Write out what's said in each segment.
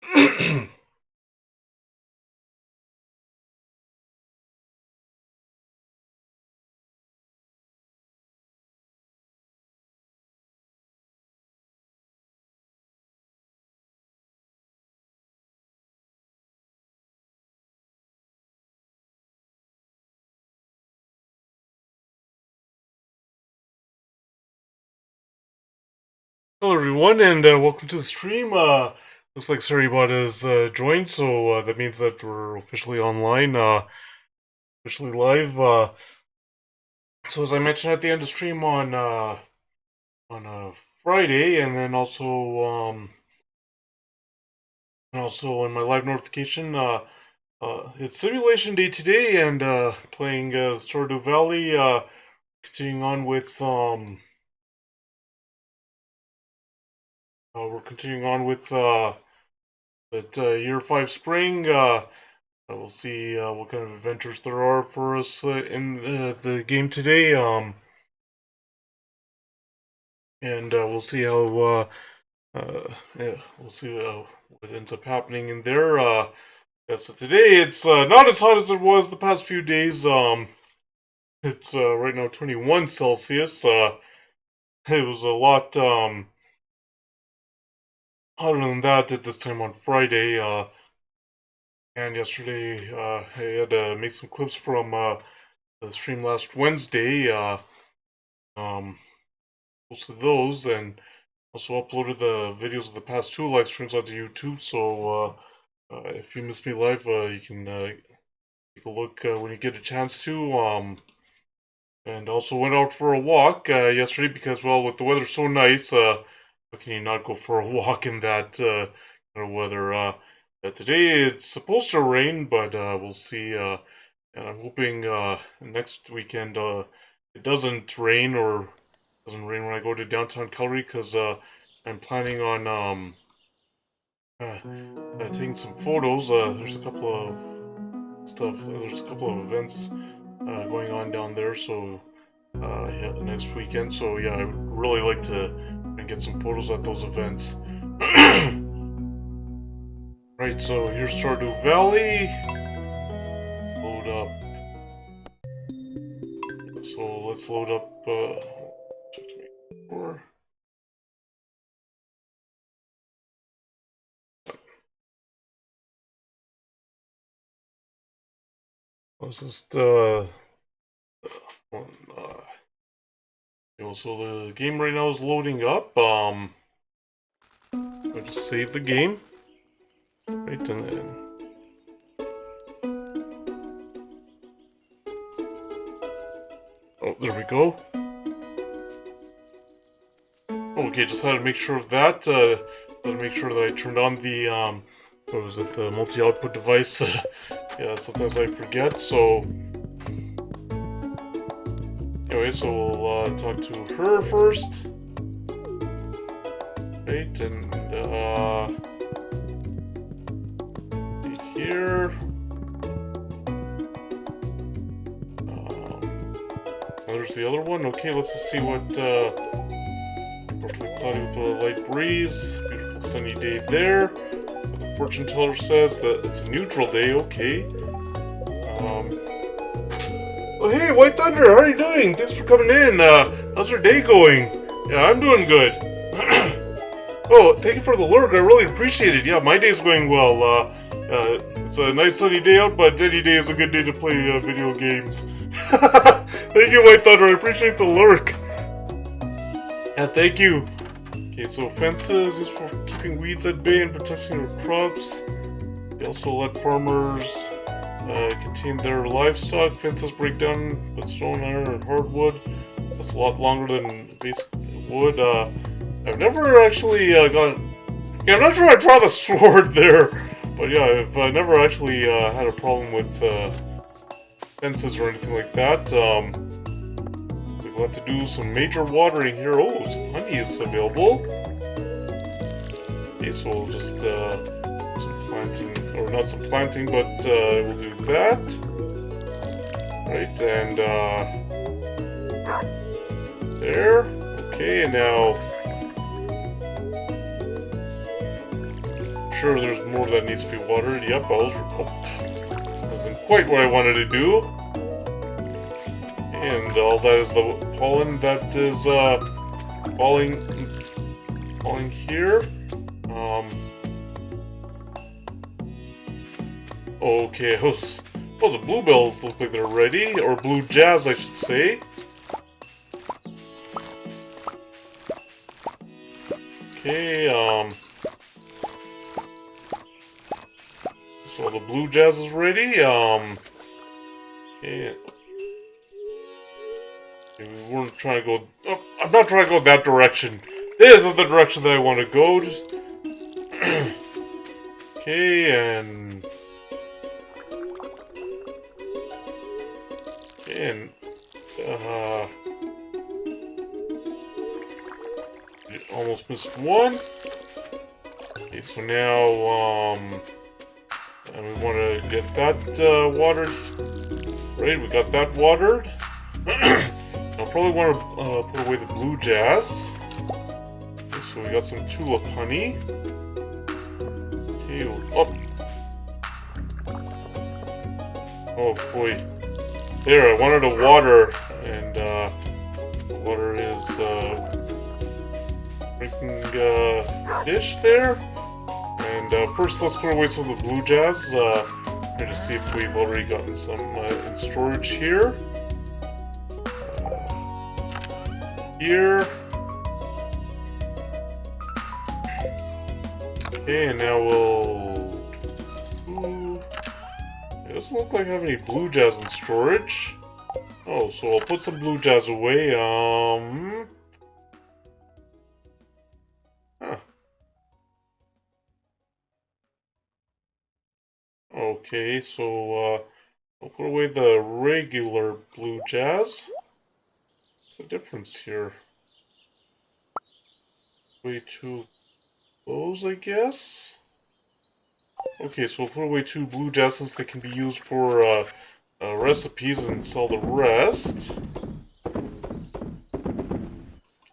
Hello, everyone, and welcome to the stream. Looks like Saribot has joined, so that means that we're officially online, officially live. So, as I mentioned at the end of the stream on Friday, and then also in my live notification, it's simulation day today, and playing Stardew Valley. Continuing on with we're continuing on with that year 5 spring. We'll see what kind of adventures there are for us in the game today. And we'll see how yeah, we'll see what ends up happening in there. Yeah, so today it's not as hot as it was the past few days. It's right now 21 Celsius. It was a lot hotter than that at this time on Friday. And yesterday I had to make some clips from the stream last Wednesday. Um, Posted those and also uploaded the videos of the past two live streams onto YouTube. So if you missed me live, you can take a look when you get a chance to. And also went out for a walk yesterday because, well, with the weather so nice, how can you not go for a walk in that kind of weather? Today it's supposed to rain, but we'll see. And I'm hoping next weekend it doesn't rain or doesn't rain when I go to downtown Calgary because I'm planning on taking some photos. There's a couple of stuff. There's a couple of events going on down there. So yeah, next weekend. So yeah, I would really like to get some photos at those events. Right. So here's Stardew Valley. Load up. So let's load up. Check to make sure. Let's just one, so the game right now is loading up. I'll just save the game. Right, and then oh, there we go. Okay, just had to make sure of that. Had to make sure that I turned on the what was it, the multi-output device. Yeah, sometimes I forget. So anyway, so we'll talk to her first. Right, and here. There's the other one. Okay, let's just see what. Partly cloudy with a light breeze. Beautiful sunny day there. The fortune teller says that it's a neutral day. Okay. Oh, hey, White Thunder, how are you doing? Thanks for coming in. How's your day going? Yeah, I'm doing good. Oh, thank you for the lurk. I really appreciate it. Yeah, my day's going well. It's a nice sunny day out, but any day is a good day to play video games. Thank you, White Thunder. I appreciate the lurk. Yeah, thank you. Okay, so fences used for keeping weeds at bay and protecting your crops. They also let farmers contain their livestock. Fences break down with stone, iron, and hardwood. That's a lot longer than basic wood. I've never actually gotten... Yeah, I'm not sure I draw the sword there. But yeah, I've never actually had a problem with fences or anything like that. We'll have to do some major watering here. Oh, some honey is available. Okay, so we'll just some planting, or not some planting, but we'll do that. Right, and there. Okay, and now sure there's more that needs to be watered. Yep, wasn't quite what I wanted to do. And all that is the pollen that is falling here. Okay, the bluebells look like they're ready, or blue jazz, I should say. Okay, so the blue jazz is ready. Okay. We weren't trying to go. Oh, I'm not trying to go that direction. This is the direction that I want to go. Just okay, and almost missed one. Okay, so now and we want to get that watered. Right, we got that watered. I'll probably want to put away the blue jazz. Okay, so we got some tulip honey. Okay, oh boy. There, I wanted to water, and the water is drinking dish there. And first, let's put away some of the blue jazz. Try to see if we've already gotten some in storage here. Here. Okay, and now we'll... It doesn't look like I have any blue jazz in storage. Oh, so I'll put some blue jazz away. Huh. Okay, so I'll put away the regular blue jazz. What's the difference here? Way two those, I guess. Okay, so we'll put away 2 blue jazzes that can be used for recipes and sell the rest. Okay,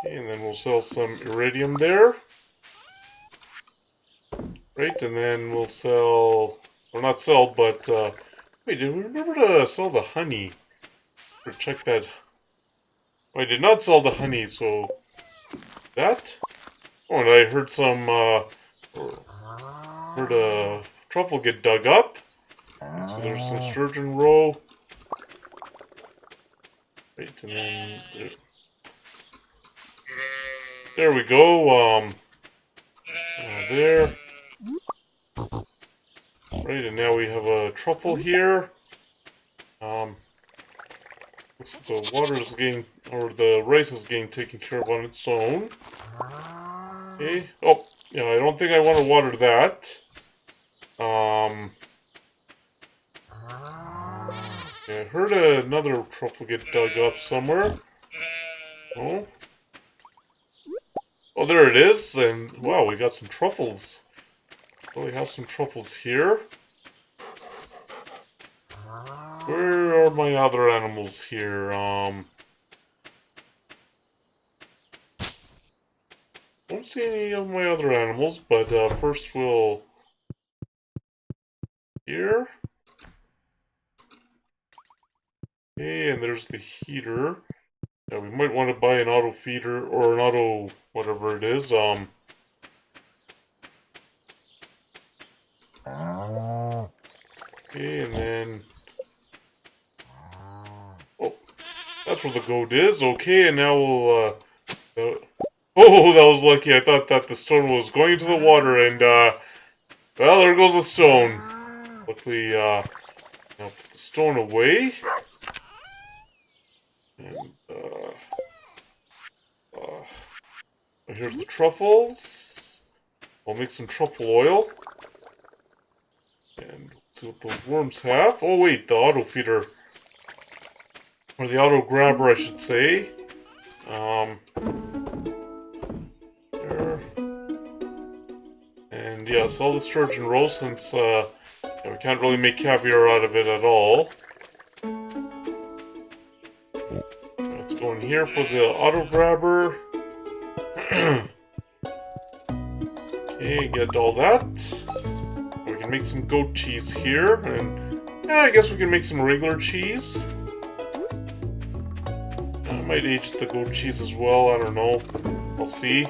and then we'll sell some iridium there. Right, and then we'll sell, or not sell, but, wait, did we remember to sell the honey? Or check that. Oh, I did not sell the honey, so that? Oh, and I heard some, heard a truffle get dug up. So there's some sturgeon roe. Right, and then there we go. There. Right, and now we have a truffle here. Looks like the water is getting, or the rice is getting taken care of on its own. Okay. Oh, yeah, I don't think I want to water that. Yeah, I heard another truffle get dug up somewhere. Oh. Oh, there it is, and wow, we got some truffles. Oh, we have some truffles here. Where are my other animals here? Don't see any of my other animals, but first we'll... Here. Okay, and there's the heater. Yeah, we might want to buy an auto feeder, or an auto... whatever it is, Okay, and then... Oh, that's where the goat is. Okay, and now we'll, oh, that was lucky. I thought that the stone was going into the water, and, well, there goes the stone. Luckily, now put the stone away. And, here's the truffles. I'll make some truffle oil. And see what those worms have. Oh, wait, the auto feeder. Or the auto grabber, I should say. There. And yeah, sell the sturgeon roll since yeah, we can't really make caviar out of it at all. Let's go in here for the auto grabber. Okay, get all that. can make some goat cheese here, and yeah, I guess we can make some regular cheese. I might age the goat cheese as well, I don't know. I'll see.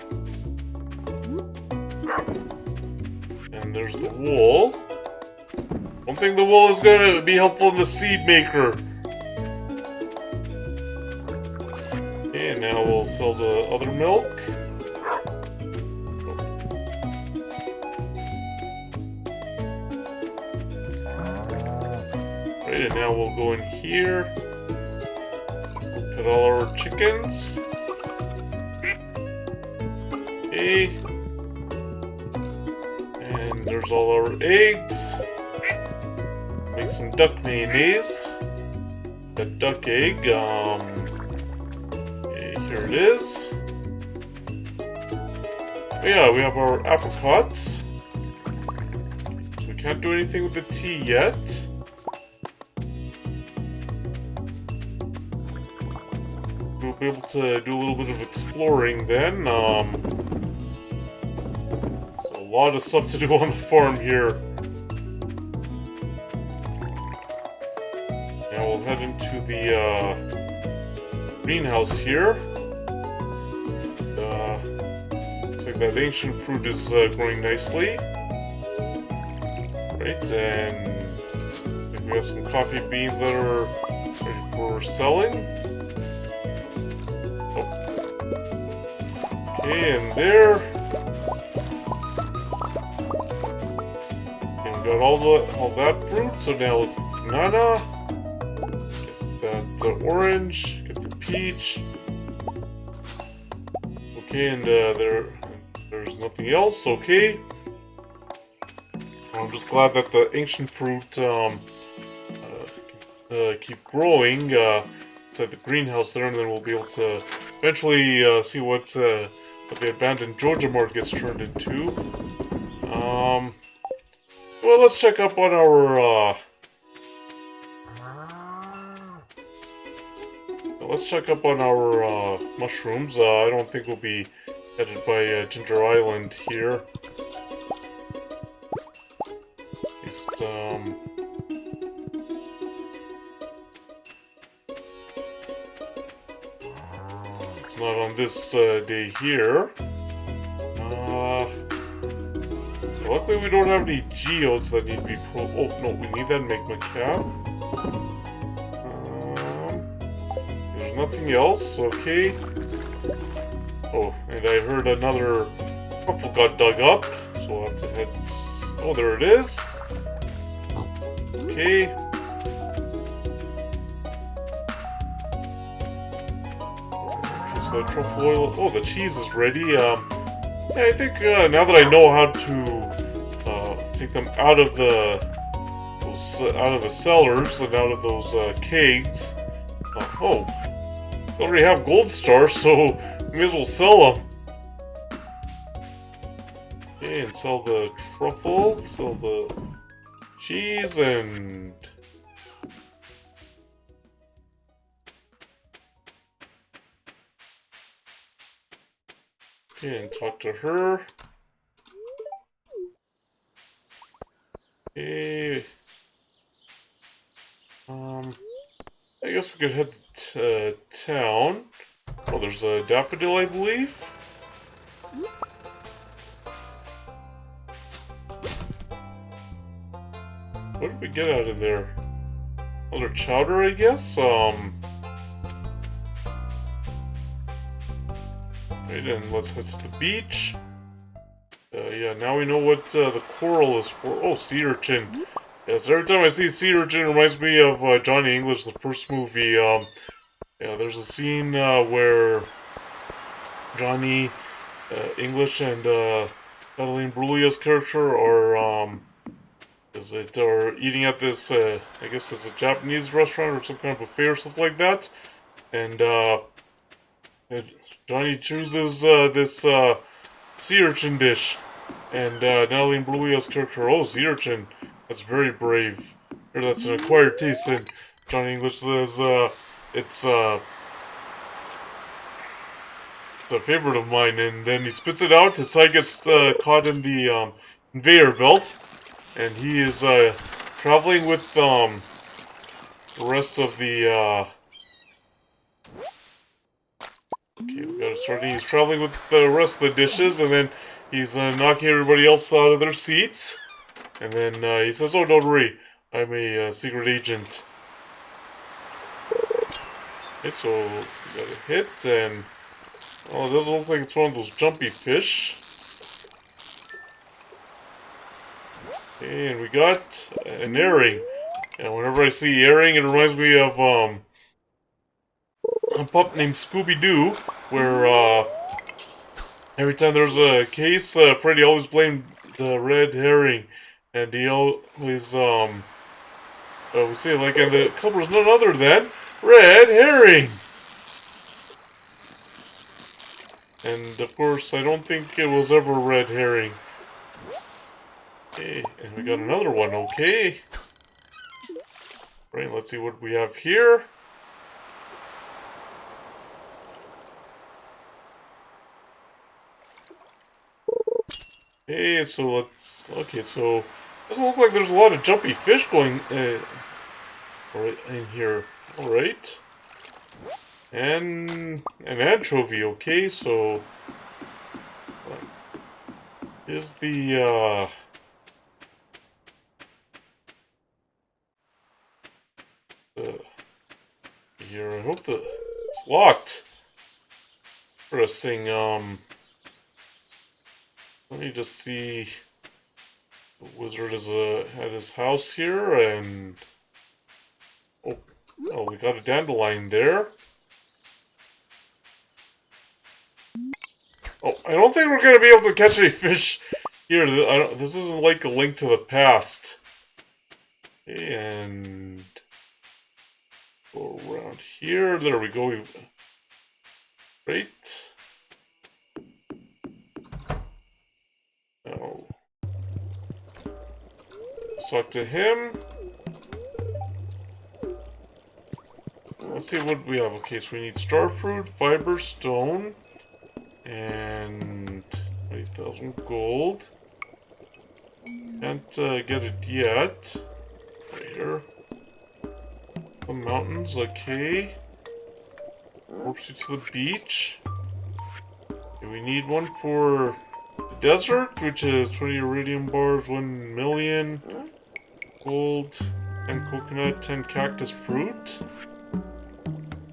And there's the wool. Don't think the wool is gonna be helpful in the seed maker. Okay, and now we'll sell the other milk. Right, and now we'll go in here. Cut all our chickens. Okay. And there's all our eggs. Make some duck mayonnaise. A duck egg. Okay, here it is. Oh yeah, we have our apricots. So we can't do anything with the tea yet. We'll be able to do a little bit of exploring then. So a lot of stuff to do on the farm here. Now we'll head into the greenhouse here. Looks like that ancient fruit is growing nicely. Right, and looks like we have some coffee beans that are ready for selling. Okay, and there. And we got all that fruit. So now let's get the banana, get that orange, get the peach. Okay, and there's nothing else. Okay. I'm just glad that the ancient fruit keep growing inside the greenhouse there, and then we'll be able to eventually see what the abandoned Georgia Mart gets turned into. Well, let's check up on our mushrooms. I don't think we'll be headed by Ginger Island here. At least, it's not on this day here. Luckily we don't have any geodes that need to be oh, no, we need that to make my cap. There's nothing else, okay. Oh, and I heard another truffle got dug up, so I'll have to head... Oh, there it is. Okay. So the truffle oil... Oh, the cheese is ready. Yeah, I think now that I know how to take them out of the cellars and out of those kegs. Oh, they already have gold stars, so we may as well sell them. Okay, and sell the truffle, sell the cheese, and okay, and talk to her. Okay. I guess we could head to town. Oh, there's a daffodil, I believe. What did we get out of there? Another chowder, I guess? Right, and let's head to the beach. Yeah, now we know what the coral is for. Oh, sea urchin. Yes, every time I see sea urchin, it reminds me of Johnny English, the first movie. Yeah, there's a scene where Johnny English and Madeline Brulia's character are eating at this, I guess it's a Japanese restaurant or some kind of buffet or something like that. And Johnny chooses this sea urchin dish. And Natalie Brulia's character, oh, sea urchin, that's very brave. Or that's an acquired taste. And Johnny English says, it's a favorite of mine. And then he spits it out. His side gets caught in the conveyor belt. and he is traveling with the rest of the okay, we got it starting. He's traveling with the rest of the dishes, and then he's knocking everybody else out of their seats. And then he says, "Oh, don't worry, I'm a secret agent." Okay, so we got a hit, and oh, it doesn't look like it's one of those jumpy fish. Okay, and we got an herring. And whenever I see herring, it reminds me of a pup named Scooby-Doo, where every time there's a case, Freddy always blamed the red herring, and he always would say like, and the culprit is none other than red herring. And of course, I don't think it was ever red herring. Okay, and we got another one. Okay. Right, let's see what we have here. Okay, so let's... Okay, so... Doesn't look like there's a lot of jumpy fish going right in here. Alright. And an anchovy, okay, so... Is the, here, I hope it's locked. Interesting, let me just see. The wizard is at his house here, and oh, we got a dandelion there. Oh, I don't think we're gonna be able to catch any fish here. This isn't like a Link to the Past. And go around here. There we go. Right. Now, let's talk to him. Let's see what we have. Okay, so we need starfruit, fiber, stone, and 20,000 gold. Can't get it yet. Right here. The mountains, okay. Warps you to the beach. Okay, we need one for the desert, which is 20 iridium bars, 1 million gold, 10 coconut, 10 cactus fruit.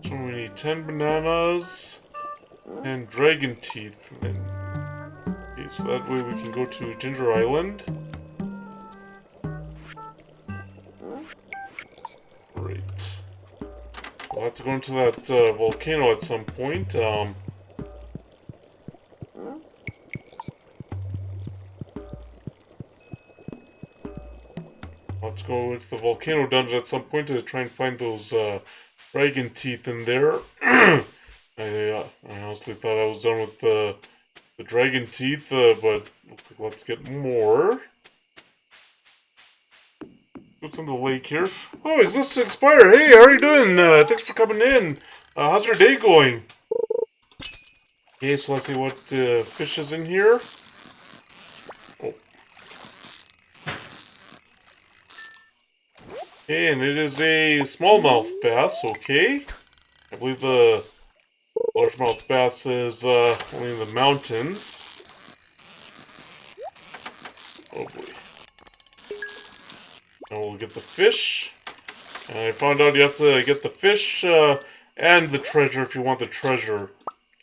So we need 10 bananas and dragon teeth. Okay, so that way we can go to Ginger Island. Great. We'll have to go into that volcano at some point. Let's go into the volcano dungeon at some point to try and find those dragon teeth in there. I honestly thought I was done with the dragon teeth, but looks like we'll have to get more. What's in the lake here? Oh, exists to expire. Hey, how are you doing? Thanks for coming in. How's your day going? Okay, so let's see what fish is in here. Oh. Okay, and it is a smallmouth bass, okay. I believe the largemouth bass is only in the mountains. Oh boy. Now we'll get the fish. And I found out you have to get the fish and the treasure if you want the treasure.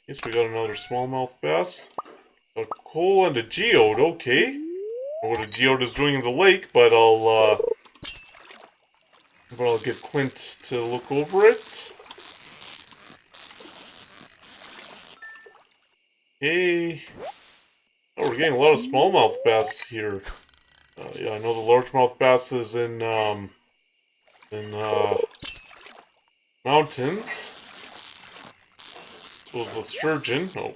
Okay, so we got another smallmouth bass. A coal and a geode, okay. I don't know what a geode is doing in the lake, but I'll get Clint to look over it. Okay. Oh, we're getting a lot of smallmouth bass here. Yeah, I know the largemouth bass is in mountains. So is the sturgeon. Oh.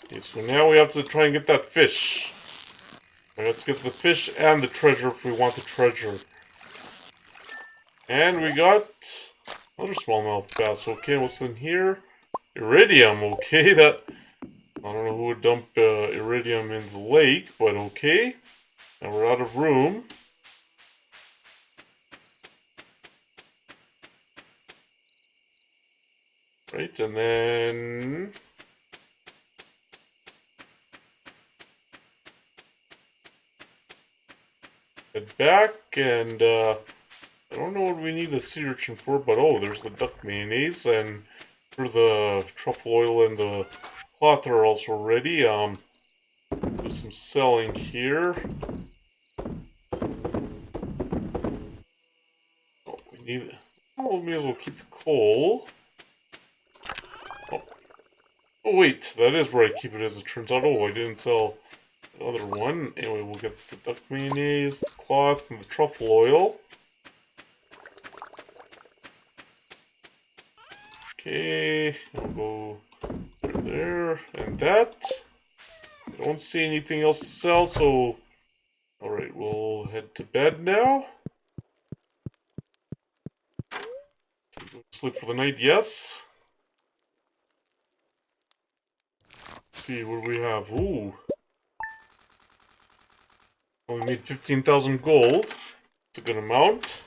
Okay, so now we have to try and get that fish. Let's get the fish and the treasure if we want the treasure. And we got another smallmouth bass. Okay, what's in here? Iridium. Okay, that I don't know who would dump iridium in the lake, but okay. Now we're out of room. Right, and then... head back, and I don't know what we need the sea urchin for, but oh, there's the duck mayonnaise, and for the truffle oil and the cloth are also ready. Do some selling here. Oh, we need... oh, we may as well keep the coal. Oh wait, that is where I keep it as it turns out. Oh, I didn't sell the other one. Anyway, we'll get the duck mayonnaise, the cloth, and the truffle oil. Okay, I'll go there and that. I don't see anything else to sell, so... alright, we'll head to bed now. Sleep for the night, yes. Let's see, what do we have? Ooh. Only made 15,000 gold. It's a good amount.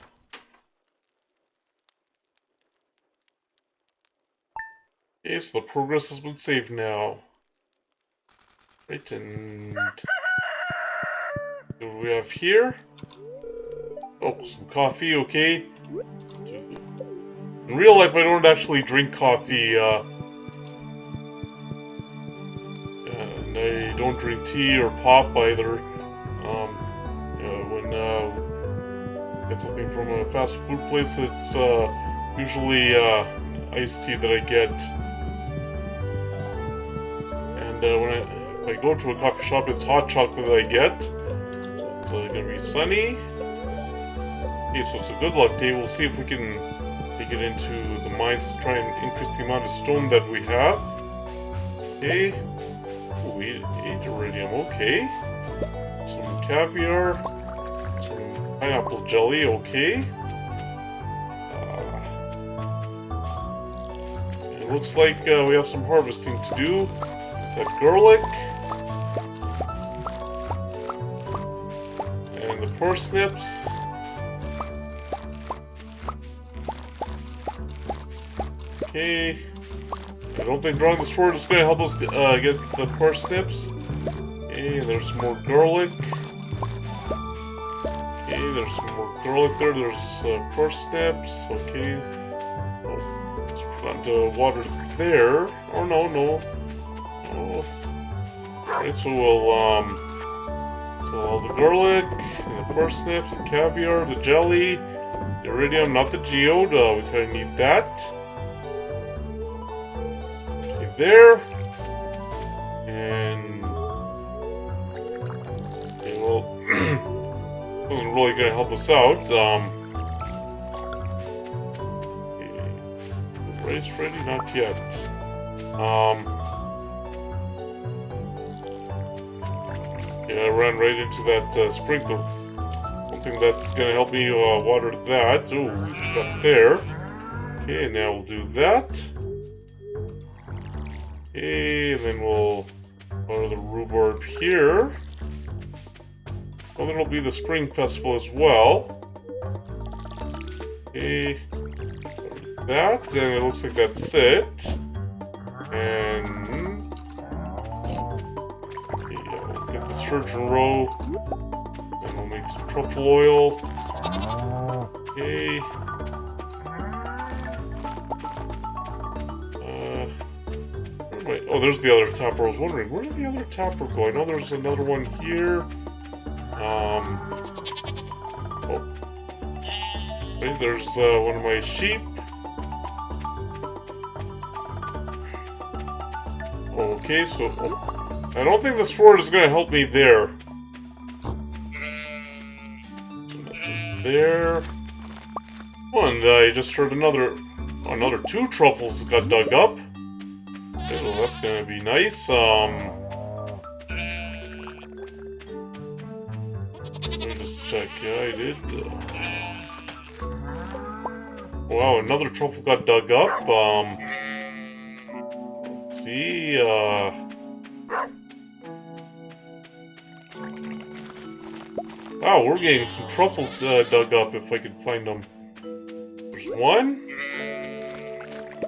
Okay, so the progress has been saved now. Right, and... what do we have here? Oh, some coffee, okay. In real life, I don't actually drink coffee, and I don't drink tea or pop either. When I get something from a fast food place, it's usually iced tea that I get. And if I go to a coffee shop, it's hot chocolate that I get. So it's gonna be sunny. Okay, so it's a good luck day. We'll see if we can make it into the mines to try and increase the amount of stone that we have. Okay. Oh, we ate iridium. Okay. Some caviar. Some pineapple jelly. Okay. It looks like we have some harvesting to do. That garlic. And the parsnips. Okay. I don't think drawing the sword is going to help us get the parsnips. Okay, and there's some more garlic. Okay, there's some more garlic there. There's parsnips. Okay. Oh, I forgot to water there. Oh, no, no. Oh. Alright, so we'll, so all the garlic, and the parsnips, the caviar, the jelly, the iridium, not the geode. We kind of need that. There, and okay, well, wasn't really gonna help us out. Okay, the rice ready? Not yet. Yeah, I ran right into that sprinkler. Something that's gonna help me water that. Oh, got there. Okay, now we'll do that. Okay, and then we'll water the rhubarb here. Well, then it'll be the spring festival as well. Okay, that, and it looks like that's it. And okay, we'll get the sturgeon roe, and we'll make some truffle oil. Okay. Wait, oh, there's the other tapper. I was wondering, where did the other tapper go? I know there's another one here. Oh. Wait, there's one of my sheep. Okay, so... oh, I don't think the sword is going to help me there. So nothing there. Oh, and I just heard another 2 truffles got dug up. Okay, well, that's gonna be nice. Let me just check. Yeah, I did. Wow, another truffle got dug up. Let's see. Wow, we're getting some truffles dug up if I can find them. There's one.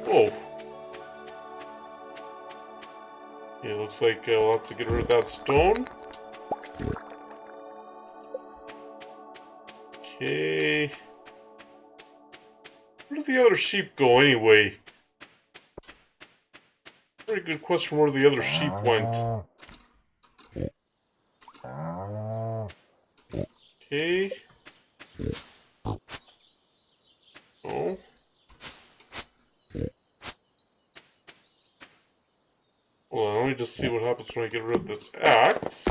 Oh. Yeah, looks like we'll have to get rid of that stone. Okay. Where did the other sheep go anyway? Very good question where the other sheep went. Okay. Oh. Hold on, let me just see what happens when I get rid of this axe.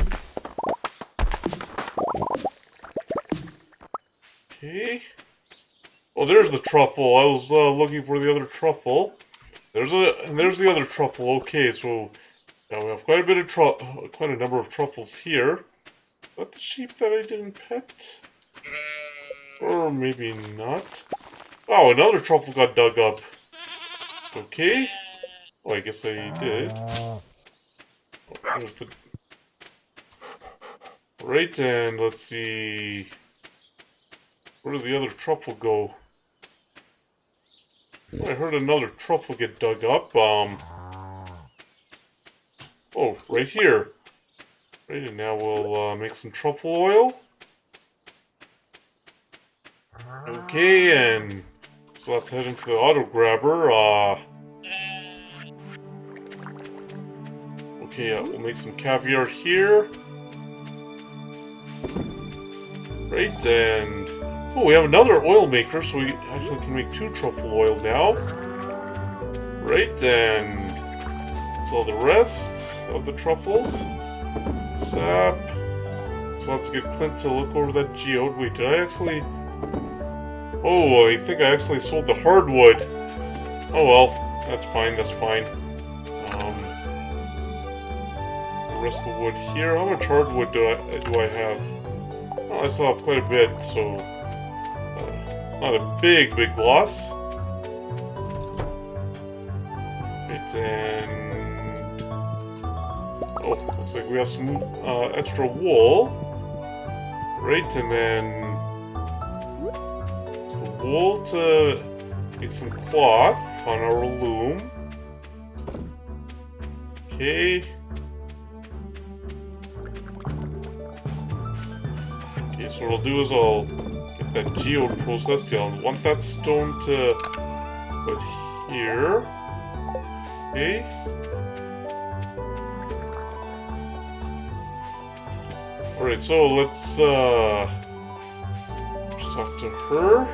Okay. Oh, there's the truffle. I was looking for the other truffle. There's the other truffle. Okay, so now we have quite a number of truffles here. Is that the sheep that I didn't pet? Or maybe not. Oh, another truffle got dug up. Okay. Oh, I guess I did. Oh, there's the... Right, and let's see... Where did the other truffle go? Oh, I heard another truffle get dug up. Oh, right here. Right, and now we'll make some truffle oil. Okay, and so let's head into the auto grabber. Okay, we'll make some caviar here. Right, and oh, we have another oil maker, so we actually can make 2 truffle oil now. Right, and so the rest of the truffles. Sap. So let's get Clint to look over that geode. Wait, did I actually... Oh, I think I actually sold the hardwood. Oh well, that's fine, that's fine. The rest of the wood here. How much hardwood do I have? Oh, I still have quite a bit, so not a big loss. Right, and oh, looks like we have some extra wool. Right, and then wool to make some cloth on our loom. Okay. Okay, so what I'll do is I'll get that geode processed. Yeah, I'll want that stone to put here. Okay. Alright, so let's talk to her.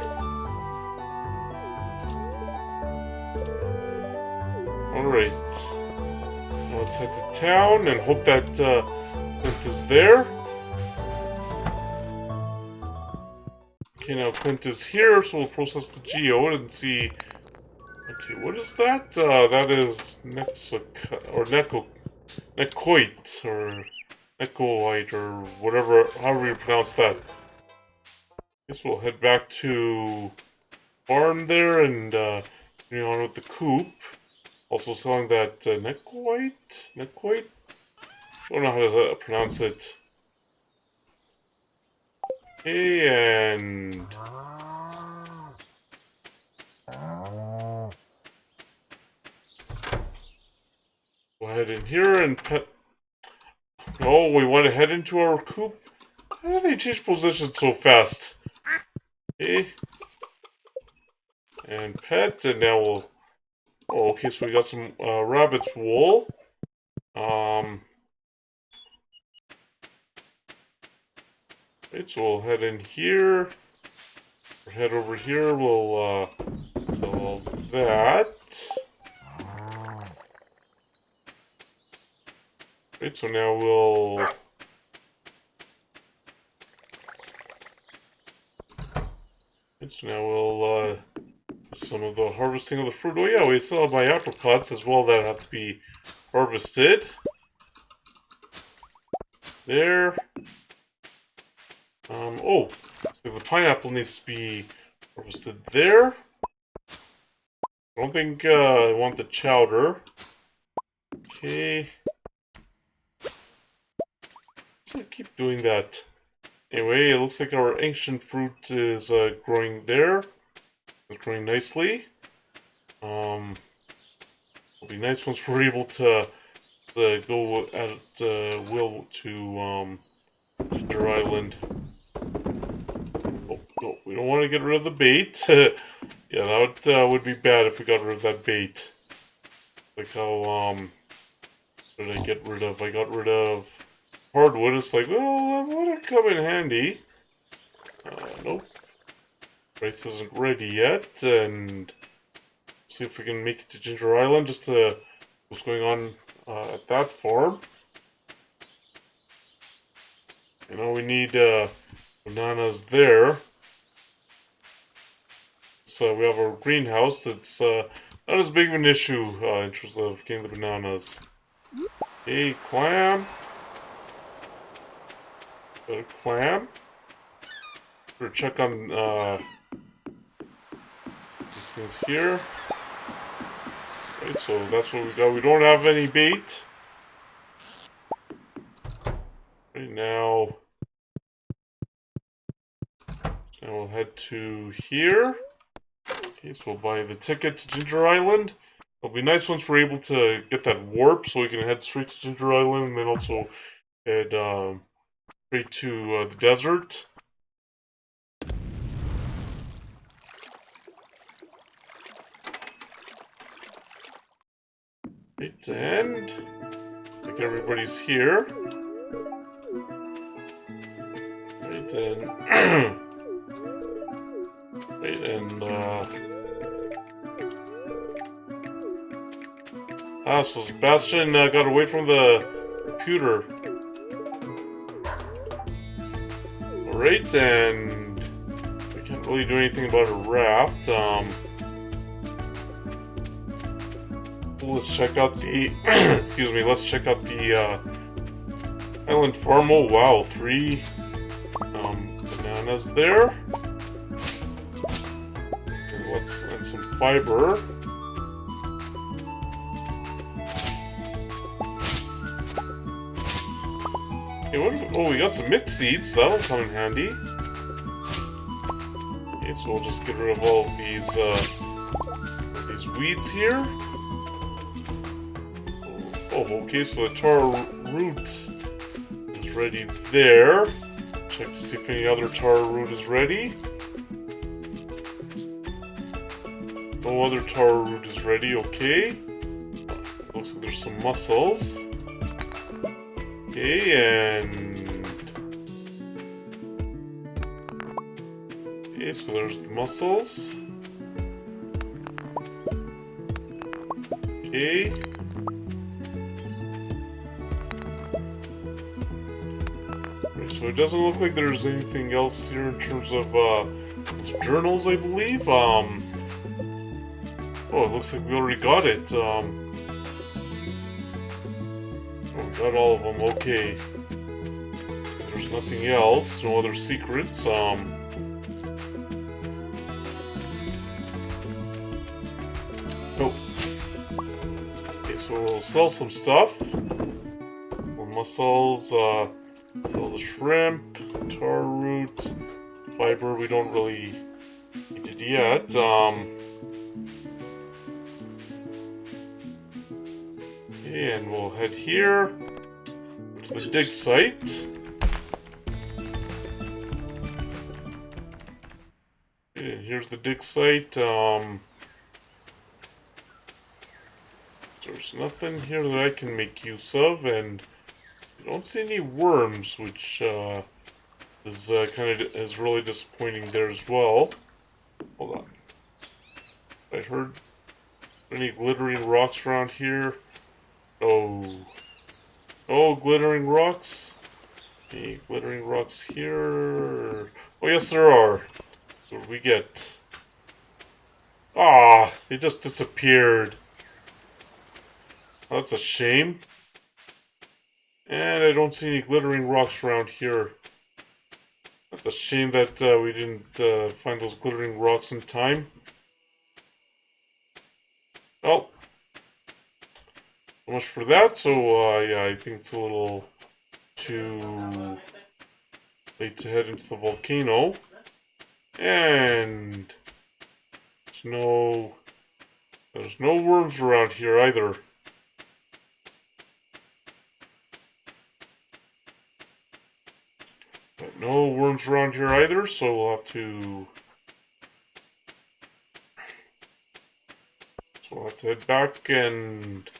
Alright. Now let's head to town and hope that Clint is there. Okay, now Clint is here, so we'll process the geode and see... Okay, what is that? That is Necoite, or Necoite, or whatever, however you pronounce that. Guess we'll head back to farm there and continue on with the coop. Also selling that Necoite? Necoite? Don't know how to pronounce it. Okay, and... Go ahead in here and pet... Oh, we want to head into our coop? How do they change positions so fast? Okay. And pet, and now we'll... Oh, okay, so we got some rabbit's wool. Right, so we'll head in here. Or head over here, we'll sell all that. Right, so now we'll... Right, so now we'll some of the harvesting of the fruit. Oh yeah, we still have my apricots as well that have to be harvested. There. Oh, so the pineapple needs to be harvested there. I don't think I want the chowder. Okay. So keep doing that. Anyway, it looks like our ancient fruit is growing there. It's growing nicely. It'll be nice once we're able to go at will to Ginger Island. Oh, no, we don't want to get rid of the bait. Yeah, that would be bad if we got rid of that bait. Like how, what did I get rid of? I got rid of hardwood. It's like, well, that would have come in handy. Nope. Rice isn't ready yet, and see if we can make it to Ginger Island, just to what's going on at that farm. You know, we need bananas there. So we have our greenhouse. It's not as big of an issue in terms of getting the bananas. Hey, clam. Got a clam. Better check on these things here. Right, so that's what we got. We don't have any bait. Right now, we'll head to here. Okay, so we'll buy the ticket to Ginger Island. It'll be nice once we're able to get that warp, so we can head straight to Ginger Island, and then also head straight to the desert. Right, and I think everybody's here. Right, and right, and so Sebastian got away from the computer. Alright, and we can't really do anything about a raft. Let's check out the excuse me, let's check out the island farm. Oh wow, 3 bananas there. Okay, let's add some fiber. Okay, oh, we got some mixed seeds, that'll come in handy. Okay, so we'll just get rid of all of these weeds here. Oh, okay, so the taro root is ready there. Check to see if any other taro root is ready. No other taro root is ready, okay. Looks like there's some mussels. Okay, and... okay, so there's the mussels. Okay. So it doesn't look like there's anything else here in terms of those journals, I believe. Oh, it looks like we already got it. Oh, we got all of them. Okay. There's nothing else. No other secrets. Nope. Okay, so we'll sell some stuff. More mussels. Sell the shrimp, tar root, fiber, we don't really need it yet. And we'll head here to the dig site. And here's the dig site. There's nothing here that I can make use of, and I don't see any worms, which is is really disappointing there as well. Hold on. I heard any glittering rocks around here. Oh, glittering rocks. Any glittering rocks here? Oh yes, there are. What do we get? Ah, they just disappeared. That's a shame. And I don't see any glittering rocks around here. That's a shame that we didn't find those glittering rocks in time. Well, so much for that. So, yeah, I think it's a little to head into the volcano. And there's no worms around here either. But no worms around here either, so we'll have to head back, and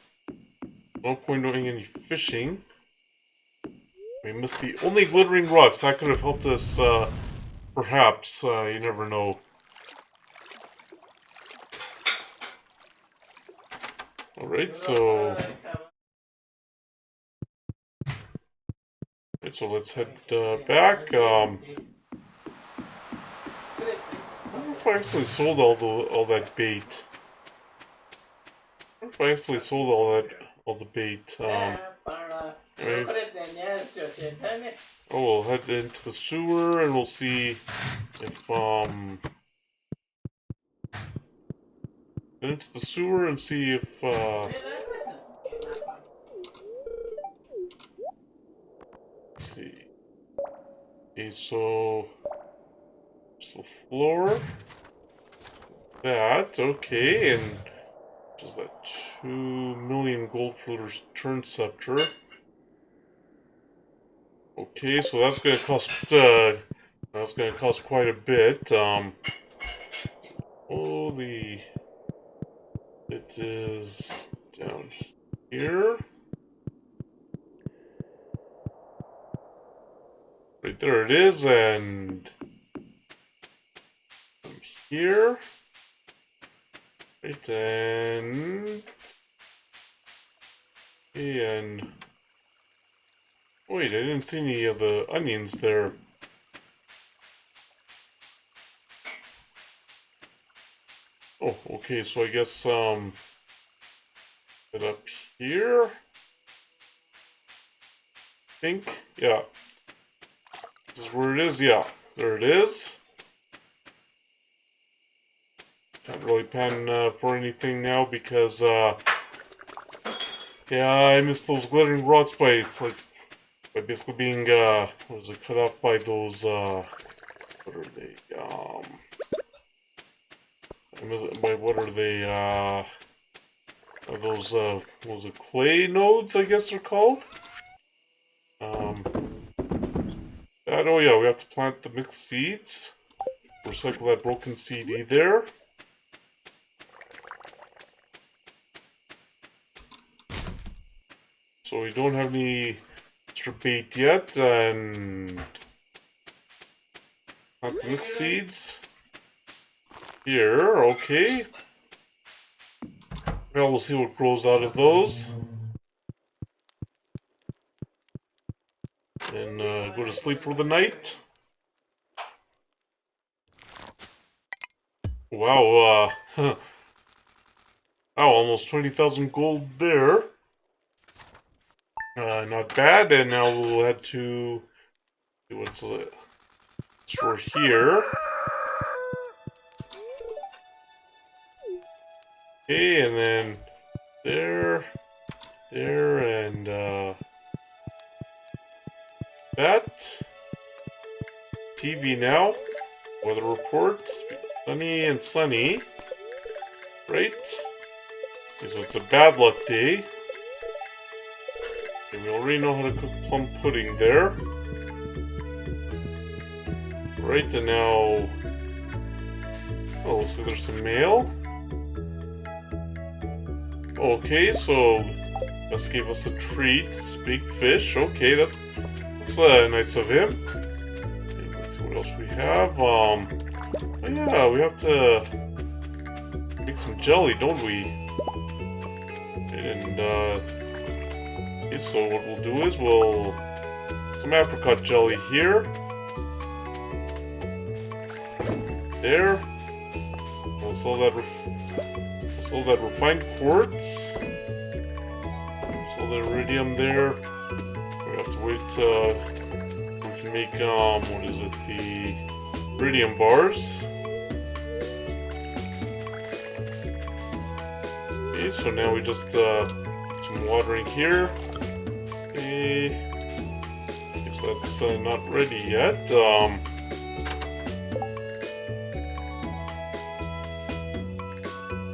no point doing any fishing. We missed the only glittering rocks. That could have helped us, perhaps. You never know. Alright, so let's head back. I don't know if I actually sold all that bait. I don't know if I actually sold all the bait. Right. Oh, we'll head into the sewer and we'll see if head into the sewer and see if let's see. Okay, so the floor. That, okay, and just that 2 million gold for the turn scepter. Okay, so that's gonna cost quite a bit. Holy, it is down here. Right there it is, and here. Right, and wait, I didn't see any of the onions there. Oh, okay, so I guess it up here. I think, yeah. This is where it is, yeah. There it is. Can't really pan for anything now because, yeah, I missed those glittering rocks by basically being, cut off by those, what are they, what are they, those, what was it, clay nodes, I guess they're called? Oh yeah, we have to plant the mixed seeds. Recycle that broken CD there. So we don't have any extra bait yet, and plant the mixed seeds. Here, okay. Well, we'll see what grows out of those. And go to sleep for the night. Wow, wow, almost 20,000 gold there. Not bad, and now we'll head to what's the store here. Okay, and then there, and that. TV now. Weather report. Sunny and sunny. Right. Okay, so it's a bad luck day. Okay, we already know how to cook plum pudding there. Right, and now... oh, so there's some mail. Okay, so Gus gave us a treat. It's a big fish. Okay, that's nice of him. Okay, let's see what else we have. Oh yeah, we have to make some jelly, don't we? And okay, so what we'll do is we'll put some apricot jelly here. There. We'll sell that refined quartz. Sell the iridium there. We have to wait we can make what is it, the iridium bars. Okay, so now we just put some water in here. Okay. So that's not ready yet.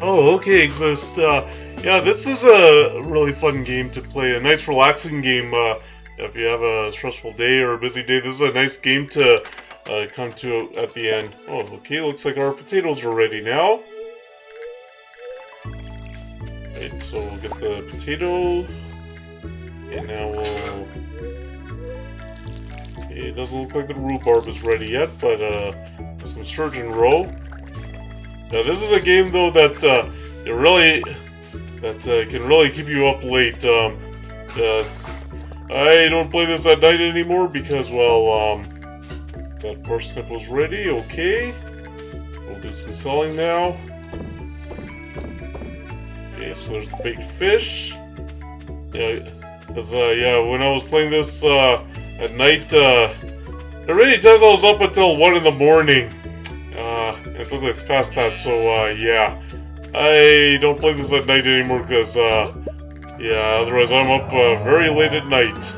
Oh, okay, Exist. Yeah, this is a really fun game to play. A nice, relaxing game. If you have a stressful day or a busy day, this is a nice game to come to at the end. Oh, okay, looks like our potatoes are ready now. Right, so we'll get the potato. And now we'll... Okay, it doesn't look like the rhubarb is ready yet, but some sturgeon roe. Now this is a game though that can really keep you up late. I don't play this at night anymore because, well, that parsnip was ready. Okay, we'll do some selling now. Okay, so there's the baked fish. Yeah, because yeah, when I was playing this at night, there were many times I was up until 1 in the morning. And sometimes past that, so yeah. I don't play this at night anymore because, yeah, otherwise I'm up very late at night.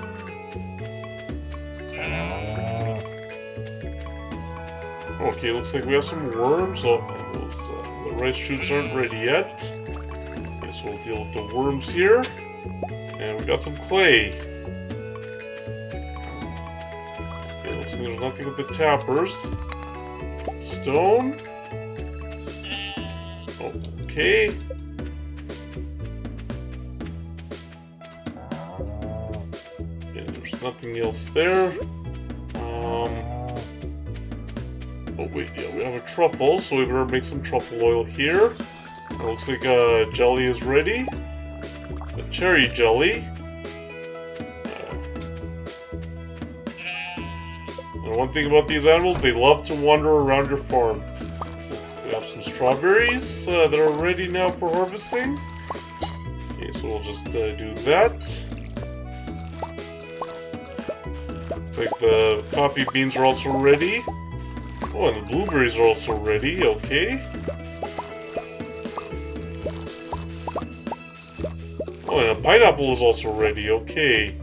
Okay, looks like we have some worms. Oh, the rice shoots aren't ready yet. Okay, so we'll deal with the worms here. And we got some clay. Okay, looks like there's nothing with the tappers. Stone. Okay. Okay, there's nothing else there. Oh wait, yeah, we have a truffle, so we better make some truffle oil here. It looks like jelly is ready. A cherry jelly. And one thing about these animals, they love to wander around your farm. We have some strawberries that are ready now for harvesting. Okay, so we'll just do that. Looks like the coffee beans are also ready. Oh, and the blueberries are also ready. Okay. Oh, and a pineapple is also ready. Okay.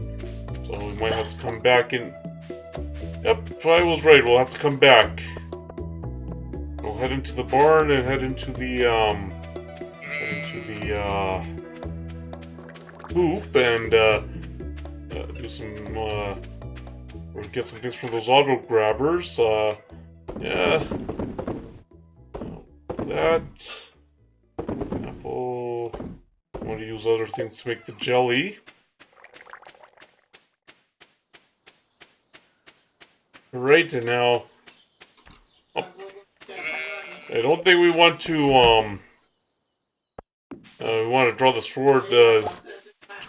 So we might have to come back and... Yep, I was right. We'll have to come back. We'll head into the barn and head into the hoop and do some or get some things from those auto grabbers. Yeah. That apple. I want to use other things to make the jelly. Right, and now I don't think we want to we want to draw the sword to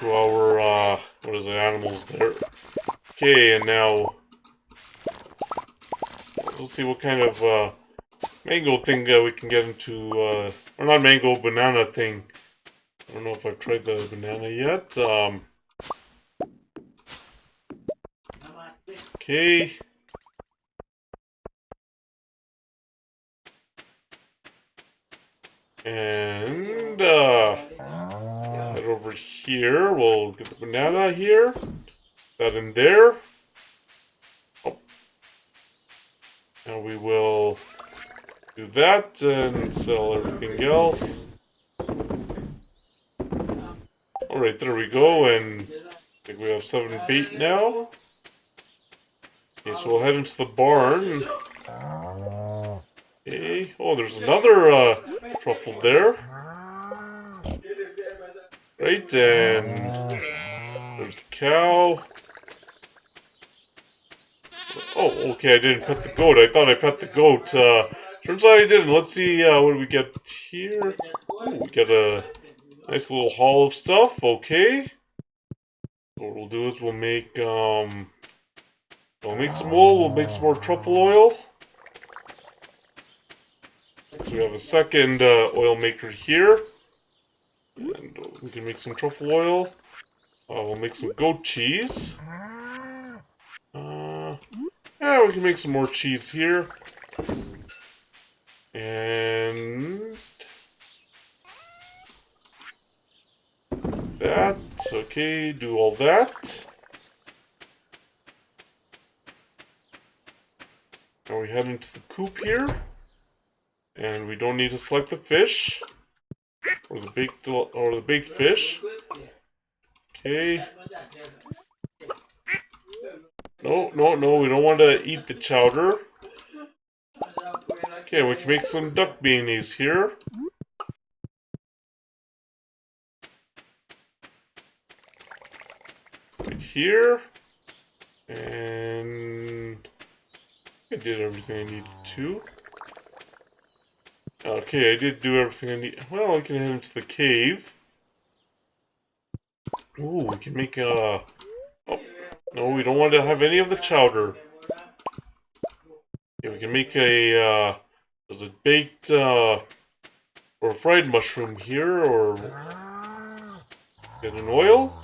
our what is it, animals there. Okay, and now let's see what kind of mango thing we can get into, or not mango, banana thing. I don't know if I've tried the banana yet. Okay. And head over here. We'll get the banana here. That in there. Oh. And we will do that and sell everything else. Alright, there we go, and I think we have 7 bait now. Okay, so we'll head into the barn. Okay, oh, there's another truffle there. Right, and there's the cow. Oh, okay, I didn't pet the goat. I thought I pet the goat. Turns out I didn't. Let's see, what do we get here? Ooh, we get a nice little haul of stuff. Okay. What we'll do is we'll make some wool. We'll make some more truffle oil. So we have a second oil maker here. And we can make some truffle oil. We'll make some goat cheese. Yeah, we can make some more cheese here. And that. Okay, do all that. we head into the coop here. And we don't need to select the fish. Or the baked fish. Okay. No, we don't want to eat the chowder. Okay, we can make some duck mayonnaise here. Right here. And I did everything I needed to. Okay, I did do everything I need. Well, we can head into the cave. Ooh, we can make a... Oh, no, we don't want to have any of the chowder. Yeah, we can make a, is it baked, or fried mushroom here, or get an oil?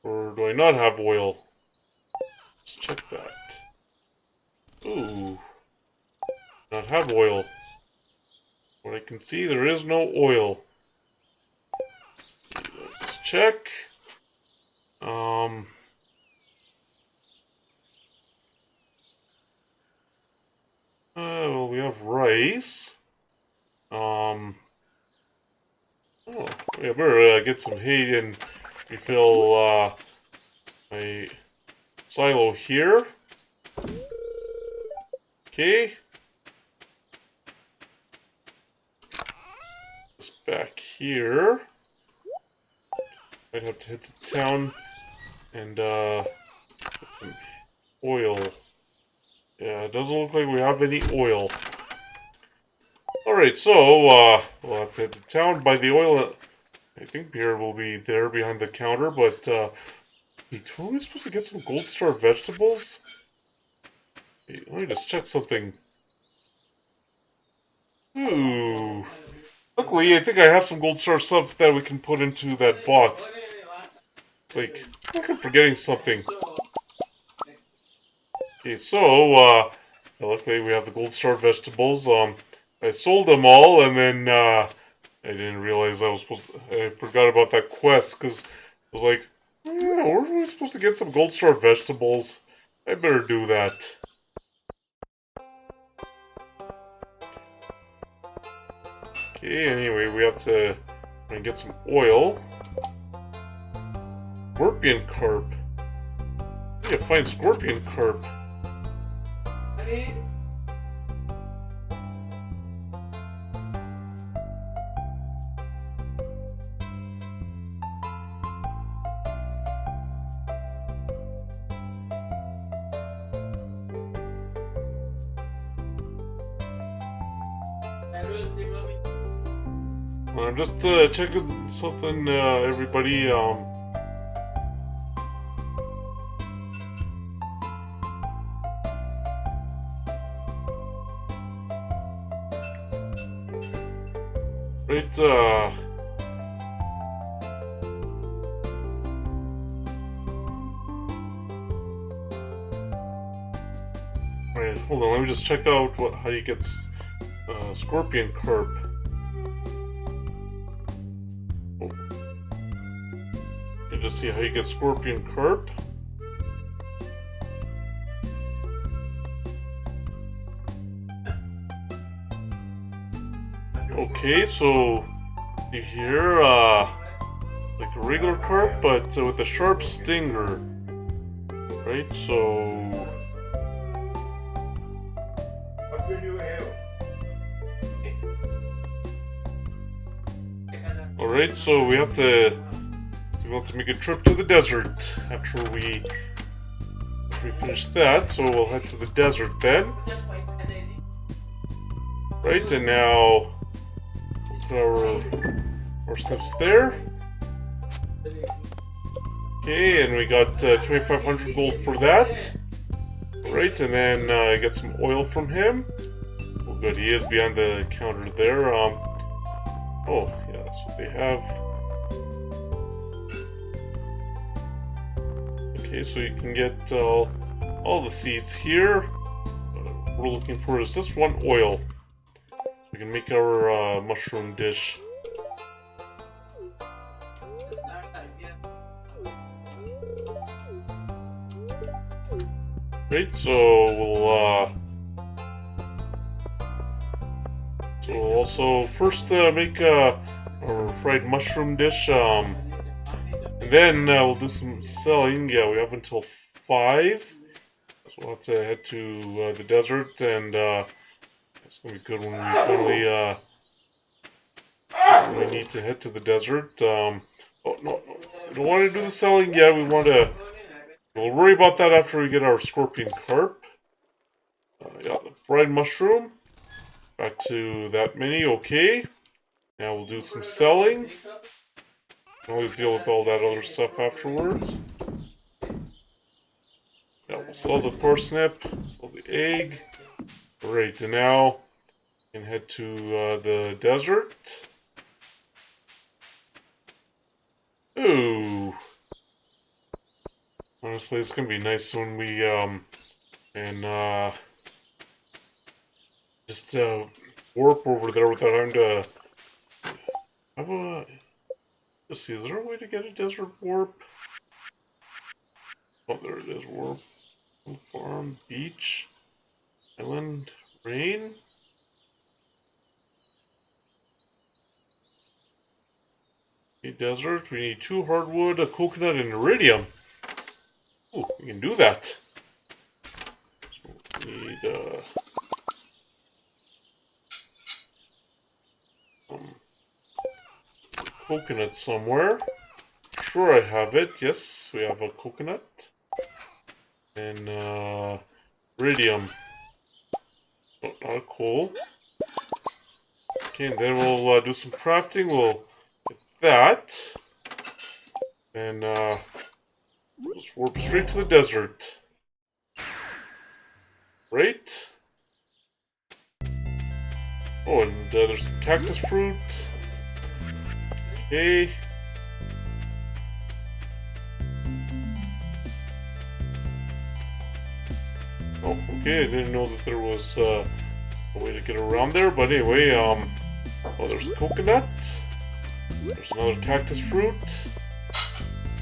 Or do I not have oil? Let's check that. Ooh. Not have oil. What I can see, there is no oil. Let's check. Well, we have rice. Oh, yeah, better get some hay and refill my silo here. Okay. This back here. Might have to hit the town and get some oil. Yeah, it doesn't look like we have any oil. Alright, so, we'll have to hit the town, buy the oil. I think beer will be there behind the counter, but, wait, were we supposed to get some gold star vegetables? Hey, let me just check something. Ooh. Luckily, I think I have some gold star stuff that we can put into that box. It's like, I think I'm forgetting something. Okay, so, luckily we have the gold star vegetables. I sold them all, and then, I didn't realize I forgot about that quest, because I was like, yeah, where are we supposed to get some gold star vegetables? I better do that. Okay, anyway, we have to try and get some oil. Scorpion carp. I need to find scorpion carp. I'm just checking something, everybody. Right, Alright, hold on, let me just check out how you get scorpion carp. Oh. You just see how you get scorpion carp. Okay, so you hear like a regular carp, but with a sharp stinger. Right, so alright, so we have to make a trip to the desert after we finish that, so we'll head to the desert then. Right, and now put our steps there. Okay, and we got 2,500 gold for that. Right, and then I got some oil from him. Oh, good, he is behind the counter there. Oh, yeah, that's what they have. Okay, so you can get all the seeds here. What we're looking for is this one oil. We can make our mushroom dish. Right, so we'll also first make our fried mushroom dish, and then we'll do some selling. Yeah, we have until 5, so we'll have to head to the desert, and it's gonna be good when we finally we need to head to the desert. Oh no, we don't want to do the selling yet. We'll worry about that after we get our scorpion carp. Yeah, the fried mushroom. Back to that mini, okay. Now we'll do some selling. Always deal with all that other stuff afterwards. Yeah, we'll sell the parsnip, sell the egg. Alright, and now we can head to the desert. Ooh. Honestly, it's gonna be nice when we and just warp over there without having to have a. Let's see, is there a way to get a desert warp? Oh, there it is. Warp, farm, beach, island, rain. A desert. We need 2 hardwood, a coconut, and iridium. Ooh, we can do that. So we need coconut somewhere. Sure, I have it. Yes, we have a coconut. And iridium. Oh, not coal. Okay, and then we'll do some crafting. We'll get that. And just warp straight to the desert. Right? Oh, and there's some cactus fruit. Okay. Oh, okay, I didn't know that there was a way to get around there, but anyway, oh, there's coconut. There's another cactus fruit.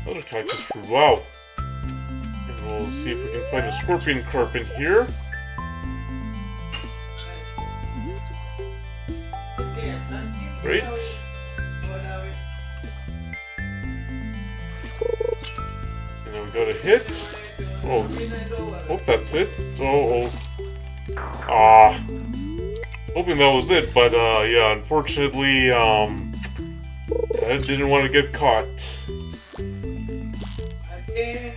Another cactus fruit, wow. And we'll see if we can find a scorpion carp in here. Great. And then we got a hit. Oh, hope that's it. Oh. Hoping that was it, but yeah, unfortunately, I didn't want to get caught. Okay,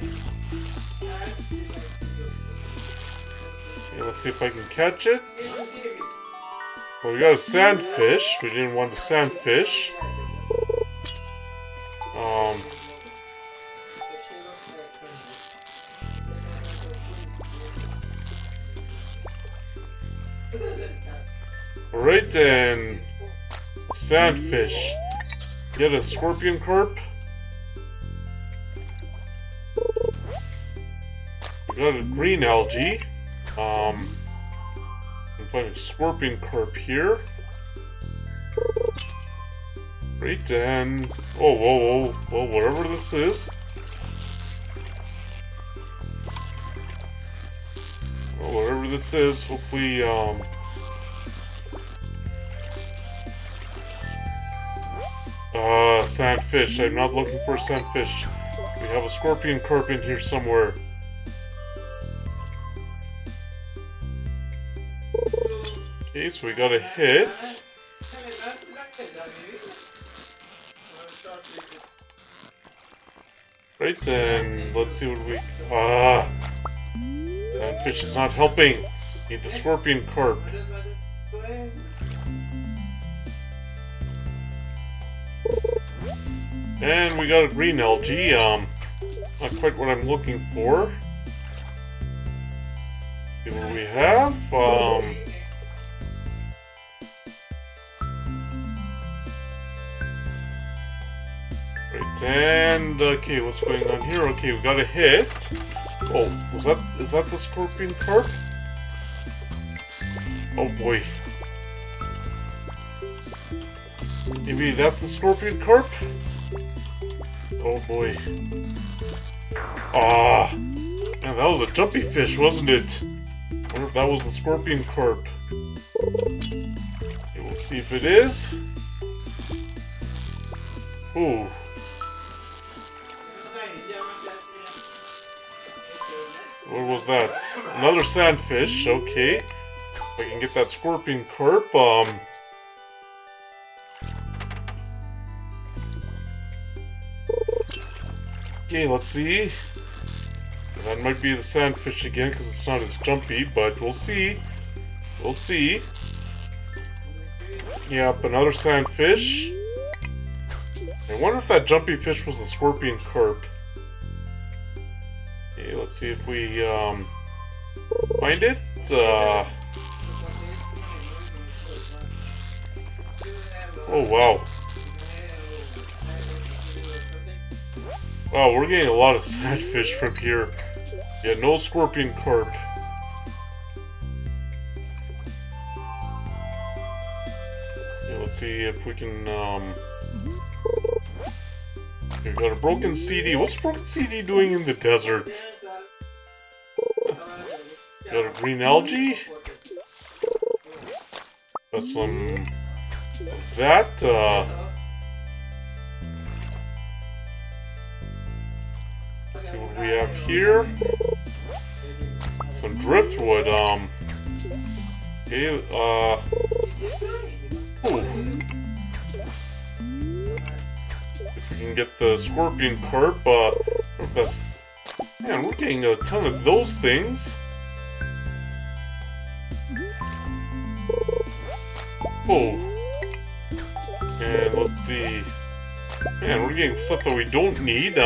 let's see if I can catch it. Well, we got a sandfish. We didn't want the sandfish. Alright, and sandfish. Get a scorpion carp. We got a green algae. I'm finding a scorpion carp here. Great, and whoa, well, whatever this is. Well, whatever this is, hopefully, sandfish. I'm not looking for a sandfish. We have a scorpion carp in here somewhere. Okay, so we got a hit. Right, and let's see what we... Sandfish is not helping. Need the scorpion carp. And we got a green algae, not quite what I'm looking for. See what we have, right, and, okay, what's going on here? Okay, we got a hit. Oh, is that the scorpion carp? Oh boy. Maybe that's the scorpion carp? Oh boy. Man, that was a jumpy fish, wasn't it? I wonder if that was the scorpion carp. Okay, we'll see if it is. Ooh. What was that? Another sandfish, okay. If I can get that scorpion carp, okay, let's see. That might be the sandfish again, because it's not as jumpy, but we'll see. We'll see. Yep, another sandfish. I wonder if that jumpy fish was the scorpion carp. Okay, let's see if we, find it. Oh, wow. Wow, we're getting a lot of sandfish from here. Yeah, no scorpion carp. Yeah, let's see if we can, we got a broken CD. What's broken CD doing in the desert? Got a green algae. Got some of that. Let's see what we have here. Some driftwood. Okay. Ooh. If we can get the scorpion carp, if that's, man, we're getting a ton of those things. Oh. And let's see. Man, we're getting stuff that we don't need.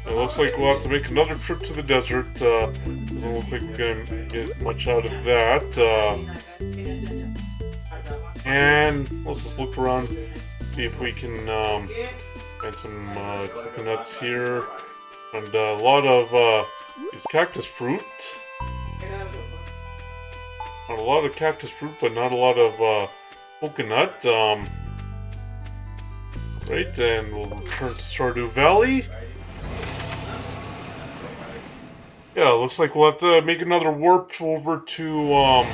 It looks like we'll have to make another trip to the desert. Doesn't look like we're gonna get much out of that. And let's just look around, see if we can find some coconuts here. And a lot of these cactus fruit. Not a lot of cactus fruit, but not a lot of coconut. Right, and we'll return to Stardew Valley. Yeah, looks like we'll have to make another warp over to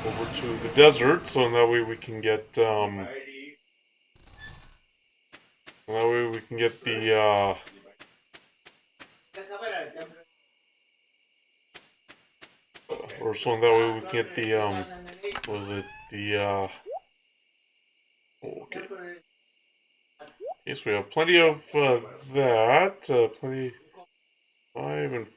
the desert, so that way we can get the or so that way we can get the what was it, the oh, okay. Yes, we have plenty of that, plenty, 5 and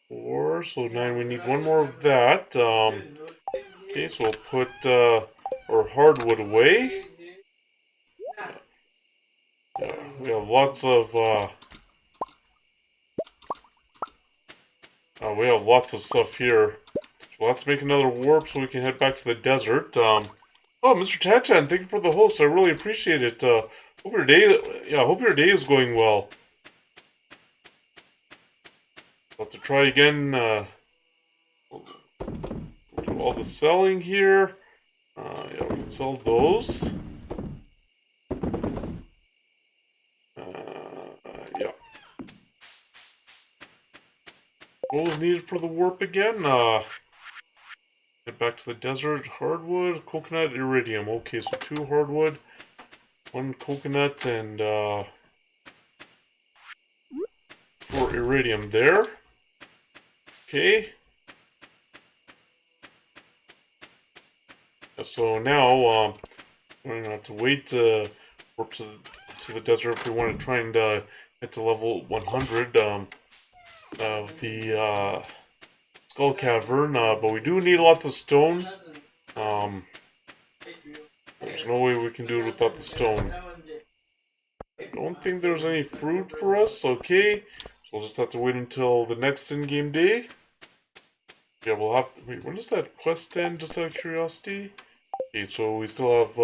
4, so 9, we need one more of that. Okay, so we'll put our hardwood away. Yeah, we have lots of stuff here. So we'll have to make another warp so we can head back to the desert. Oh, Mr. Tachan, thank you for the host. I really appreciate it. Hope your day, hope your day is going well. I'll have to try again. We'll do all the selling here. Yeah, we can sell those. Yeah. What was needed for the warp again? Get back to the desert. Hardwood, coconut, iridium. Okay, so 2 hardwood, 1 coconut, and 4 iridium there. Okay. So now we're gonna have to wait to warp to the desert if we want to try and get to level 100 of the Skull Cavern, but we do need lots of stone. There's no way we can do it without the stone. I don't think there's any fruit for us, okay. So we'll just have to wait until the next in-game day. Yeah, we'll have to, wait, when does that quest end, just out of curiosity? Okay, so we still have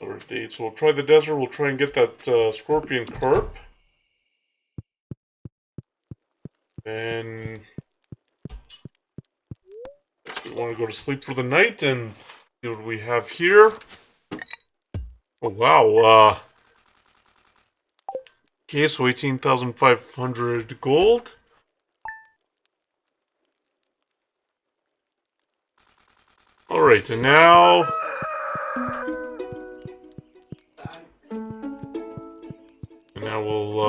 another date. So we'll try the desert, we'll try and get that scorpion carp. And we want to go to sleep for the night, and See what we have here. Oh, wow. Okay, so 18,500 gold. Alright, and now... And now we'll,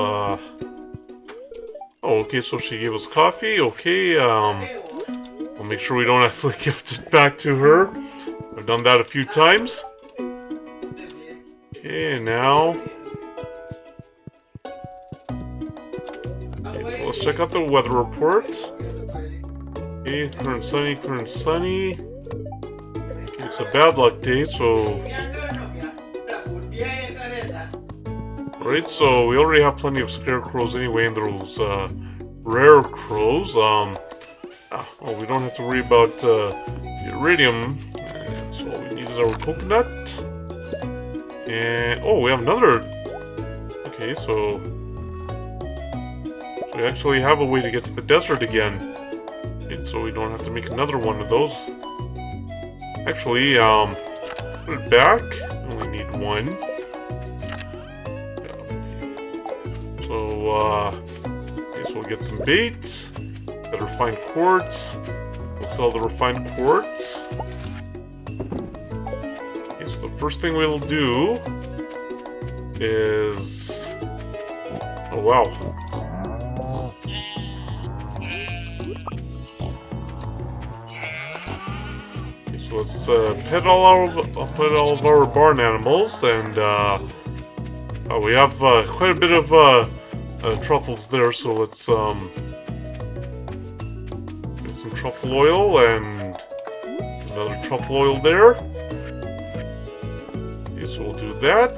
Oh, okay, so she gave us coffee. Okay, we'll make sure we don't actually gift it back to her. I've done that a few times. Okay, and now... Okay, so let's check out the weather report. Okay, current sunny, current sunny. Okay, it's a bad luck day, so... Alright, so we already have plenty of scarecrows anyway, and those rare crows. Well, we don't have to worry about the iridium. So all we need is our coconut. And oh, we have another. Okay, so we actually have a way to get to the desert again. And so we don't have to make another one of those. Actually, put it back. We only need one. So, okay, so we'll get some bait, get refined quartz, we'll sell the refined quartz. Okay, so the first thing we'll do is... Oh, wow. Okay, so let's pet all of our barn animals, and we have quite a bit of truffles there, so let's get some truffle oil and another truffle oil there. Okay, so we'll do that.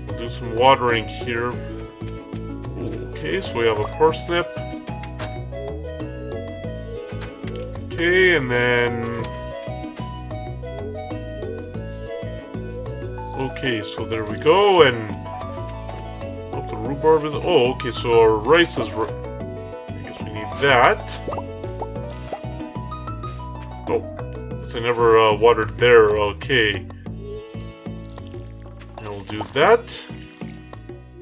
We'll do some watering here. Okay, so we have a parsnip. Okay, and then... Okay, so there we go, and... Oh, the rhubarb is... Oh, okay, so our rice is... I guess we need that. Oh, guess I never watered there, okay. And we'll do that.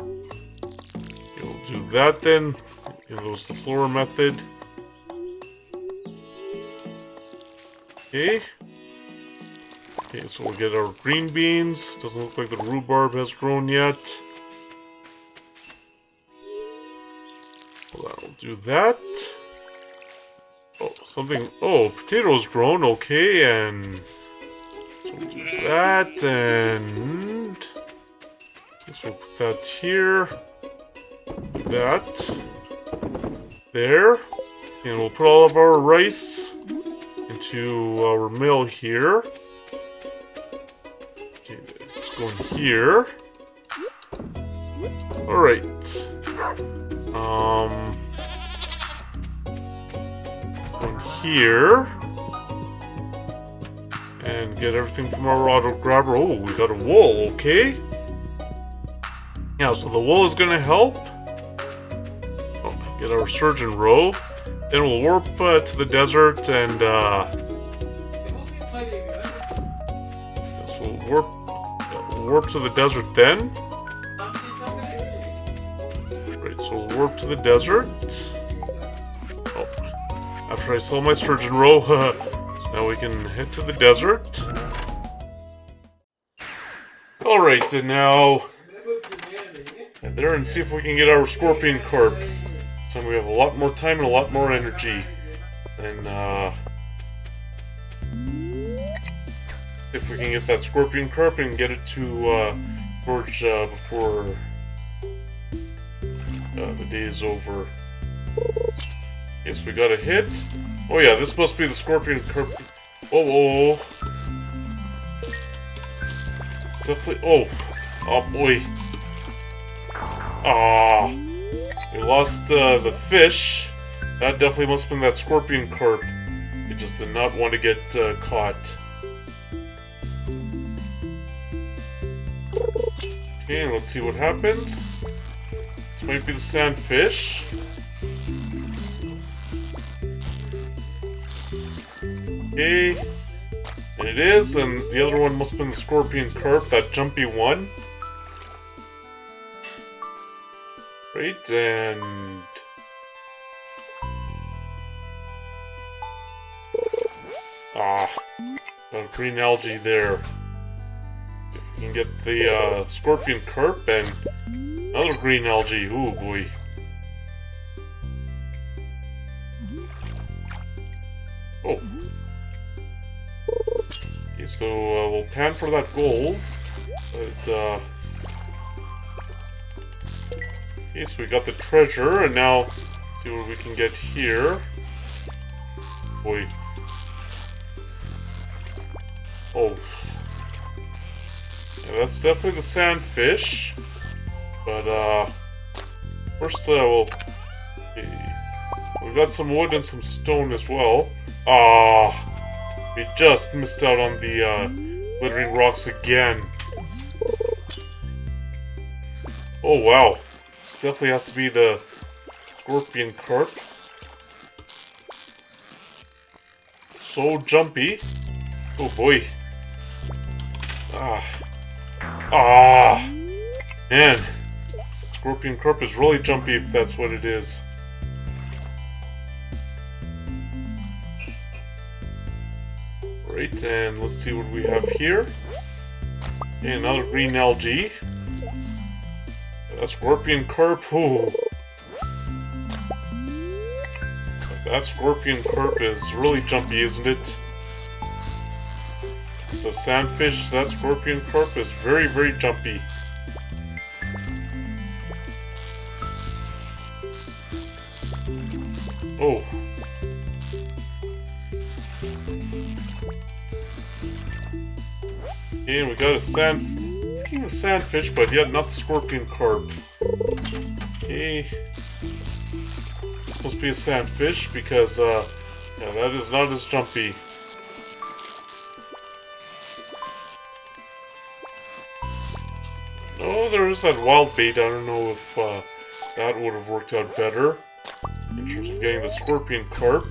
Okay, we'll do that then. It was the slower method. Okay. Okay, so we'll get our green beans. Doesn't look like the rhubarb has grown yet. Well, I'll do that. Oh, something... Oh, potatoes grown, okay, and... So we'll do that, and... So we'll put that here. Put that. There. And we'll put all of our rice into our mill here. Okay, let's go in here. Alright. Go in here. And get everything from our auto grabber. Oh, we got a wool, okay. Yeah, so the wool is gonna help. Oh, get our surgeon row. Then we'll warp to the desert and so we'll warp to the desert then. Right, so we'll warp to the desert. Oh, after I sell my surgeon row, so now we can head to the desert. Alright, and now head there and see if we can get our scorpion carp. So we have a lot more time and a lot more energy. And if we can get that scorpion carp and get it to George before the day is over. Okay, so we got a hit. Oh yeah, this must be the scorpion carp. Oh. It's definitely... Oh boy. Ah. We lost the fish. That definitely must have been that scorpion carp. It just did not want to get caught. Okay, let's see what happens. This might be the sandfish. Okay. And it is, and the other one must have been the scorpion carp, that jumpy one. Right, and... got a green algae there. If we can get the scorpion carp and another green algae. Ooh boy. Oh. Okay, so we'll pan for that gold. But, okay, so we got the treasure, and now let's see what we can get here. Boy. Oh. Yeah, that's definitely the sandfish. But, first, we'll... Okay. We've got some wood and some stone as well. We just missed out on the, glittering rocks again. Oh, wow. This definitely has to be the scorpion carp. So jumpy. Oh, boy. Man. Scorpion carp is really jumpy if that's what it is. Right, and let's see what we have here. Okay, another green algae. That scorpion carp, ooh. That scorpion carp is really jumpy, isn't it? The sandfish, that scorpion carp is very, very jumpy. Oh. Okay, and we got a sandfish, but yet not the scorpion carp. Okay. This must be a sandfish because, yeah, that is not as jumpy. Oh, there is that wild bait. I don't know if that would have worked out better in terms of getting the scorpion carp.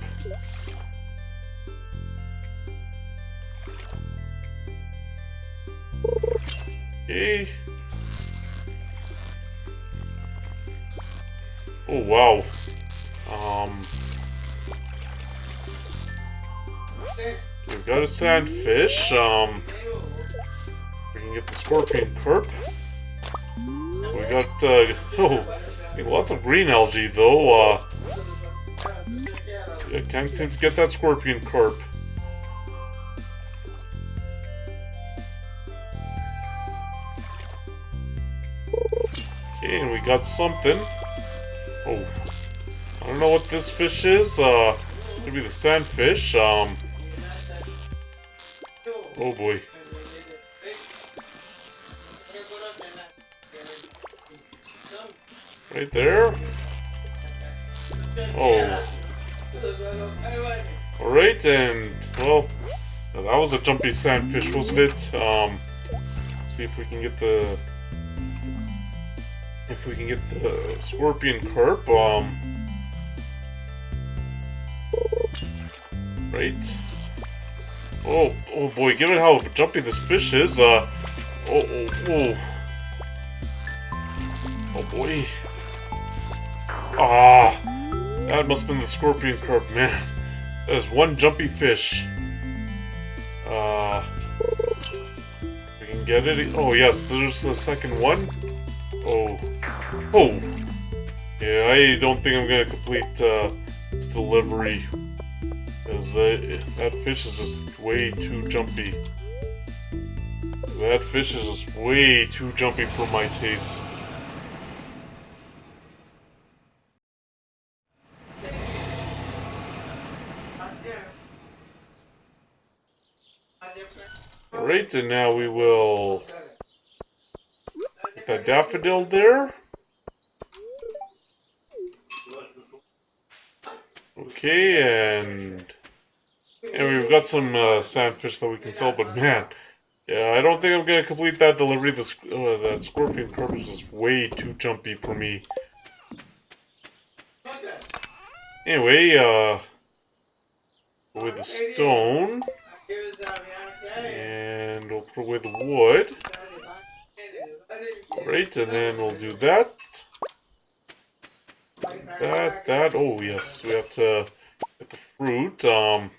Okay. Oh, wow. We've got a sandfish. We can get the scorpion carp. So we got, lots of green algae, though. I can't seem to get that scorpion carp. Okay, and we got something. Oh. I don't know what this fish is. Maybe the sandfish. Oh boy. Right there. Oh. Alright, and, well, that was a jumpy sandfish, wasn't it? Let's see if we can get the... scorpion carp, right. Oh boy, given how jumpy this fish is, oh boy. That must have been the scorpion carp, man. That is one jumpy fish. We can get it. Oh yes, there's the second one. Oh. Yeah, I don't think I'm gonna complete this delivery. Because that fish is just way too jumpy. That fish is just way too jumpy for my taste. Alright, and now we will get that daffodil there. Okay, and we've got some sandfish that we can sell, but man, yeah, I don't think I'm gonna complete that delivery. That scorpion carp is just way too jumpy for me. Anyway, with the stone, And we'll put away the wood. Right, and then we'll do that. That. Oh, yes, we have to get the fruit. I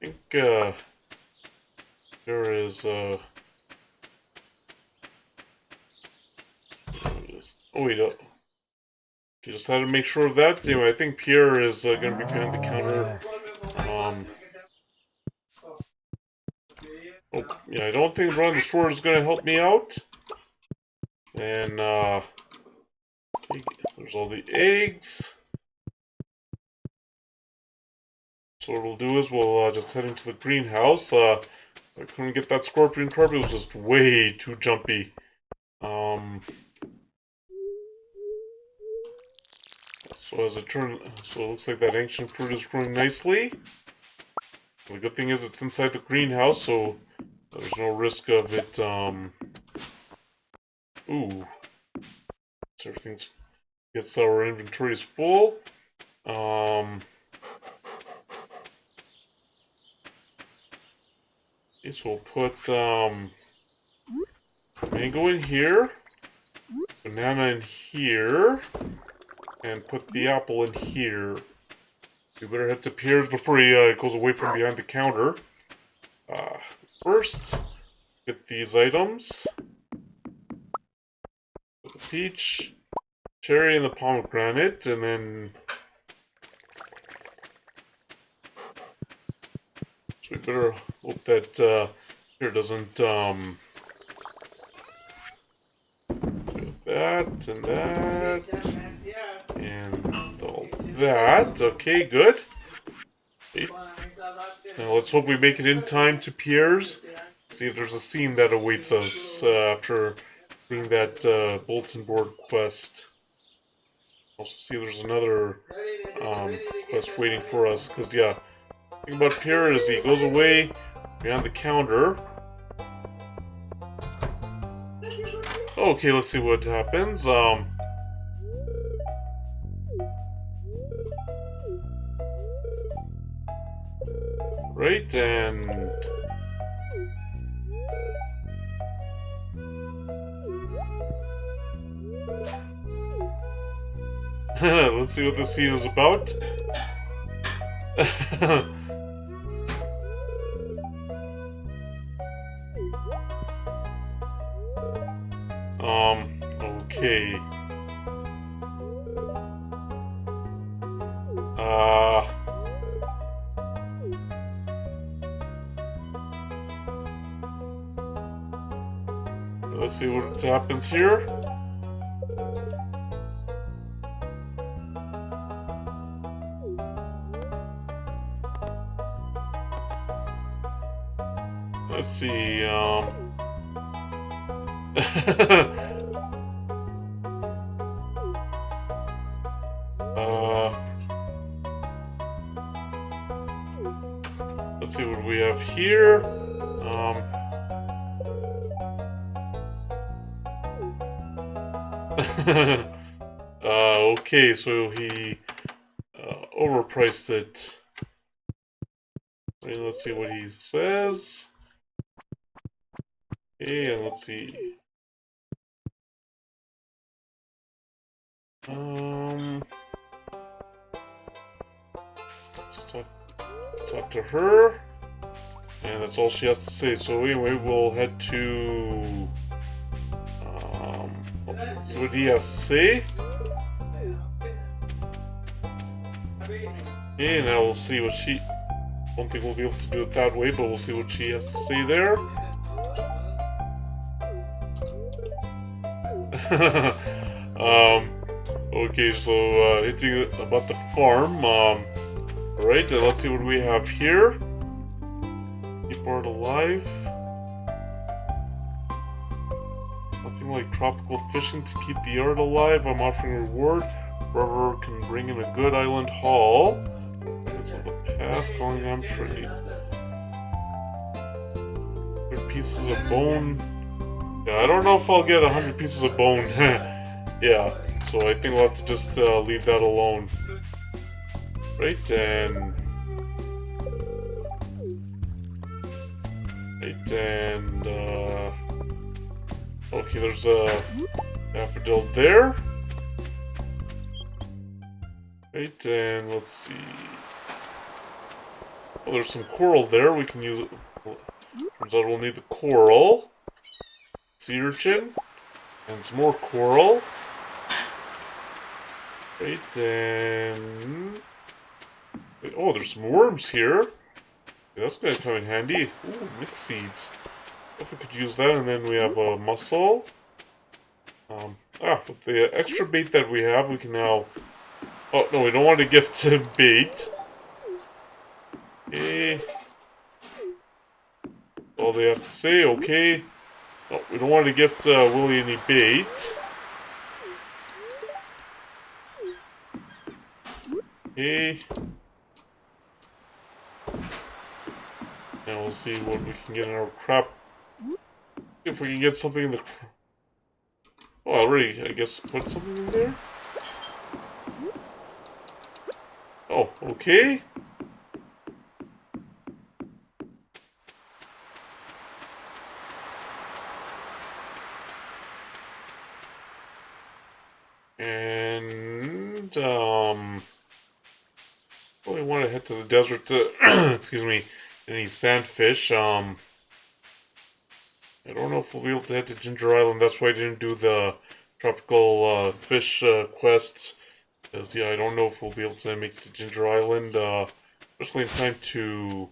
think, there is, oh, wait, you just had to make sure of that. Anyway, I think Pierre is going to be behind the counter. Oh, yeah, I don't think running the store is going to help me out. And, there's all the eggs. So what we'll do is we'll just head into the greenhouse. I couldn't get that scorpion carp. It was just way too jumpy. So so it looks like that ancient fruit is growing nicely. The good thing is it's inside the greenhouse, so there's no risk of it, ooh. So gets our inventory is full. Okay, so we'll put, mango in here, banana in here, and put the apple in here. We better head to Pierre's before he goes away from behind the counter. First, get these items. The peach, cherry, and the pomegranate, and then... So we better hope that Pierre doesn't do that, and that, and all that. Okay, good. Okay. Now let's hope we make it in time to Pierre's. See if there's a scene that awaits us after doing that bulletin board quest. Also see if there's another quest waiting for us, because yeah, the thing about Pierre is he goes away behind the counter. Okay, let's see what happens. Right, and... let's see what this scene is about. Okay. Let's see what happens here. Let's see, let's see what we have here. Okay, so he overpriced it. Let's see what he says. Okay, and let's see. Let's talk to her. And that's all she has to say. So anyway, we'll head to see what he has to say. Okay, now we'll see what she... Don't think we'll be able to do it that way, but we'll see what she has to say there. Okay, so hinting about the farm. Alright, let's see what we have here. Keep art alive. Nothing like tropical fishing to keep the art alive. I'm offering a reward. Whoever can bring in a good island haul. It's on the past, calling them trade. 100 pieces of bone. Yeah, I don't know if I'll get 100 pieces of bone. Yeah, so I think we'll have to just leave that alone. Right, and... Right, and okay, there's a daffodil there. Right, and let's see. Oh, there's some coral there. We can use it. Turns out we'll need the coral. Sea urchin. And some more coral. Right, and... oh, there's some worms here. Yeah, that's gonna come in handy. Ooh, mixed seeds. If we could use that, and then we have a mussel. With the extra bait that we have, we can now... oh, no, we don't want to gift bait. Okay. All they have to say, okay. No, we don't want to gift Willie any bait. Okay. And we'll see what we can get in our crop. If we can get something in the... oh, I already, I guess, put something in there? Oh, okay. And, well, we want to head to the desert to, excuse me, any sandfish. I don't know if we'll be able to head to Ginger Island. That's why I didn't do the tropical fish quest. Because, yeah, I don't know if we'll be able to make it to Ginger Island, especially in time to,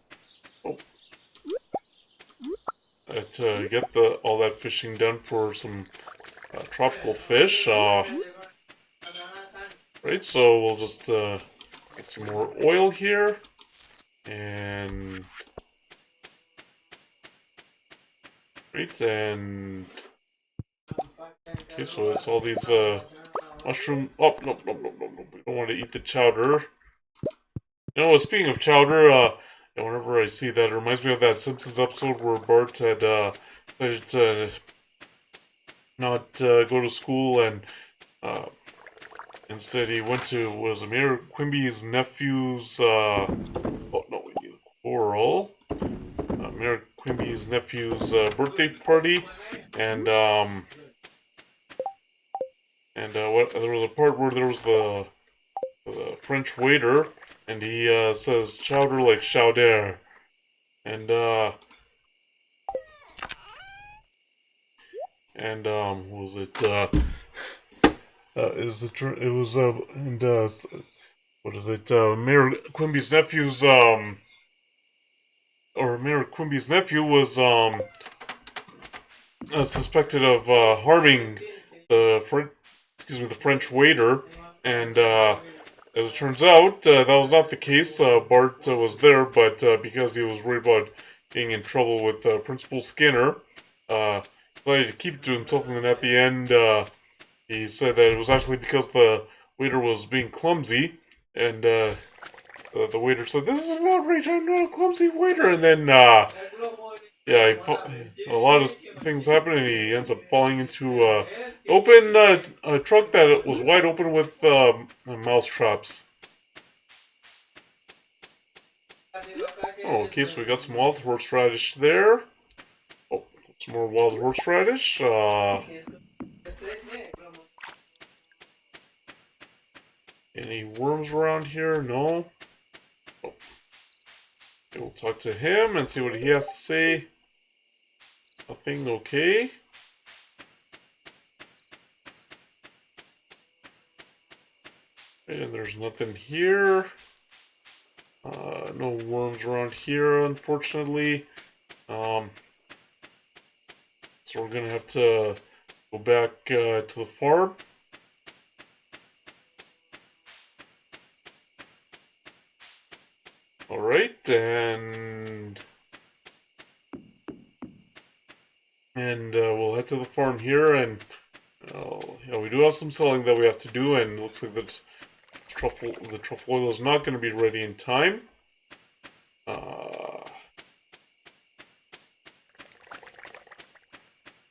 to get all that fishing done for some tropical fish. Right, so we'll just get some more oil here. And... right, and... okay, so it's all these mushroom... oh, no, no, no, no, no, we don't want to eat the chowder. You know, speaking of chowder, whenever I see that, it reminds me of that Simpsons episode where Bart had decided to not go to school, and instead he went to, was it Mayor Quimby's nephew's, oh no, we need a coral. Mayor Quimby's nephew's birthday party, and what, there was a part where there was the French waiter, and he says chowder like chowder, and what was it? It was and what is it? Mayor Quimby's nephew's or Mayor Quimby's nephew was suspected of harming the French waiter, and as it turns out, that was not the case. Bart was there, but because he was worried about getting in trouble with Principal Skinner, he decided to keep it to himself, and then at the end, he said that it was actually because the waiter was being clumsy, and the waiter said, "This is an outrage, I'm not a clumsy waiter," and then, yeah, a lot of things happen, and he ends up falling into a truck that was wide open with mouse traps. Oh, okay, so we got some wild horseradish there. Oh, some more wild horseradish. Any worms around here? No. Oh. Okay, we'll talk to him and see what he has to say. Nothing, okay. And there's nothing here. No worms around here, unfortunately. So we're gonna have to go back to the farm. Alright, and we'll head to the farm here, and yeah, we do have some selling that we have to do, and it looks like the truffle oil is not going to be ready in time.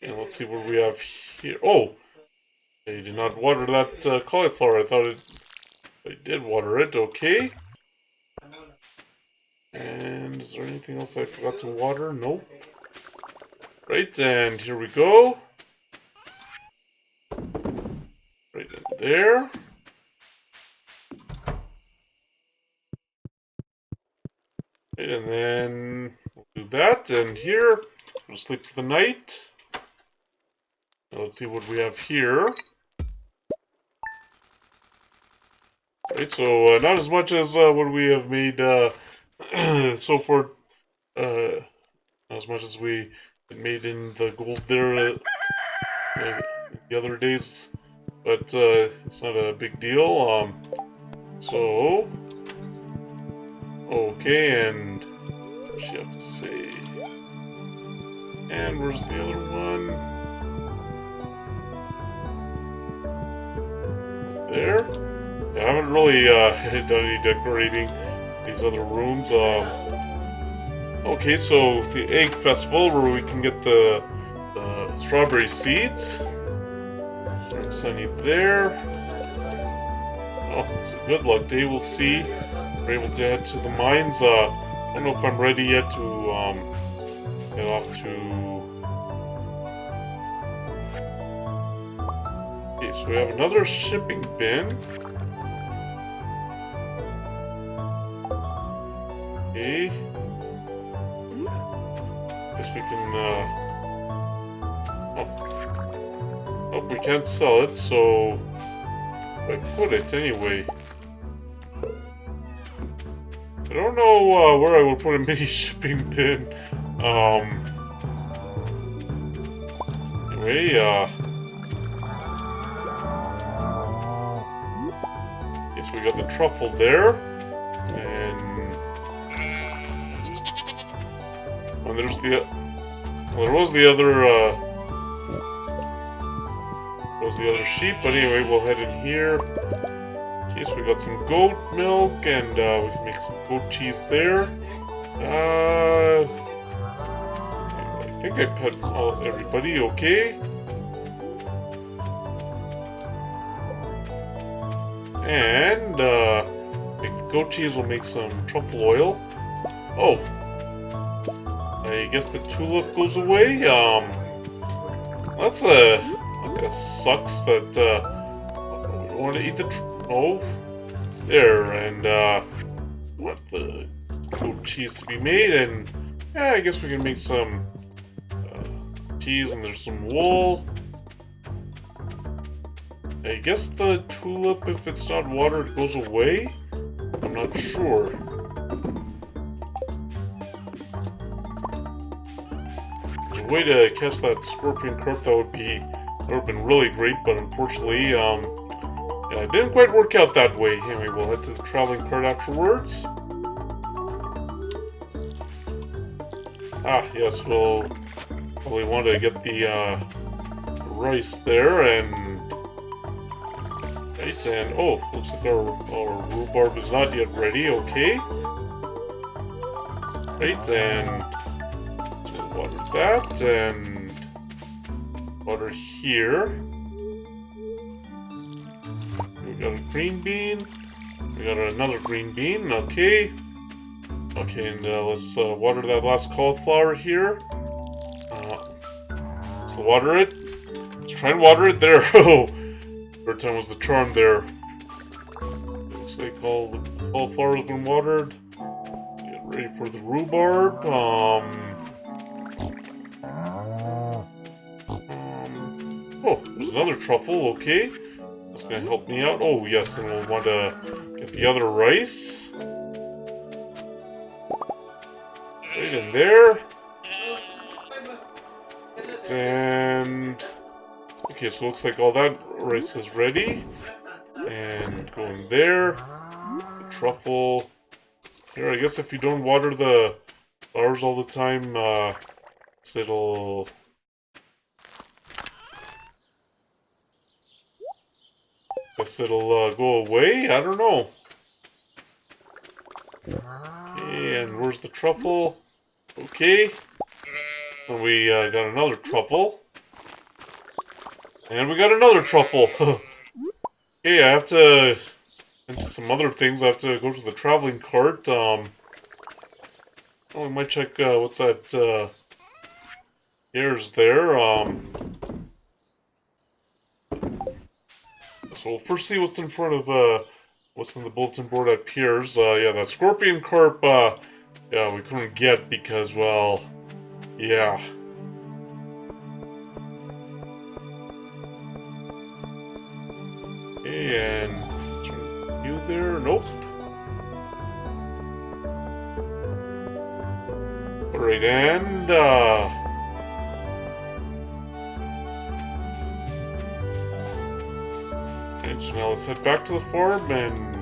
And let's see what we have here. Oh! I did not water that cauliflower. I thought I did water it. Okay. And is there anything else I forgot to water? Nope. Right, and here we go. Right in there. Right, and then we'll do that, and here we'll sleep for the night. Now let's see what we have here. Right, so not as much as what we have made so far. Not as much as we made in the gold there the other days, but it's not a big deal. So okay, and what does she have to say? And where's the other one? Right there. Yeah, I haven't really done any decorating these other rooms. Okay, so the egg festival where we can get the strawberry seeds. Sunny there. Oh, it's a good luck day. We'll see. We're able to head to the mines. I don't know if I'm ready yet to head off to. Okay, so we have another shipping bin. Okay. Guess we can. Oh, we can't sell it, so I put it anyway. I don't know where I would put a mini shipping bin. Anyway, okay, so we got the truffle there, and there's the. Well, there was the other. Was the other sheep, but anyway, we'll head in here. Okay, so we got some goat milk, and we can make some goat cheese there. I think I put everybody okay. And make the goat cheese. We'll make some truffle oil. Oh, I guess the tulip goes away. That's a. It sucks that we want to eat the there, and want the goat cheese to be made, and yeah, I guess we can make some cheese, and there's some wool. I guess the tulip, if it's not watered, goes away. I'm not sure. There's a way to catch that scorpion carp that would have been really great, but unfortunately, yeah, it didn't quite work out that way. Anyway, we'll head to the traveling cart afterwards. Ah, yes, we'll probably want to get the rice there, and right, and oh, looks like our rhubarb is not yet ready. Okay, right, and so water that, and water here. We got a green bean. We got another green bean. Okay. Okay, and let's water that last cauliflower here. Let's water it. Let's try and water it there. Oh, third time was the charm there. Looks like all the cauliflower has been watered. Get ready for the rhubarb. Oh, there's another truffle, okay. That's gonna help me out. Oh, yes, and we'll want to get the other rice. Right in there. And... okay, so it looks like all that rice is ready. And go in there. The truffle. Here, I guess if you don't water the flowers all the time, it'll... guess it'll go away? I don't know. Okay, and where's the truffle? Okay. And we got another truffle. And we got another truffle. Okay, I have to... into some other things. I have to go to the traveling cart. Oh, we might check, what's that, Here's there. So we'll first see what's in front of what's on the bulletin board at Piers. Yeah, that scorpion carp. Yeah, we couldn't get because, well, yeah. And you there? Nope. Alright, and so now let's head back to the farm, and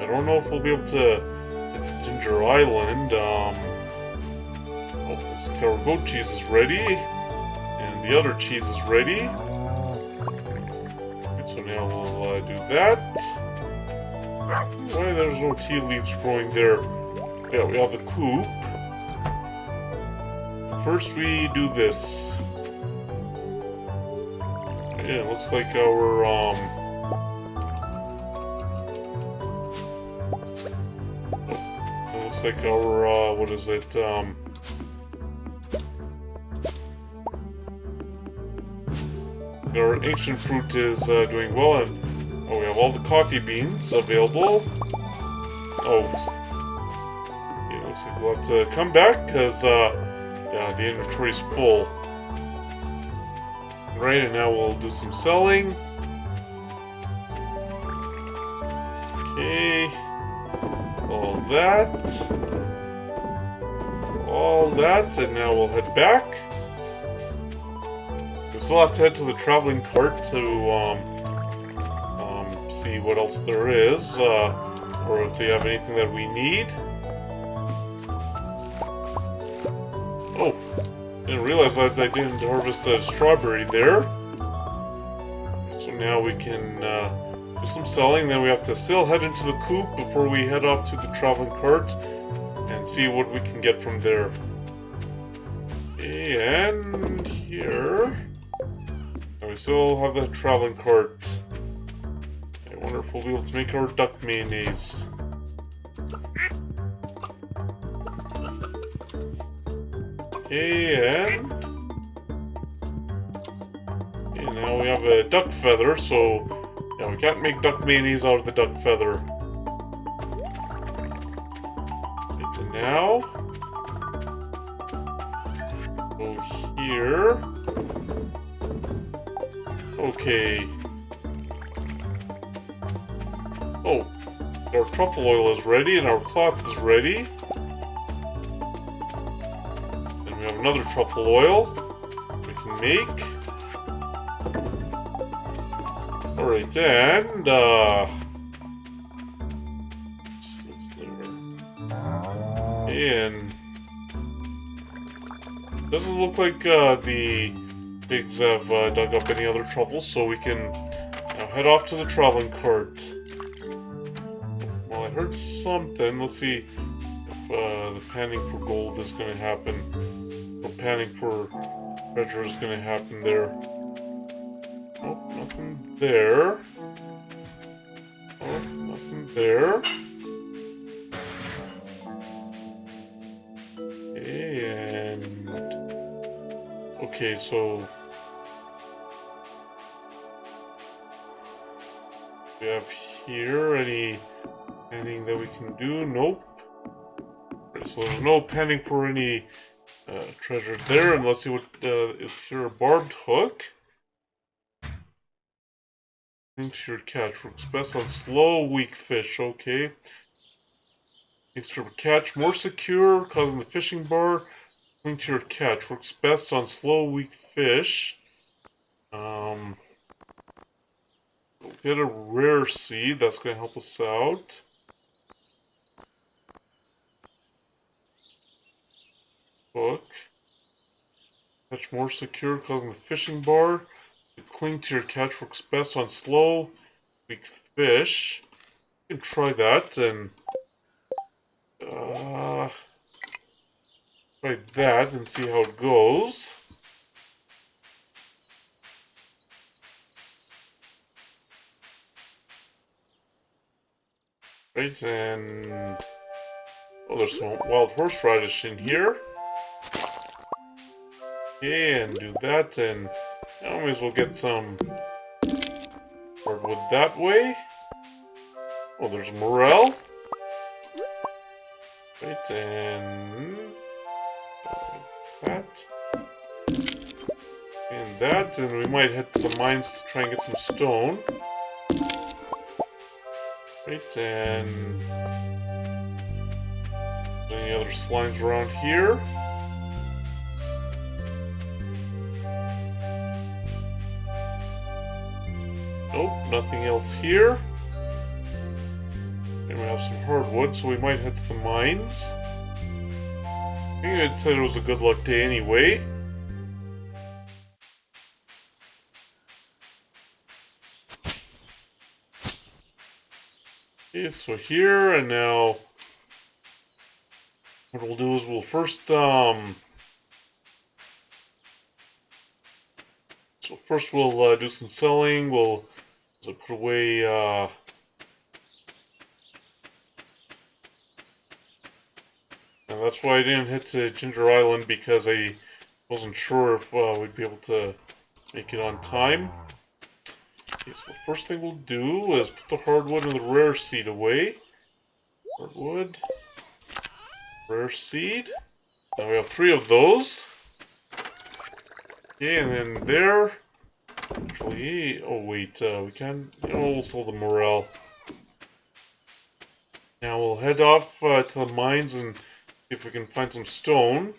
I don't know if we'll be able to get to Ginger Island. Oh, looks like our goat cheese is ready, and the other cheese is ready. And so now we'll do that. Why there's no tea leaves growing there? Yeah, we have the coop. First we do this. Yeah, it looks like our, it looks like our, what is it, our ancient fruit is, doing well, and, oh, we have all the coffee beans available. Oh. It looks like we'll have to come back, because, yeah, the inventory's full. Right, and now we'll do some selling. Okay. All that, and now we'll head back. We still have to head to the traveling cart to, see what else there is, or if they have anything that we need. Oh. Didn't realize that I didn't harvest a strawberry there. So now we can do some selling, then we have to still head into the coop before we head off to the traveling cart and see what we can get from there. And here... And we still have the traveling cart. I wonder if we'll be able to make our duck mayonnaise. Okay, and now we have a duck feather, so yeah, we can't make duck mayonnaise out of the duck feather. Right, and now go here. Okay. Oh, our truffle oil is ready and our cloth is ready. We have another truffle oil we can make. Alright, and and doesn't look like the pigs have dug up any other truffles, so we can now head off to the traveling cart. Well, I heard something. Let's see if the panning for gold is going to happen. Or panning for treasure is going to happen there. Oh, nothing there. Oh, nothing there. And... Okay, so... We have here any panning that we can do? Nope. Right, so there's no panning for any treasure there, and let's see what is here. A barbed hook. Into your catch. Works best on slow, weak fish. Okay. Makes your catch more secure, causing the fishing bar. Into your catch. Works best on slow, weak fish. We'll get a rare seed. That's going to help us out. Hook. Catch more secure, causing the fishing bar. To cling to your catch works best on slow, weak fish. You can try that and try that and see how it goes. Right, and oh, there's some wild horseradish in here. Okay, and do that, and I may as well get some hardwood that way. Oh, there's morel. Right, and that. And that, and we might head to the mines to try and get some stone. Right, and any other slimes around here? Nope, nothing else here. And we have some hardwood, so we might head to the mines. I think I'd said it was a good luck day anyway. Okay, so here, and now what we'll do is we'll first, so first we'll do some selling. We'll put away, and that's why I didn't hit to Ginger Island, because I wasn't sure if we'd be able to make it on time. Okay, so the first thing we'll do is put the hardwood and the rare seed away. Hardwood, rare seed. Now we have 3 of those. Okay, and then there. Actually, oh wait, we can. We'll sell the morel. Now we'll head off to the mines and see if we can find some stone.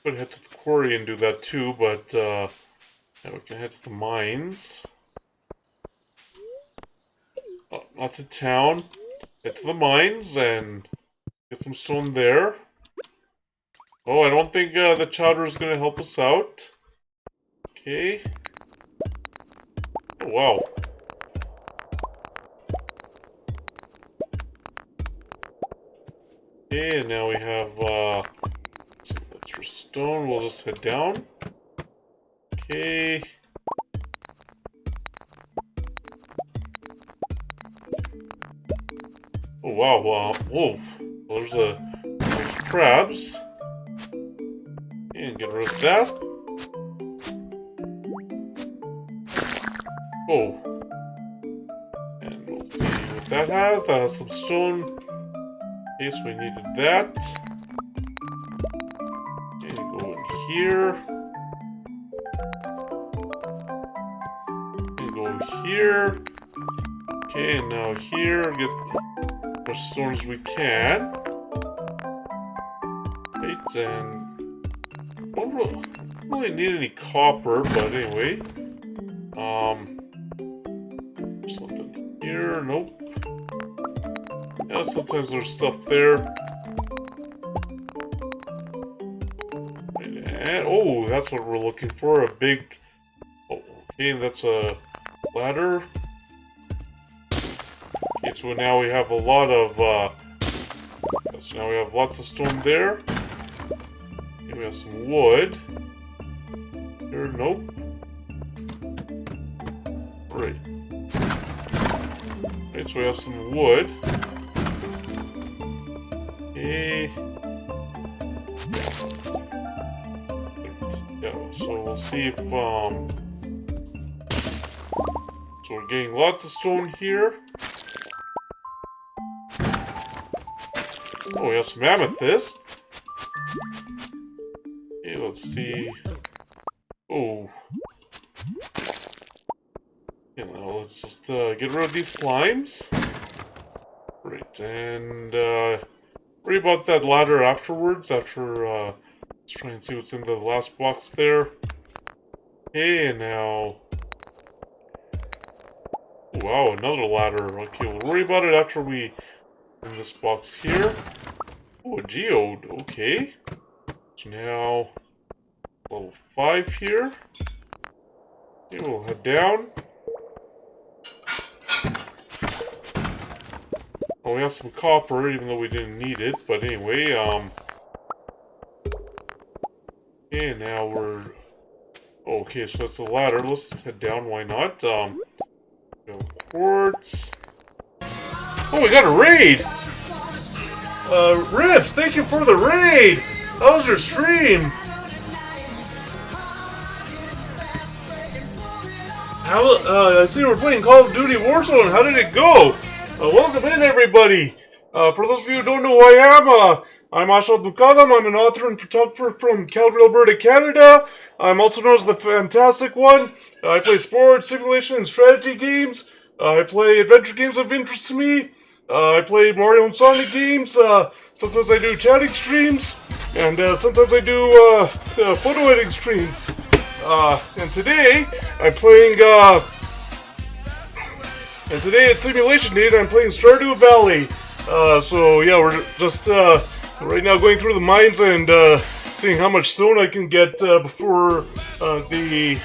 Could head to the quarry and do that too, but yeah, we can head to the mines. Oh, not to town. Head to the mines and get some stone there. Oh, I don't think the chowder is going to help us out. Okay. Oh, wow. Okay, and now we have some extra stone. We'll just head down. Okay. Oh, wow. Whoa. There's there's crabs. And get rid of that. Oh. And we'll see what that has. That has some stone. Okay, so we needed that. And go in here. And go here. Okay, and now here. Get as much stone as we can. Right, and don't really need any copper, but anyway. Something here. Nope. Yeah, sometimes there's stuff there. And, oh, that's what we're looking for. A big... Oh, okay, that's a ladder. Okay, so now we have a lot of... so now we have lots of stone there. Okay, we have some wood. Here, nope. Right. Okay, so we have some wood. Okay. Yeah, so we'll see if, so we're getting lots of stone here. Oh, we have some amethyst. Okay, let's see. Oh. Okay, now let's just get rid of these slimes. Right, and worry about that ladder afterwards, after let's try and see what's in the last box there. Okay, and now... Wow, another ladder. Okay, we'll worry about it after we... in this box here. Oh, a geode. Okay. So now... level 5 here. Okay, we'll head down. Oh, we have some copper, even though we didn't need it. But anyway, okay, now we're... Okay, so that's the ladder. Let's just head down, why not? Quartz. Oh, we got a raid! Rips, thank you for the raid! How was your stream? I see we're playing Call of Duty Warzone. How did it go? Welcome in, everybody. For those of you who don't know who I am, I'm Ashal Bukadam. I'm an author and photographer from Calgary, Alberta, Canada. I'm also known as the Fantastic One. I play sports, simulation, and strategy games. I play adventure games of interest to me. I play Mario and Sonic games. Sometimes I do chatting streams, and sometimes I do photo editing streams. And today I'm playing. And today it's simulation day, and I'm playing Stardew Valley. So yeah, we're just right now going through the mines and seeing how much stone I can get before the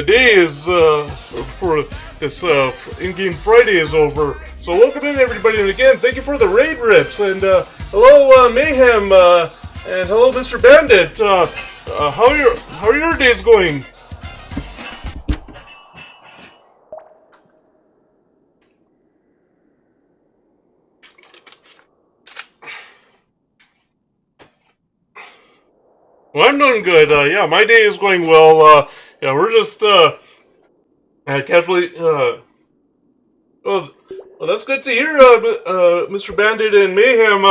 day is before this in-game Friday is over. So welcome in, everybody, and again, thank you for the raid rips, and hello Mayhem, and hello Mr. Bandit. How are your days going? Well, I'm doing good. Yeah, my day is going well. Yeah, we're just casually. Well, that's good to hear, Mr. Bandit and Mayhem.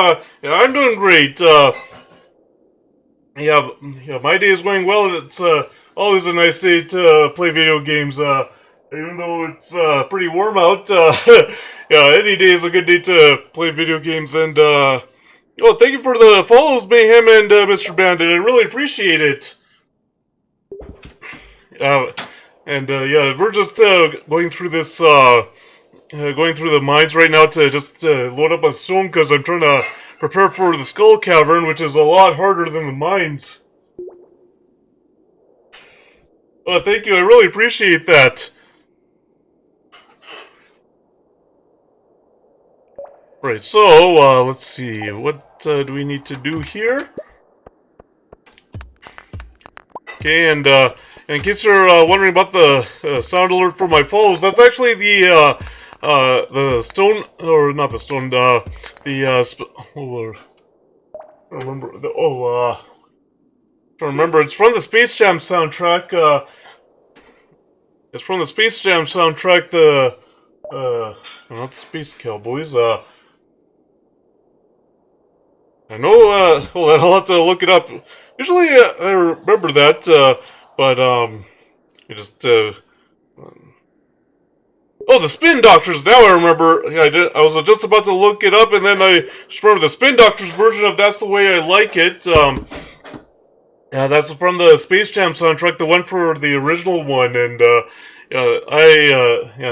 Yeah, I'm doing great. Yeah, my day is going well. It's always a nice day to play video games. Even though it's pretty warm out. Yeah, any day is a good day to play video games. And oh, thank you for the follows, Mayhem and Mr. Bandit. I really appreciate it. Yeah, we're just going through this. Going through the mines right now to just load up on stone because I'm trying to prepare for the skull cavern, which is a lot harder than the mines. Oh, thank you. I really appreciate that. Right, so let's see. What do we need to do here? Okay, and in case you're wondering about the sound alert for my follows, that's actually the stone, or not the stone, I don't remember, it's from the Space Jam soundtrack, it's from the Space Jam soundtrack, not the Space Cowboys, I know, I'll have to look it up. Usually, I remember that, but, I just, oh, the Spin Doctors! Now I remember. Yeah, I was just about to look it up, and then I just remember the Spin Doctors version of "That's the Way I Like It." Yeah, that's from the Space Jam soundtrack, the one for the original one, and yeah,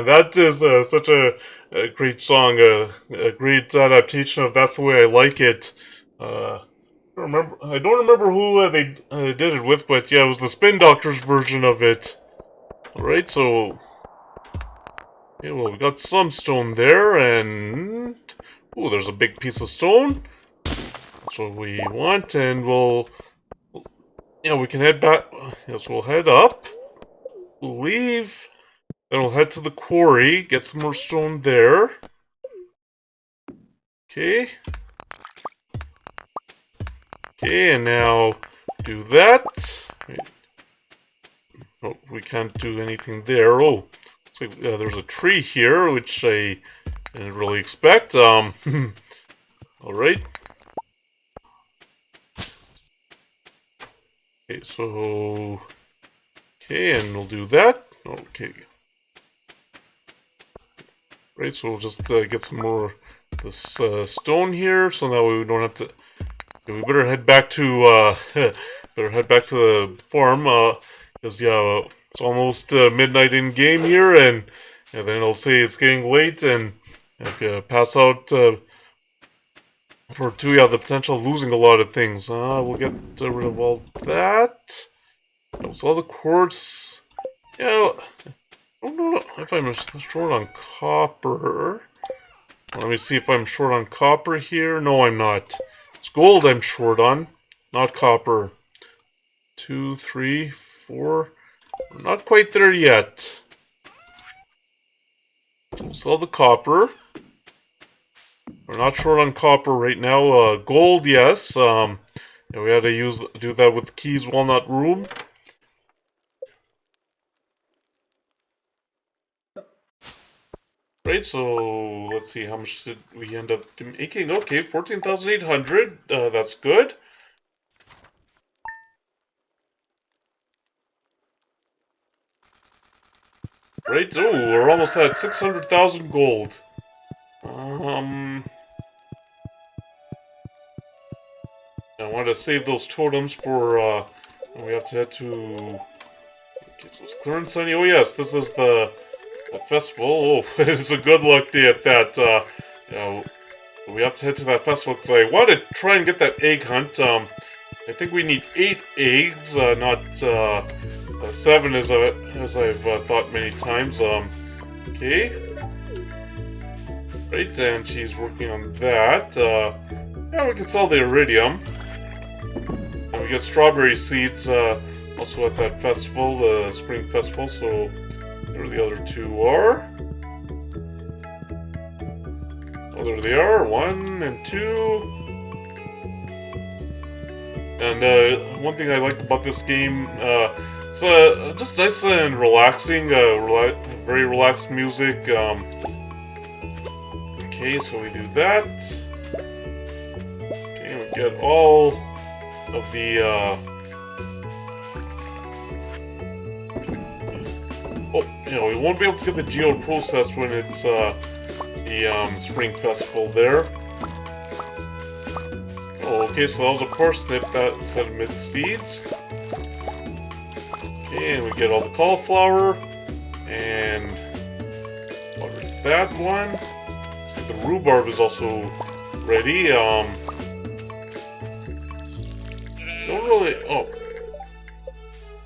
that is such a great song, a great adaptation of "That's the Way I Like It." I don't remember who they did it with, but yeah, it was the Spin Doctors version of it. All right, so. Okay, well, we got some stone there, and... ooh, there's a big piece of stone. That's what we want, and we'll... yeah, we can head back... yes, we'll head up. We'll leave. Then we'll head to the quarry, get some more stone there. Okay. Okay, and now do that. Wait. Oh, we can't do anything there. Oh. Looks like there's a tree here, which I didn't really expect. Alright. Okay, so... okay, and we'll do that. Okay. Right, so we'll just get some more of this stone here, so now we don't have to... okay, we better head back to, the farm, because, yeah, it's almost midnight in game here, and then it'll say it's getting late, and if you pass out for 2, you have the potential of losing a lot of things. We'll get rid of all that. So all the quartz. Yeah, I don't know if I'm short on copper. Let me see if I'm short on copper here. No, I'm not. It's gold I'm short on, not copper. 2, 3, 4. We're not quite there yet. So we'll sell the copper. We're not short on copper right now. Gold, yes. Yeah, we had to do that with Keys Walnut Room. Right, so let's see, how much did we end up making? Okay, 14,800. That's good. Right, oh, we're almost at 600,000 gold. I want to save those totems for, we have to head to... Okay, so it's clear and sunny. Oh yes, this is the festival. Oh, it's a good luck day at that. You know, we have to head to that festival because I want to try and get that egg hunt. I think we need 8 eggs, not 7 as I've thought many times. Okay. Right, and she's working on that. Yeah, we can sell the iridium. And we get strawberry seeds also at that festival, the spring festival, so there the other 2 are. Oh, there they are, 1 and 2. And one thing I like about this game, it's just nice and relaxing, very relaxed music. Okay, so we do that. Okay, we get all of the, oh, you know, we won't be able to get the geode processed when it's, the, spring festival there. Oh, okay, so that was a parsnip that emits seeds. Okay, and we get all the cauliflower, and water that one. So the rhubarb is also ready. Don't really. Oh,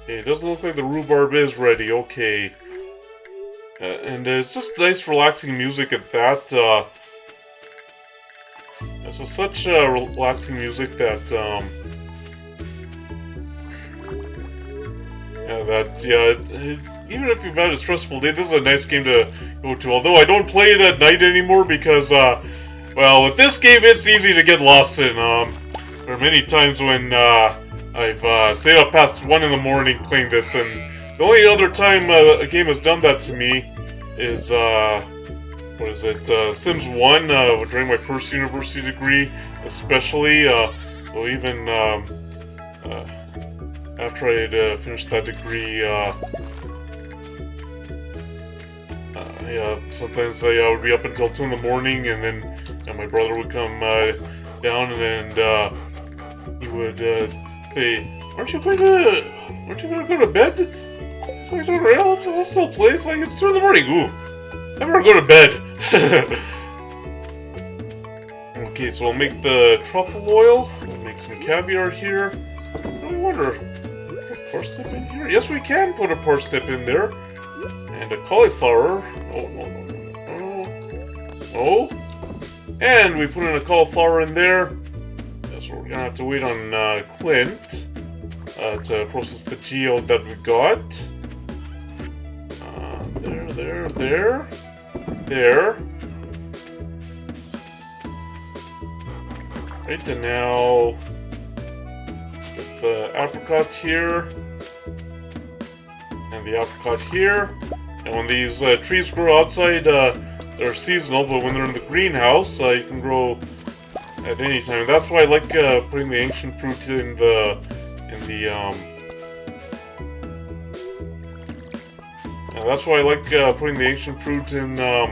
okay, it doesn't look like the rhubarb is ready. Okay, and it's just nice, relaxing music at that. This is such relaxing music that even if you've had a stressful day, this is a nice game to go to. Although I don't play it at night anymore because, well, with this game it's easy to get lost in. There are many times when I've stayed up past 1 in the morning playing this, and the only other time a game has done that to me is what is it? Sims 1 during my first university degree, especially. Well, even after I had finished that degree, yeah, sometimes I would be up until 2 in the morning, and then my brother would come down, and he would say, "Aren't you going to go to bed?" It's like, I'll still play. It's like, it's 2 in the morning. Ooh, I better go to bed. Okay, so I'll make the truffle oil. We'll make some caviar here. I wonder, put a parsnip in here? Yes, we can put a parsnip in there. And a cauliflower. Oh, no. Oh. And we put in a cauliflower in there. So we're gonna have to wait on Clint to process the geode that we got. There. Right, and now get the apricot here. And the apricot here. And when these trees grow outside, they're seasonal, but when they're in the greenhouse, you can grow at any time. And that's why I like putting the ancient fruit in the and that's why I like putting the ancient fruit in the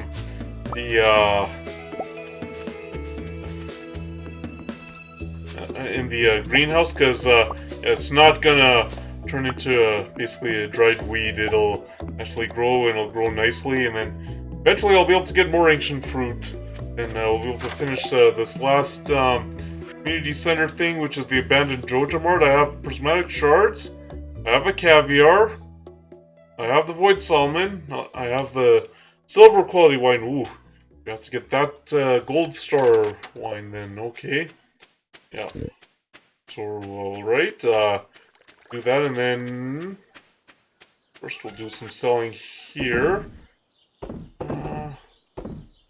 greenhouse, because it's not gonna turn into basically a dried weed. It'll actually grow, and it'll grow nicely, and then eventually I'll be able to get more ancient fruit, and we'll be able to finish this last community center thing, which is the abandoned Joja Mart. I have prismatic shards, I have a caviar, I have the void salmon, I have the silver quality wine. Ooh, we have to get that gold star wine then. Okay, yeah. So alright, do that, and then first we'll do some selling here.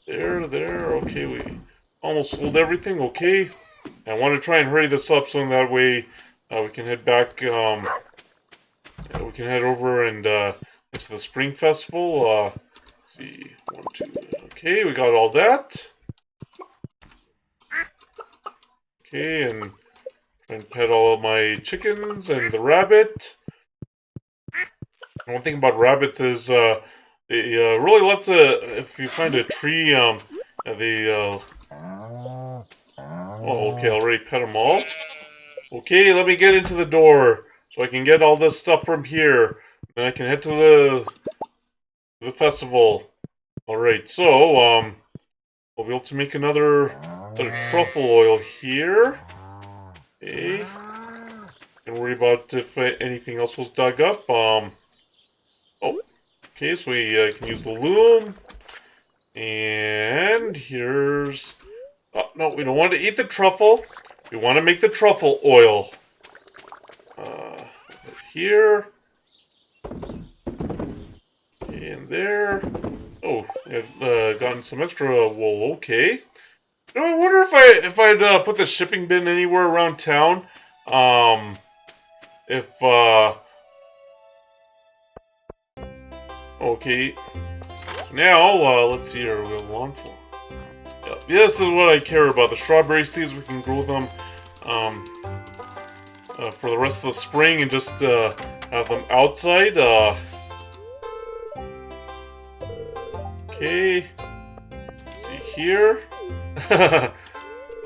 There, okay, we almost sold everything, okay. I want to try and hurry this up so in that way we can head back, we can head over and to the spring festival. Let's see, 1, 2, Okay, we got all that. Okay, and try and pet all of my chickens and the rabbit. One thing about rabbits is they really love to, if you find a tree, they, oh, okay, I already pet them all. Okay, let me get into the door so I can get all this stuff from here. Then I can head to the festival. Alright, so, we'll be able to make another truffle oil here. Okay. Don't worry about if anything else was dug up. Oh, okay, so we can use the loom. And here's... Oh, no, we don't want to eat the truffle. We want to make the truffle oil. Here. And there. Oh, I've gotten some extra wool. Okay. You know, I wonder if I'd put the shipping bin anywhere around town. Okay. Now, let's see here. We'll lawn full. Yeah, this is what I care about. The strawberry seeds, we can grow them for the rest of the spring and just have them outside. Okay. Let's see here.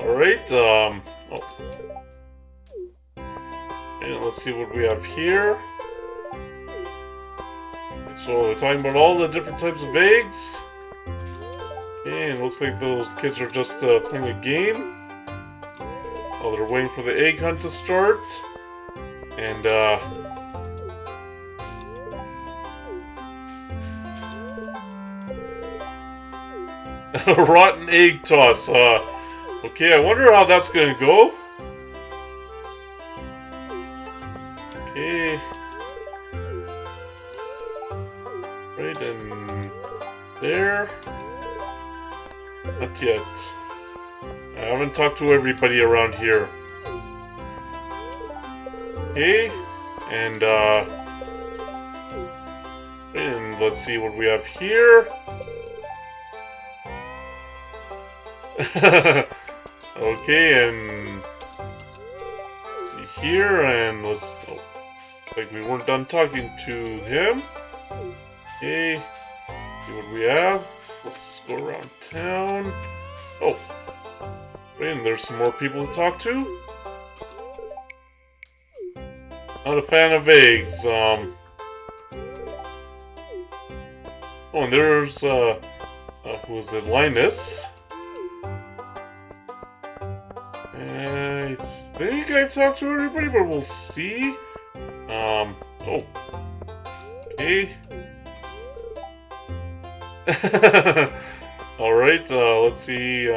Alright, oh. And let's see what we have here. So we're talking about all the different types of eggs. Okay, and it looks like those kids are just playing a game. Oh, they're waiting for the egg hunt to start. And rotten egg toss. Okay, I wonder how that's gonna go. Okay. Right, and there. Not yet. I haven't talked to everybody around here. Okay, and let's see what we have here. Okay, and let's see here, and let's. Oh, like we weren't done talking to him. Okay, see what we have. Let's just go around town. Oh, and there's some more people to talk to. Not a fan of eggs. Oh, and there's who is it? Linus. I think I've talked to everybody, but we'll see. Oh. Okay. Alright, let's see,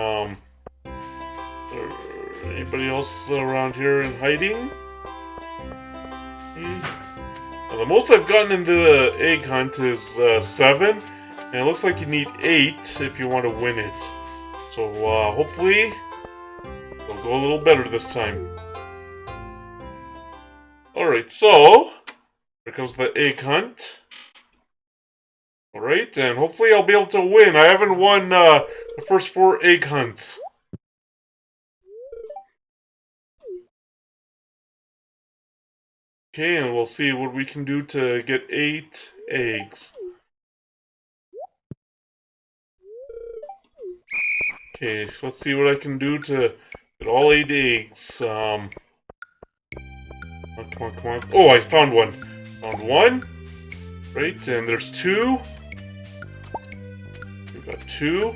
anybody else around here in hiding? Okay. The most I've gotten in the egg hunt is 7, and it looks like you need 8 if you want to win it. So, hopefully, it'll go a little better this time. Alright, so, here comes the egg hunt. Alright, and hopefully I'll be able to win. I haven't won the first 4 egg hunts. Okay, and we'll see what we can do to get 8 eggs. Okay, so let's see what I can do to get all 8 eggs. Come on, come on. Oh, I found one. Found one. Right, and there's 2. We've got 2.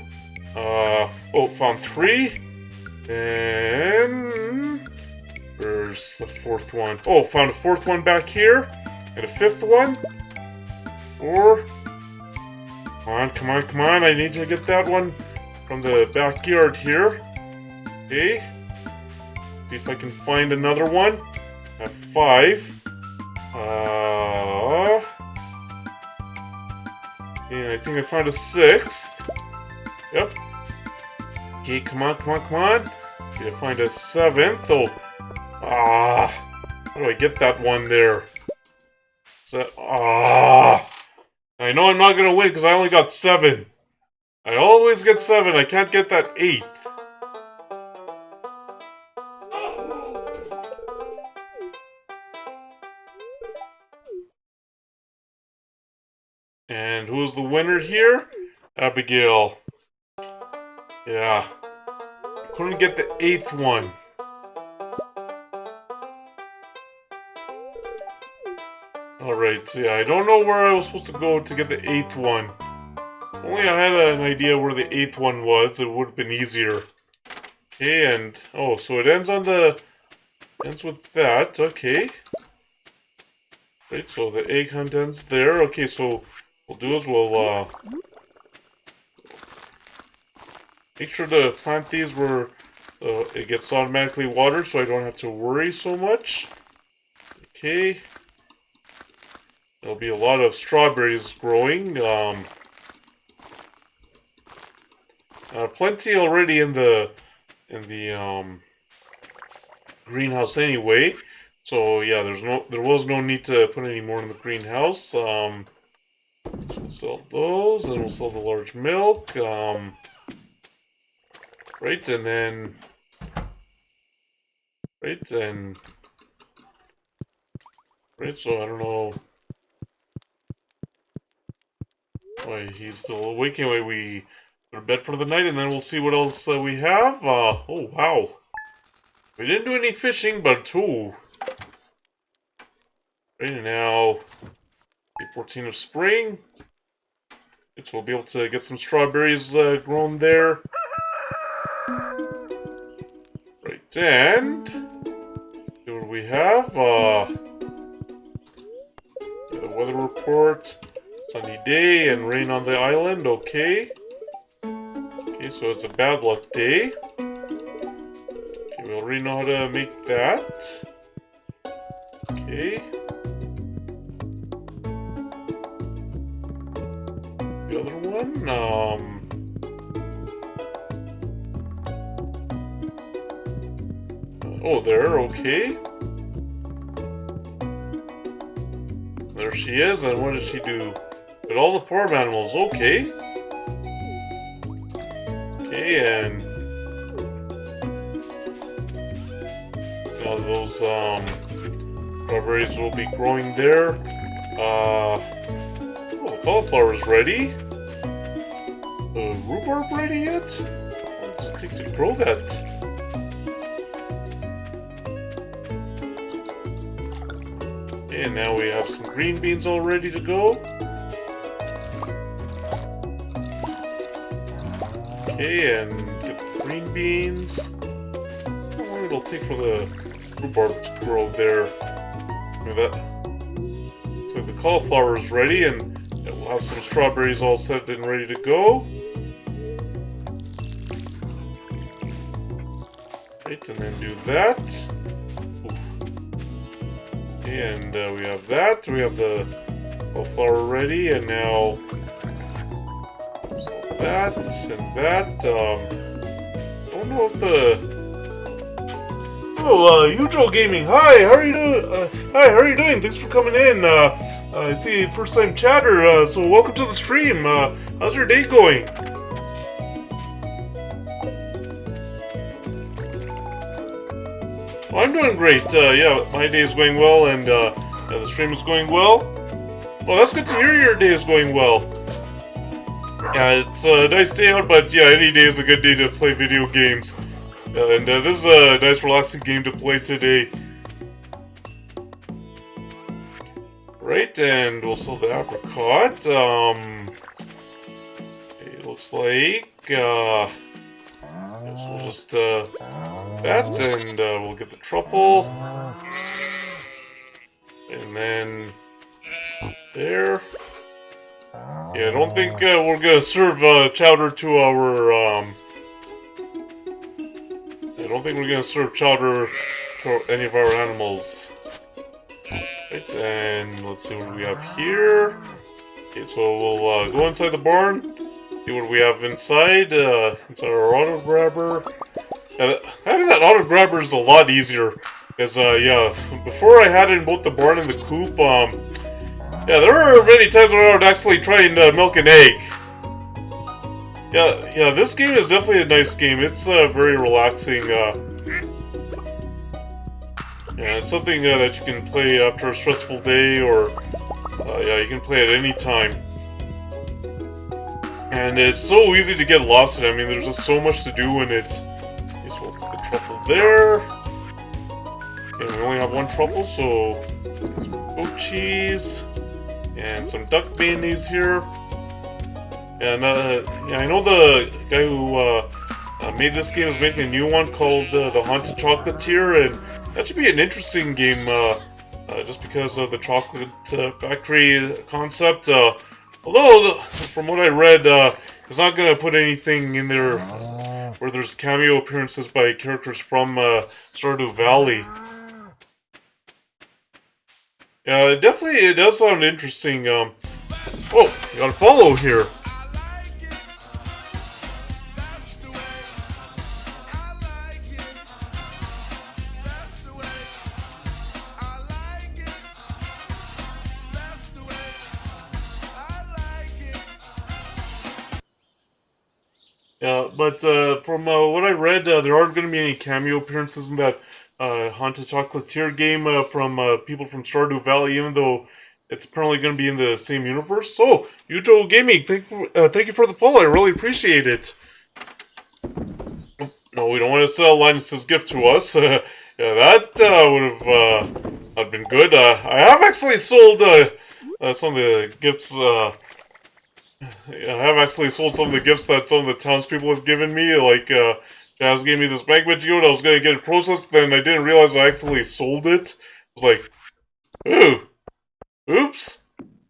Oh, found 3. And there's the 4th one. Oh, found a 4th one back here. And a 5th one. 4. Come on, come on, come on. I need to get that one from the backyard here. Okay. See if I can find another one. I have 5. And I think I found a 6th. Yep. Okay, come on, come on, come on. Need to find a 7th. Oh. How do I get that one there? So, I know I'm not gonna win because I only got 7. I always get 7. I can't get that 8th. And who's the winner here? Abigail. Yeah. Couldn't get the 8th one. Alright, yeah, I don't know where I was supposed to go to get the 8th one. If only I had an idea where the 8th one was, it would have been easier. Okay, and... oh, so it ends on the... ends with that, okay. Right, so the egg hunt ends there. Okay, so what we'll do is we'll, make sure to plant these where it gets automatically watered so I don't have to worry so much. Okay. There'll be a lot of strawberries growing. Plenty already in the greenhouse anyway. So yeah, there was no need to put any more in the greenhouse. So we'll sell those, and we'll sell the large milk. Right, and then so I don't know why he's still awake. Anyway, we go to bed for the night, and then we'll see what else we have. Oh wow, we didn't do any fishing, but ooh. Right now, day 14 of spring. So we'll be able to get some strawberries grown there. Right, and see what we have. The weather report. Sunny day and rain on the island. Okay. Okay, so it's a bad luck day. Okay, we already know how to make that. Okay. The other one, oh, there, okay. There she is, and what did she do? But all the farm animals, okay. Okay, and now those strawberries will be growing there. Oh, the cauliflower is ready. The rhubarb ready yet? What does it take to grow that? Okay, and now we have some green beans all ready to go. Okay, and get the green beans. How long it'll take for the rhubarb to grow there? Look at that. So the cauliflower is ready, and we'll have some strawberries all set and ready to go. Right, and then do that. Okay, and we have that. We have the cauliflower ready, and now that and that. Don't know if the Yujo Gaming. Hi, how are you doing? Hi, how are you doing? Thanks for coming in. I see first time chatter. So welcome to the stream. How's your day going? Well, I'm doing great. Yeah, my day is going well, and the stream is going well. Well, that's good to hear your day is going well. Yeah, it's a nice day out, but yeah, any day is a good day to play video games. And this is a nice relaxing game to play today. Right, and we'll sell the apricot. It looks like, so we'll just, that, and we'll get the truffle. And then, there. Yeah, I don't think we're gonna serve chowder to our, I don't think we're gonna serve chowder to any of our animals. Right, and let's see what we have here. Okay, so we'll go inside the barn, see what we have inside, inside our auto grabber. Having that auto grabber is a lot easier, because, yeah, before I had it in both the barn and the coop, yeah, there were many times when I would actually try and milk an egg. Yeah, this game is definitely a nice game. It's very relaxing. Yeah, it's something that you can play after a stressful day, or yeah, you can play at any time. And it's so easy to get lost in it. I mean, there's just so much to do in it. Okay, so we'll put the truffle there. And we only have one truffle, so some goat cheese and some duck mayonnaise here. And yeah, I know the guy who made this game is making a new one called The Haunted Chocolatier, and that should be an interesting game, just because of the chocolate factory concept. Although, from what I read, it's not going to put anything in there where there's cameo appearances by characters from Stardew Valley. Yeah, it does sound interesting. Oh, you gotta follow here. Yeah, but from what I read, there aren't going to be any cameo appearances in that Haunted Chocolatier game from people from Stardew Valley, even though it's apparently going to be in the same universe. So, Yujo Gaming, thank you for the follow. I really appreciate it. No, we don't want to sell Linus's gift to us. Yeah, that would have been good. I have actually sold some of the gifts. I have actually sold some of the gifts that some of the townspeople have given me. Like, Jazz gave me this magma geode. I was going to get it processed, then I didn't realize I actually sold it. I was like, ooh, oops.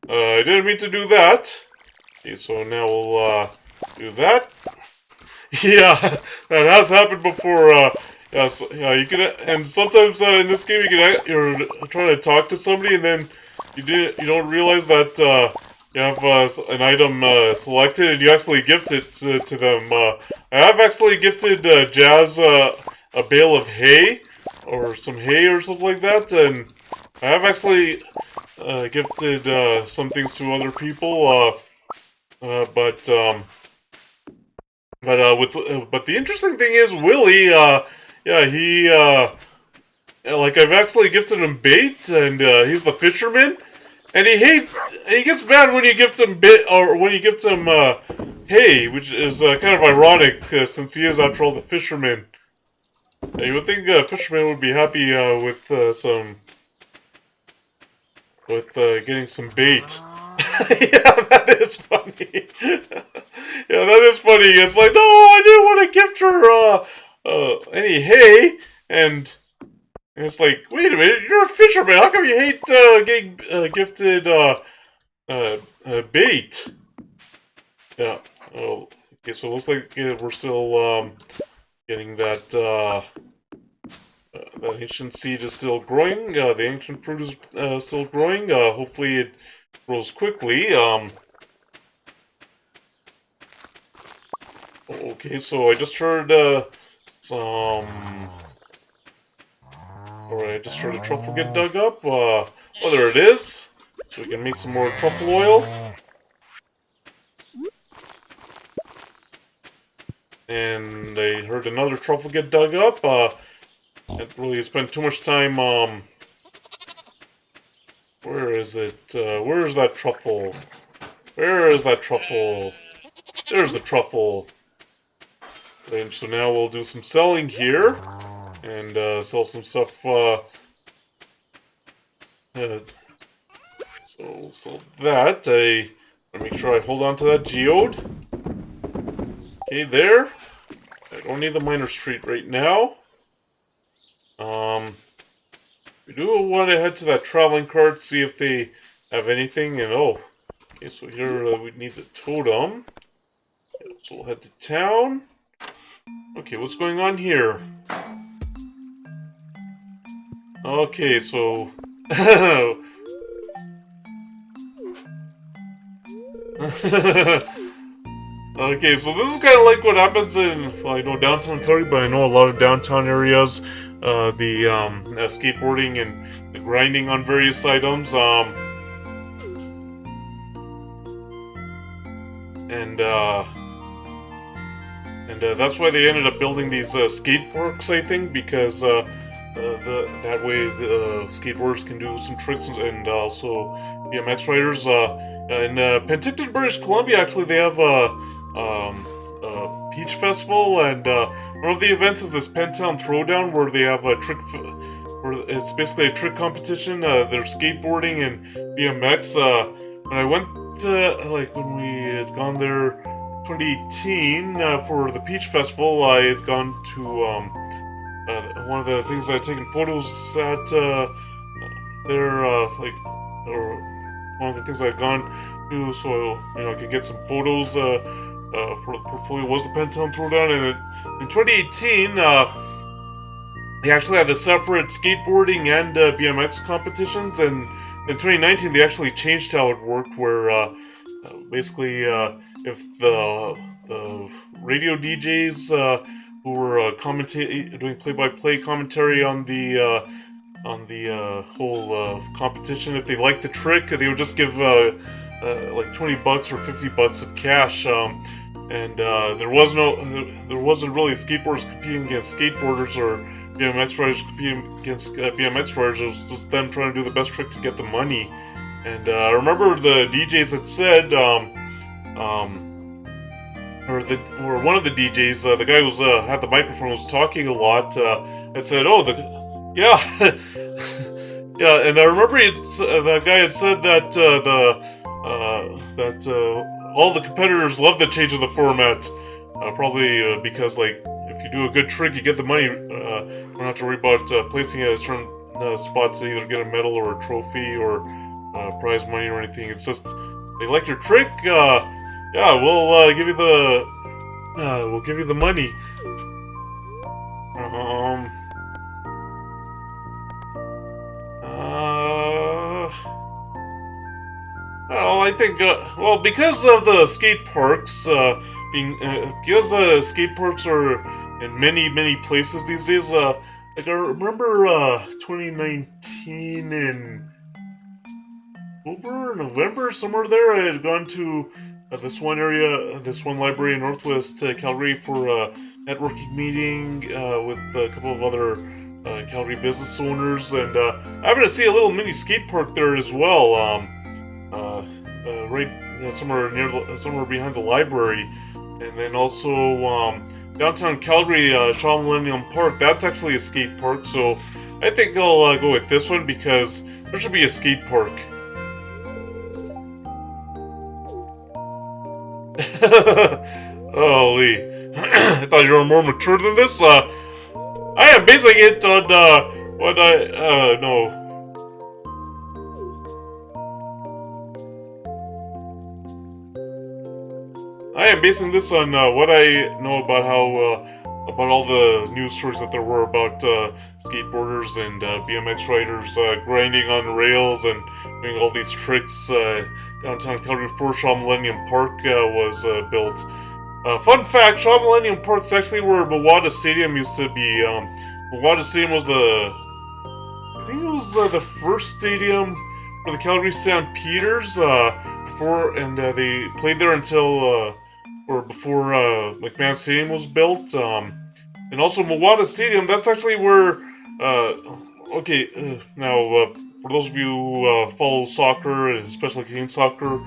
I didn't mean to do that. Okay, so now we'll do that. Yeah, that has happened before. Yeah, so, yeah, you can, and sometimes in this game you're trying to talk to somebody, and then you don't realize that you have an item selected, and you actually gift it to them. I have actually gifted Jazz a bale of hay, or some hay or something like that, and I have actually gifted some things to other people, but the interesting thing is Willie, yeah, he like I've actually gifted him bait, and he's the fisherman, and he gets mad when you gift him bait, or when you gift him hay, which is kind of ironic since he is after all the fisherman. You would think a fisherman would be happy with getting some bait. Yeah, that is funny. Yeah, that is funny. It's like, no, I didn't want to gift her any hay, and it's like, wait a minute, you're a fisherman. How come you hate getting gifted bait? Yeah. Oh, okay. So it looks like we're still getting that. The ancient seed is still growing. The ancient fruit is still growing. Hopefully, it grows quickly. Okay, so I just heard some. Alright, I just heard a truffle get dug up. Oh, there it is. So we can make some more truffle oil. And I heard another truffle get dug up. Didn't really spend too much time, where is it? Where is that truffle? Where is that truffle? There's the truffle. And so now we'll do some selling here. And, sell some stuff, so we'll sell that. I make sure I hold on to that geode. Okay, there. I don't need the miner street right now. We do want to head to that traveling cart, see if they have anything, and oh, okay, so here we need the totem. So we'll head to town. Okay, what's going on here? Okay, so... Okay, so this is kind of like what happens in, well, I know downtown Curry, but I know a lot of downtown areas, the skateboarding and the grinding on various items, and that's why they ended up building these skate parks, I think, because that way the skateboarders can do some tricks and also BMX riders. In Penticton, British Columbia, actually, they have a Peach Festival, and one of the events is this Pentown Throwdown, where they have a where it's basically a trick competition. They're skateboarding and BMX. When I went when we had gone there 2018 for the Peach Festival, I had gone to one of the things I had taken photos at there, or one of the things I had gone to, so I could get some photos for the portfolio was the Pentown Throwdown, and in 2018 they actually had a separate skateboarding and BMX competitions, and in 2019 they actually changed how it worked, where basically if the radio DJs who were doing play-by-play commentary on the whole competition, if they liked the trick, they would just give like $20 or $50 of cash, and there wasn't really skateboarders competing against skateboarders or BMX riders competing against BMX riders. It was just them trying to do the best trick to get the money. And I remember the DJs had said, or one of the DJs, the guy who had the microphone, was talking a lot, and said, yeah, yeah, and I remember that guy had said that all the competitors love the change of the format, probably because, like, if you do a good trick, you get the money. You don't have to worry about placing it at a certain spot to either get a medal or a trophy or prize money or anything. It's just, they like your trick, yeah, we'll give you the money. Well, I think, because of the skate parks, because skate parks are in many places these days, like I remember 2019 in October, November, somewhere there, I had gone to this one library in Northwest Calgary for a networking meeting with a couple of other Calgary business owners, and I happened to see a little mini skate park there as well, right somewhere behind the library, and then also downtown Calgary, Shaw Millennium Park. That's actually a skate park, so I think I'll go with this one because there should be a skate park. Holy. I thought you were more mature than this. I am basing it on, no. I am basing this on, what I know about about all the news stories that there were about, skateboarders and, BMX riders, grinding on rails and doing all these tricks, downtown Calgary before Shaw Millennium Park was built. Fun fact, Shaw Millennium Park's actually where Mawada Stadium used to be. Mawada Stadium was I think it was the first stadium for the Calgary Stampeders, they played there until, or before McMahon Stadium was built. And also Mawada Stadium, that's actually where, now, for those of you who follow soccer, and especially Canadian soccer,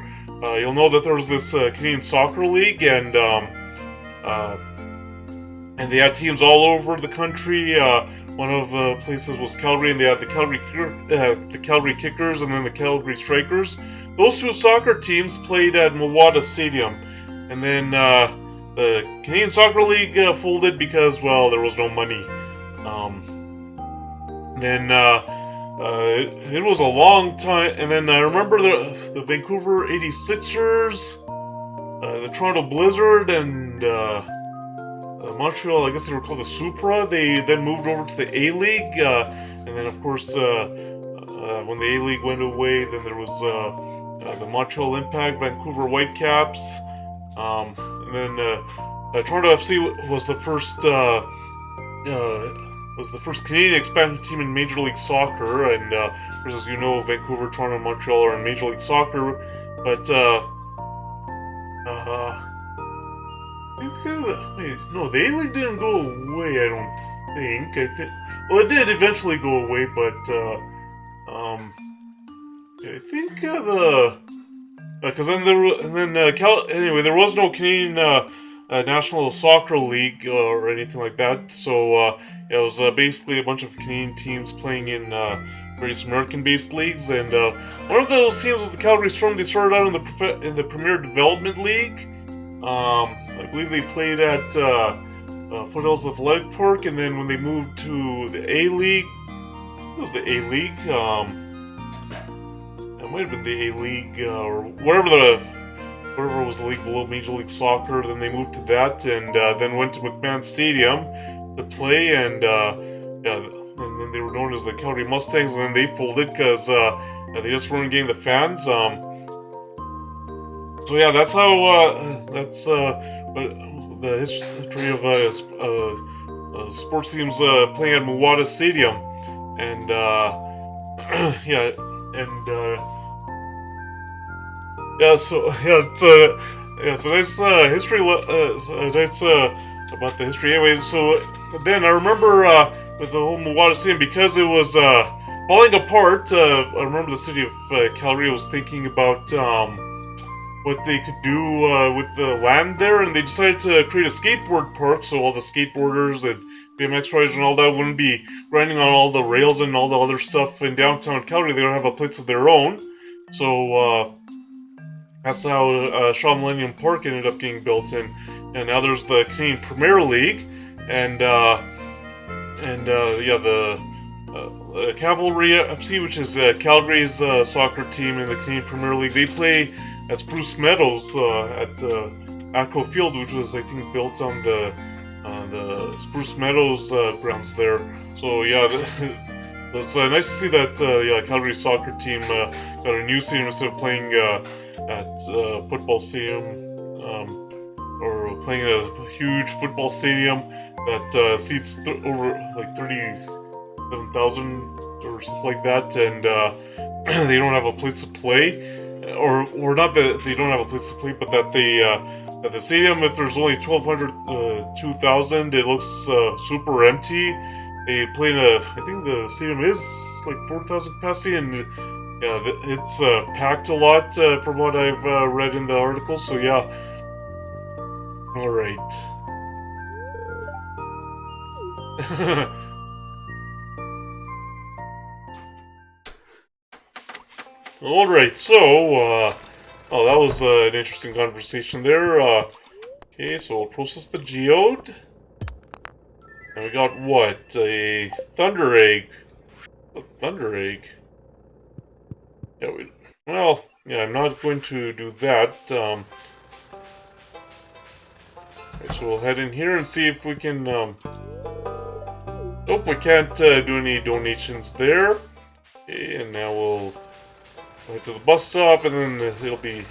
you'll know that there was this Canadian Soccer League, and they had teams all over the country. One of the places was Calgary, and they had the Calgary Kickers and then the Calgary Strikers. Those two soccer teams played at Mawada Stadium, and then the Canadian Soccer League folded because, well, there was no money. It was a long time, and then I remember the Vancouver 86ers, the Toronto Blizzard, and Montreal, I guess they were called the Supra. They then moved over to the A-League, and then of course when the A-League went away, then there was the Montreal Impact, Vancouver Whitecaps, and then Toronto FC was the first Canadian expansion team in Major League Soccer, and as you know, Vancouver, Toronto, and Montreal are in Major League Soccer, but I think wait, no, the A-League didn't go away, I don't think. Well, it did eventually go away, but, I think, because then anyway, there was no Canadian, National Soccer League, or anything like that, so, it was, basically a bunch of Canadian teams playing in, various American-based leagues, and, one of those teams was the Calgary Storm. They started out in the Premier Development League. I believe they played at Foothills Athletic Park, and then when they moved to the A-League, it was the A-League, it might have been the A-League, or whatever was the league below Major League Soccer, then they moved to that, and then went to McMahon Stadium to play, and then they were known as the Calgary Mustangs, and then they folded because they just weren't getting the fans. So yeah, that's how, that's the history of sports teams playing at Muwada Stadium. And, yeah, and, it's a nice history, nice about the history anyway. So then I remember with the whole Muwada Stadium, because it was falling apart, I remember the city of Calgary was thinking about what they could do with the land there, and they decided to create a skateboard park, so all the skateboarders and BMX riders and all that wouldn't be riding on all the rails and all the other stuff in downtown Calgary. They would have a place of their own. So that's how Shaw Millennium Park ended up getting built in. And now there's the Canadian Premier League, and the Cavalry FC, which is Calgary's soccer team in the Canadian Premier League. They play at Spruce Meadows at Atco Field, which was, I think, built on the Spruce Meadows grounds there. So yeah, it's nice to see that Calgary soccer team got a new stadium instead of playing at football stadium, or playing at a huge football stadium that seats over like 37,000 or something like that, and they don't have a place to play. Or not that they don't have a place to play, but that at the stadium, if there's only 1,200, 2,000, it looks super empty. They play in I think the stadium is like 4,000 capacity, and yeah, it's packed a lot from what I've read in the article. So yeah, all right. Alright, so, oh, that was an interesting conversation there. Okay, so we'll process the geode. And we got what? A thunder egg. A thunder egg? Yeah, well, yeah, I'm not going to do that. Okay, so we'll head in here and see if we can, nope, we can't do any donations there. Okay, and now we'll head to the bus stop, and then it'll be...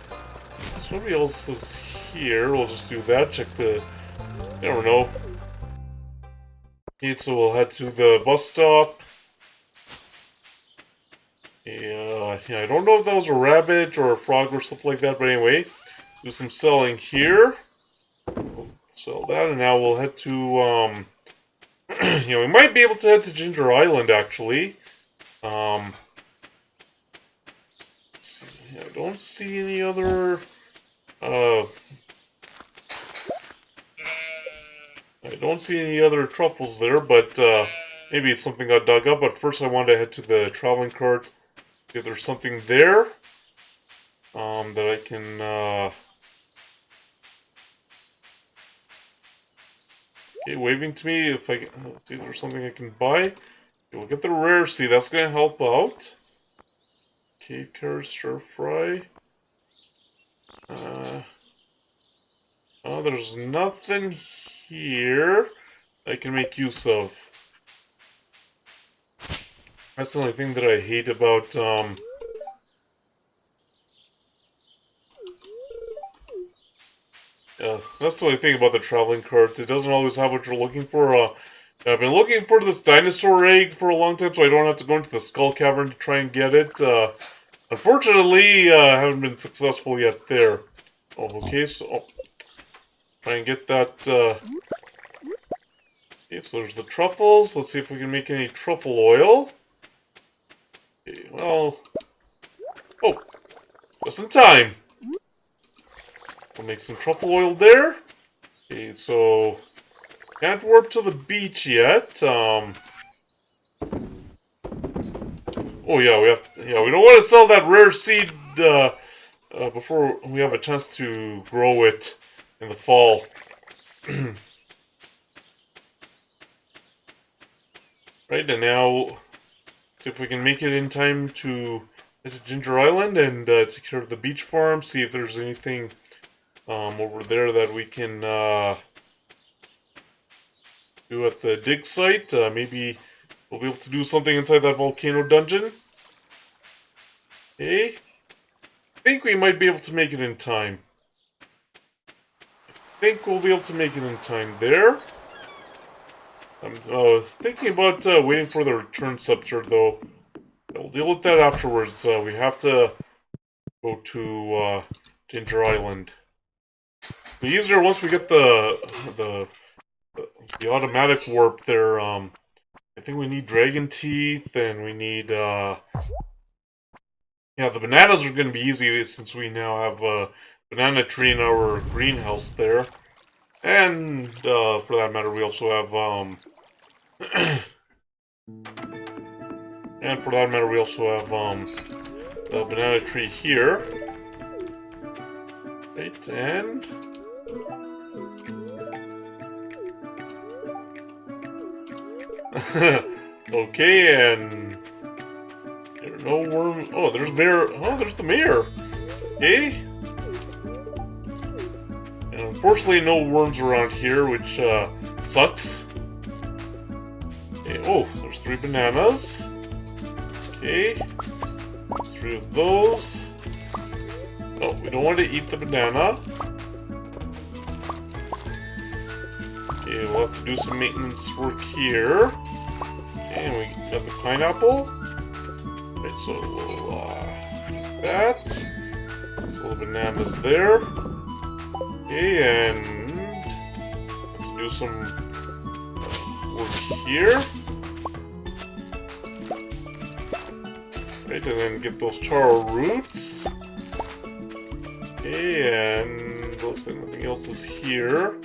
Somebody else is here. We'll just do that. Check the... Never know. Okay, so we'll head to the bus stop. Yeah, I don't know if that was a rabbit or a frog or something like that, but anyway. Do some selling here. We'll sell that, and now we'll head to, we might be able to head to Ginger Island, actually. I don't see any other, I don't see any other truffles there, but, maybe something got dug up. But first I want to head to the traveling cart, see if there's something there, that I can, okay, waving to me. If I can, let's see if there's something I can buy. Okay, we'll get the rare seed, that's gonna help out. Cave carrot stir fry. Oh, there's nothing here I can make use of. That's the only thing that I hate about, yeah, that's the only thing about the traveling cart. It doesn't always have what you're looking for. I've been looking for this dinosaur egg for a long time, so I don't have to go into the skull cavern to try and get it. Unfortunately, I haven't been successful yet there. Oh, okay, so... Oh. Try and get that, Okay, so there's the truffles. Let's see if we can make any truffle oil. Okay, well... Oh! Just in time! We'll make some truffle oil there. Okay, so... Can't warp to the beach yet. Oh yeah, we don't want to sell that rare seed, before we have a chance to grow it in the fall. Right, and now, see if we can make it in time to get to Ginger Island and take care of the beach farm, see if there's anything over there that we can do at the dig site. Maybe we'll be able to do something inside that volcano dungeon. Okay. I think we might be able to make it in time. I think we'll be able to make it in time there. I'm thinking about waiting for the return scepter, though. We'll deal with that afterwards. We have to go to Ginger Island. It'll be easier once we get the automatic warp there. I think we need dragon teeth, and we need yeah, the bananas are going to be easy since we now have a banana tree in our greenhouse there. And for that matter, we also have and for that matter, we also have the banana tree here. Right, and okay, and there are no worms. Oh, there's mayor. Oh, there's the mayor. Okay. And unfortunately, no worms around here, which sucks. Okay. Oh, there's 3 bananas. Okay. There's 3 of those. No, we don't want to eat the banana. Okay, we'll have to do some maintenance work here. Okay, and we got the pineapple. Right, so we'll that. So the bananas there. Okay, and let's do some work here. Right, and then get those taro roots. Okay, and looks like nothing else is here.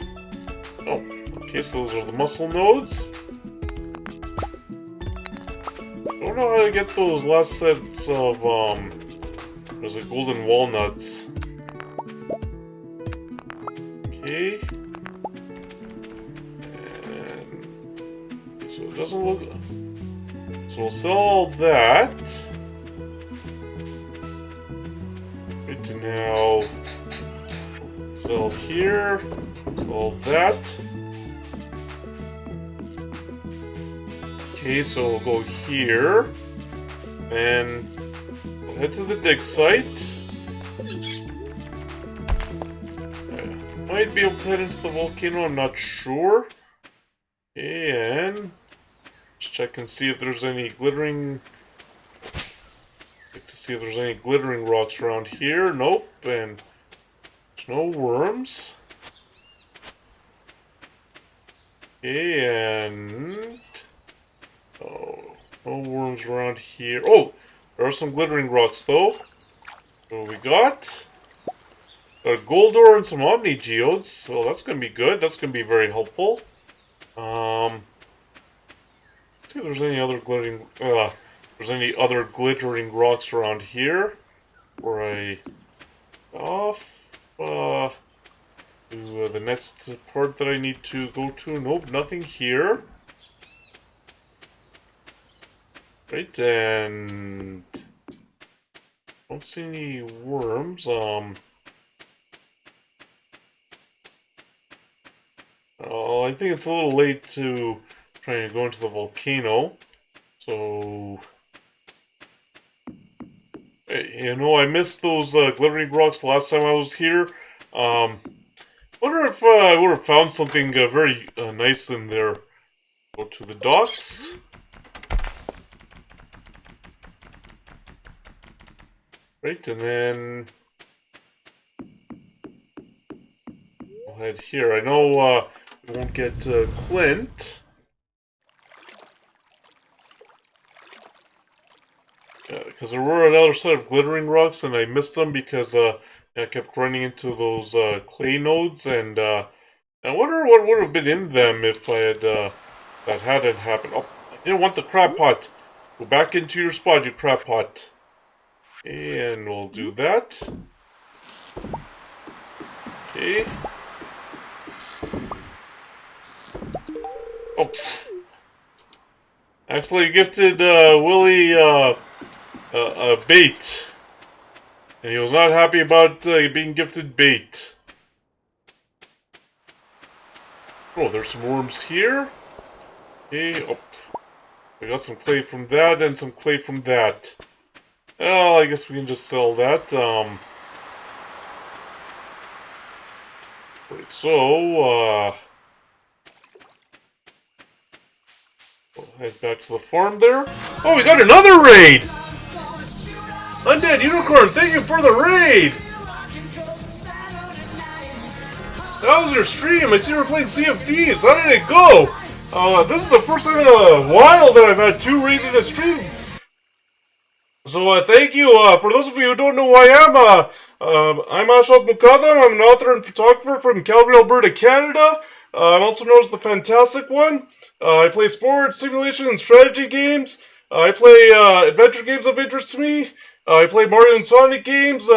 Oh, okay, so those are the muscle nodes. Don't know how to get those last sets of, there's like golden walnuts. Okay. And so it doesn't look... So we'll sell all that. Right to now... Sell here. Sell that. Okay, so we'll go here. And we'll head to the dig site. Might be able to head into the volcano, I'm not sure. Okay, and just check and see if there's any glittering... to see if there's any glittering rocks around here. Nope, and there's no worms. Okay, and... oh, no worms around here. Oh, there are some glittering rocks, though. What we got? Got a gold ore and some omni geodes, so that's gonna be good. That's gonna be very helpful. Let's see if there's any other glittering rocks around here. Before I off to the next part that I need to go to. Nope, nothing here. Right, and don't see any worms. I think it's a little late to try and go into the volcano. So, you know, I missed those glittering rocks the last time I was here. Wonder if I would have found something very nice in there. Go to the docks. Right, and then we'll head here. I know we won't get Clint. Because there were another set of glittering rocks, and I missed them because I kept running into those clay nodes, and I wonder what would have been in them if I had that hadn't happened. Oh, I didn't want the crab pot. Go back into your spot, you crab pot. And we'll do that. Okay. Oh. Actually gifted Willie bait. And he was not happy about being gifted bait. Oh, there's some worms here. Okay, oh. We got some clay from that and some clay from that. Well, I guess we can just sell that. Right, so, we'll head back to the farm there. Oh, we got another raid! Undead Unicorn, thank you for the raid! That was your stream. I see you were playing Sea of Thieves. How did it go? This is the first time in a while that I've had 2 raids in a stream. So, thank you. For those of you who don't know who I am, I'm Ashok Mukadam. I'm an author and photographer from Calgary, Alberta, Canada. I'm also known as the Fantastic One. I play sports, simulation, and strategy games. I play adventure games of interest to me. I play Mario and Sonic games.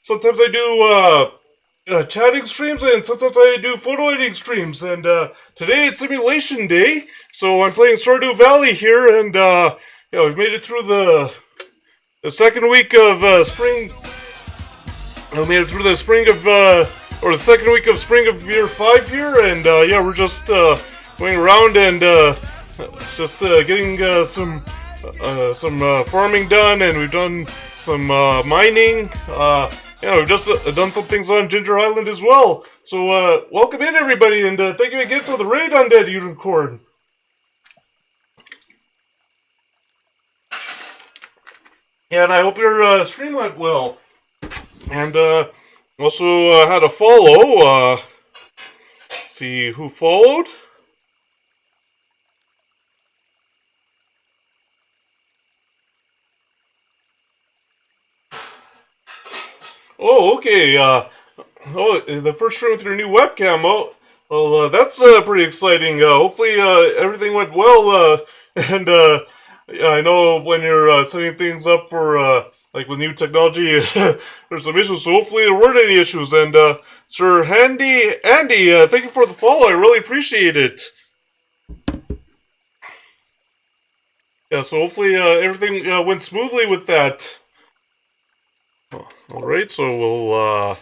Sometimes I do chatting streams, and sometimes I do photo editing streams. And today it's simulation day, so I'm playing Stardew Valley here, and yeah, we've made it through the second week of spring. We made it through the spring of or the second week of spring of year 5 here, and yeah, we're just going around and just getting some farming done, and we've done some mining. Yeah, we've just done some things on Ginger Island as well. So welcome in, everybody, and thank you again for the raid, Undead Unicorn. Yeah, and I hope your stream went well. And also had a follow. See who followed. Oh, okay. Oh, the first stream with your new webcam. Oh, well, that's pretty exciting. Hopefully, everything went well. And yeah, I know when you're setting things up for like with new technology, there's some issues. So hopefully there weren't any issues. And Sir Andy, thank you for the follow. I really appreciate it. Yeah, so hopefully everything went smoothly with that. Alright, so we'll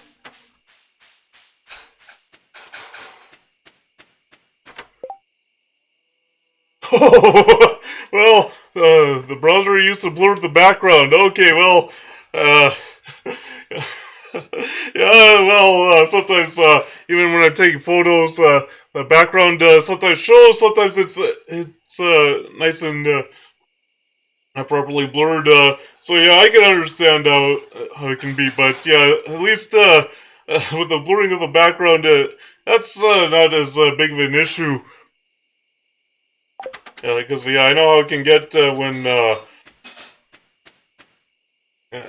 well, the browser used to blur the background. Okay, well, yeah, well, sometimes, even when I'm taking photos, the background sometimes shows, sometimes it's nice and properly blurred. So yeah, I can understand how it can be, but yeah, at least with the blurring of the background, that's not as big of an issue. Yeah, because yeah, I know how it can get when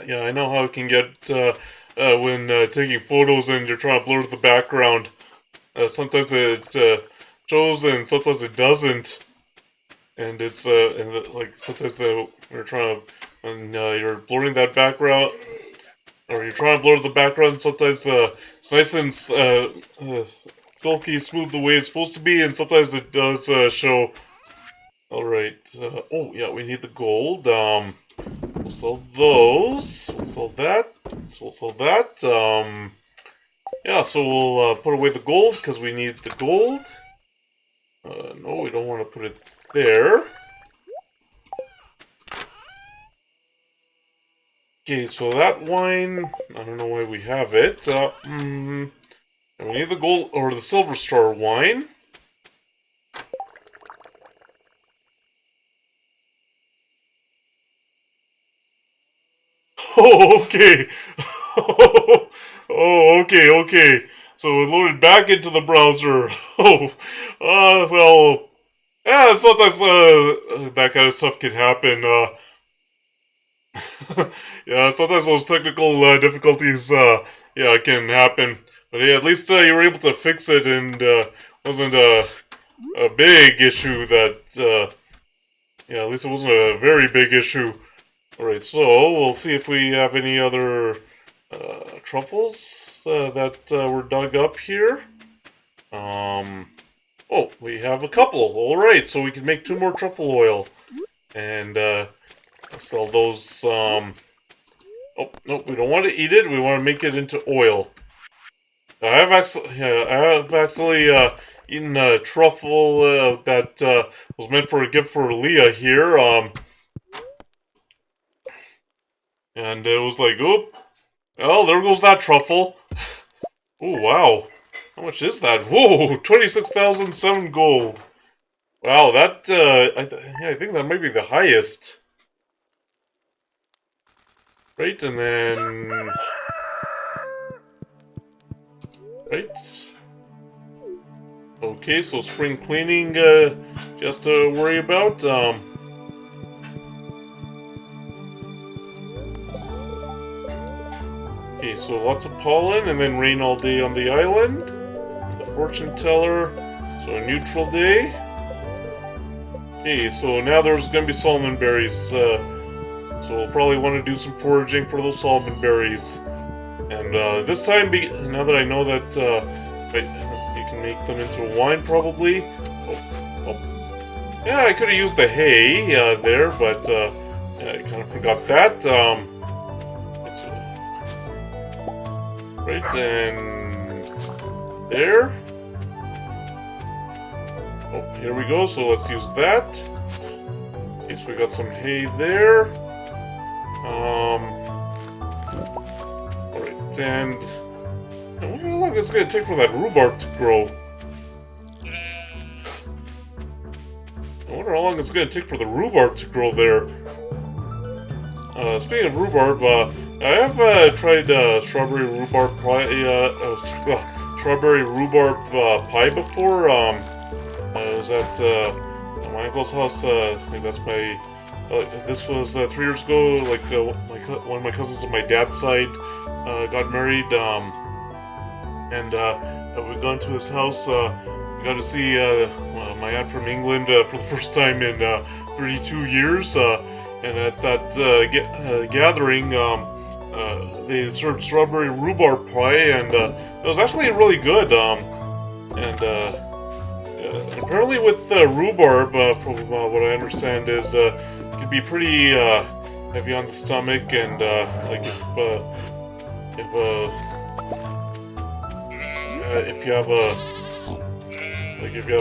yeah, I know how it can get when taking photos and you're trying to blur the background. Sometimes it shows and sometimes it doesn't, and it's like sometimes you're trying to when you're blurring that background, or you're trying to blur the background. Sometimes it's nice and silky smooth the way it's supposed to be, and sometimes it does show. Alright, oh yeah, we need the gold, we'll sell those, we'll sell that, so we'll sell that, yeah, so we'll put away the gold, because we need the gold. No, we don't want to put it there. Okay, so that wine, I don't know why we have it, and we need the gold, or the Silver Star wine. Oh, okay. Oh, okay, okay. So it loaded back into the browser. Oh, well, yeah, sometimes that kind of stuff can happen. Yeah, sometimes those technical difficulties, yeah, can happen. But yeah, at least you were able to fix it, and wasn't a big issue that, yeah, at least it wasn't a very big issue. Alright, so we'll see if we have any other truffles that were dug up here. Oh, we have a couple. Alright, so we can make 2 more truffle oil. And sell those, oh, no, we don't want to eat it, we want to make it into oil. I have actually eaten a truffle that was meant for a gift for Leah here, and it was like, oop, well, there goes that truffle. Oh, wow. How much is that? Whoa, 26,007 gold. Wow, that, yeah, I think that might be the highest. Right, and then... Right. Okay, so spring cleaning, just to worry about, Okay, so lots of pollen, and then rain all day on the island. The fortune teller, so a neutral day. Okay, so now there's gonna be salmon berries, so we'll probably want to do some foraging for those salmon berries. And this time, now that I know that you can make them into wine, probably. Oh. Yeah, I could have used the hay there, but yeah, I kind of forgot that. Right, and there. Oh, here we go, so let's use that. Okay, so we got some hay there. Alright, and I wonder how long it's going to take for that rhubarb to grow. I wonder how long it's going to take for the rhubarb to grow there. Speaking of rhubarb, I have tried strawberry rhubarb pie. Strawberry rhubarb pie before. I was at my uncle's house. I think that's my. This was 3 years ago. Like one of my cousins on my dad's side got married, and we gone to his house. We got to see my aunt from England for the first time in 32 years. And at that gathering, they served strawberry rhubarb pie, and it was actually really good. And apparently, with rhubarb, from what I understand, is it can be pretty heavy on the stomach, and like if you have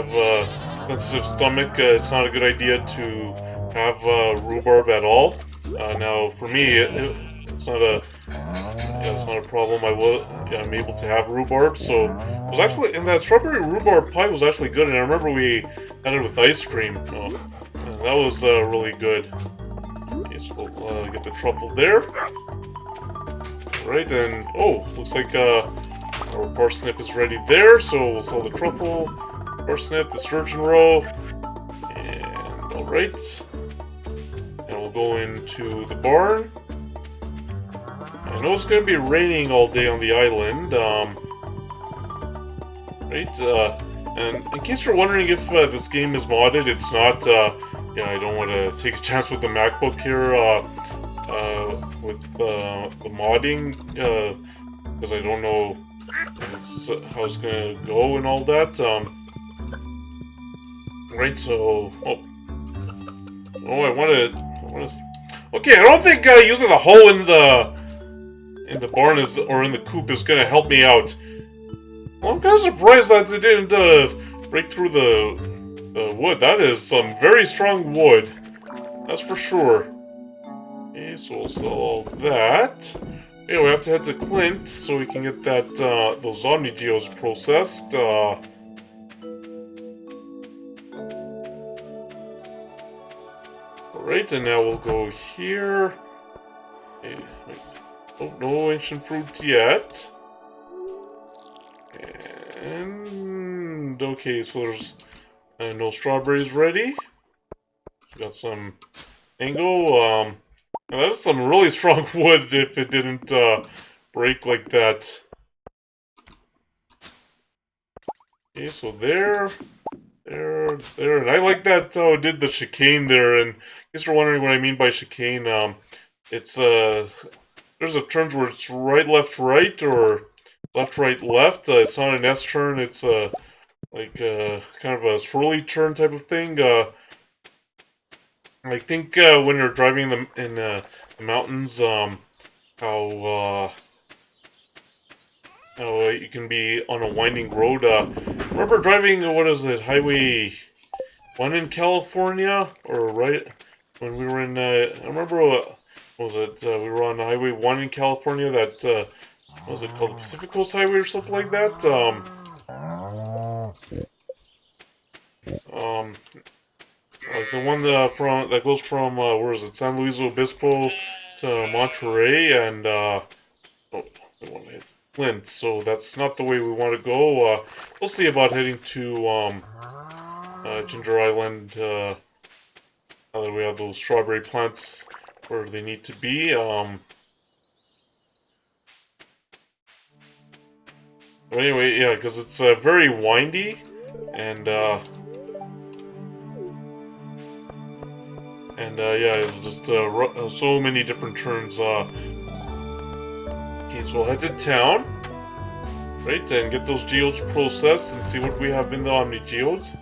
a sensitive stomach, it's not a good idea to have rhubarb at all. Now, for me, it's not a problem. I'm able to have rhubarb. So it was actually, and that strawberry rhubarb pie was actually good. And I remember we had it with ice cream. And that was really good. Okay, so we'll get the truffle there. Right, and oh, looks like our parsnip is ready there. So we'll sell the truffle, parsnip, the sturgeon roe, and all right. And we'll go into the barn. I know it's going to be raining all day on the island. Right, and in case you're wondering if this game is modded, it's not. Yeah, I don't want to take a chance with the MacBook here with the modding, because I don't know how it's going to go and all that. Right, so... Oh, I want to... Okay, I don't think using the hoe in the barn or in the coop is gonna help me out. Well, I'm kind of surprised that it didn't break through the wood. That is some very strong wood, that's for sure. Okay, so we'll sell all that. Okay, we have to head to Clint so we can get that those Omni Geos processed. Alright, and now we'll go here. Okay, wait. Oh, no ancient fruit yet. And And okay, so there's no strawberries ready. So got some mango. And that is some really strong wood if it didn't break like that. Okay, so there, and I like that how it did the chicane there. And in case you're wondering what I mean by chicane, it's there's a turns where it's right, left, right, or left, right, left. It's not an S turn. It's like kind of a swirly turn type of thing. I think when you're driving them in the mountains, how you can be on a winding road. Remember driving, what is it, Highway 1 in California? Or right when we were in, I remember, what was it, we were on Highway 1 in California, that, what was it called, the Pacific Coast Highway or something like that? Like the one that goes from, where is it, San Luis Obispo to Monterey, and, oh, I want to hit Flint, so that's not the way we want to go. We'll see about heading to Ginger Island now that we have those strawberry plants where they need to be. But anyway, yeah, because it's very windy, and yeah, it's just so many different turns. Okay, so we'll head to town, right, and get those geodes processed and see what we have in the Omni Geodes.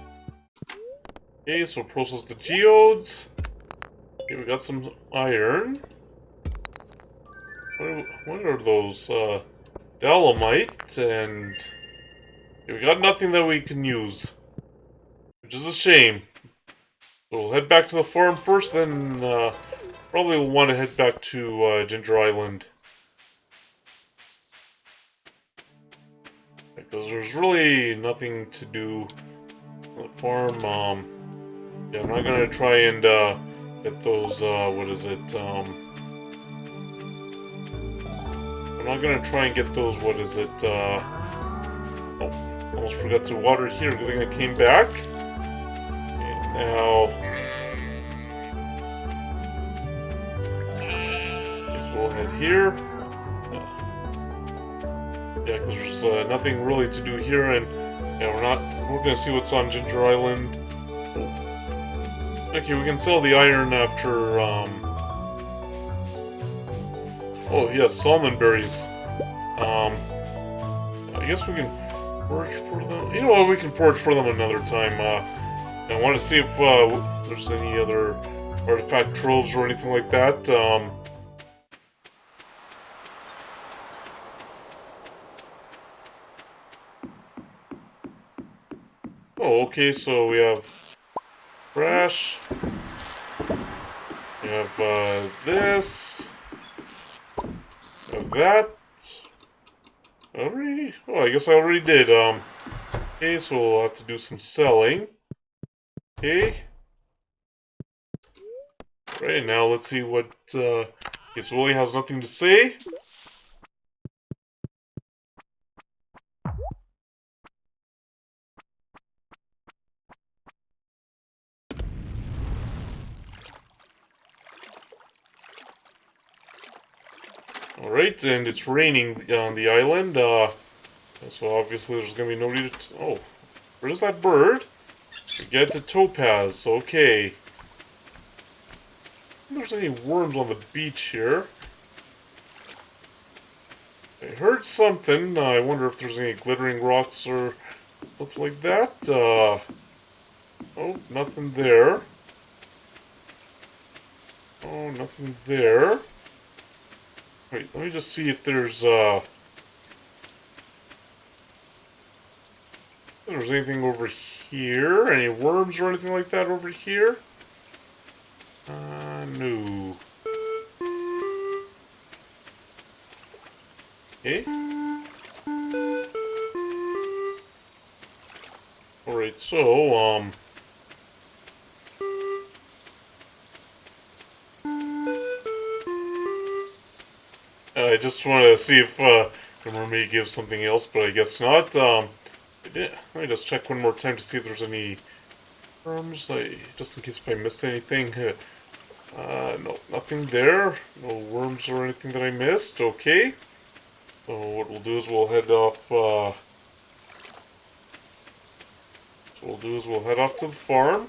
Okay, so process the geodes. Okay, we got some iron. What are those? Dolomite, and okay, we got nothing that we can use, which is a shame. So we'll head back to the farm first, then probably we'll want to head back to Ginger Island. Because there's really nothing to do on the farm. Yeah, I'm not gonna try and get those, what is it, I'm not gonna try and get those, what is it, oh, almost forgot to water here, good thing I came back. Okay, now, okay, so we'll head here. Yeah, because there's nothing really to do here, and yeah, we're gonna see what's on Ginger Island. Okay, we can sell the iron after, oh, yes, salmon berries. I guess we can forage for them. You know what, we can forage for them another time. I want to see if there's any other artifact troves or anything like that. Oh, okay, so we have trash. We have this. We have that. Already? Oh, I guess I already did. Okay, so we'll have to do some selling. Okay. Right, now let's see what, okay, so Willie has nothing to say. Alright, and it's raining on the island, so obviously there's gonna be nobody to... Oh, where's that bird? We get to Topaz, okay. If there's any worms on the beach here. I heard something, I wonder if there's any glittering rocks or something like that. Oh, nothing there. Oh, nothing there. Wait, let me just see if there's anything over here. Any worms or anything like that over here? No. Okay. Alright, so, I just want to see if the mermaid gives something else, but I guess not. Yeah, let me just check one more time to see if there's any worms, just in case if I missed anything. No, nothing there. No worms or anything that I missed. Okay. So what we'll do is we'll head off, to the farm.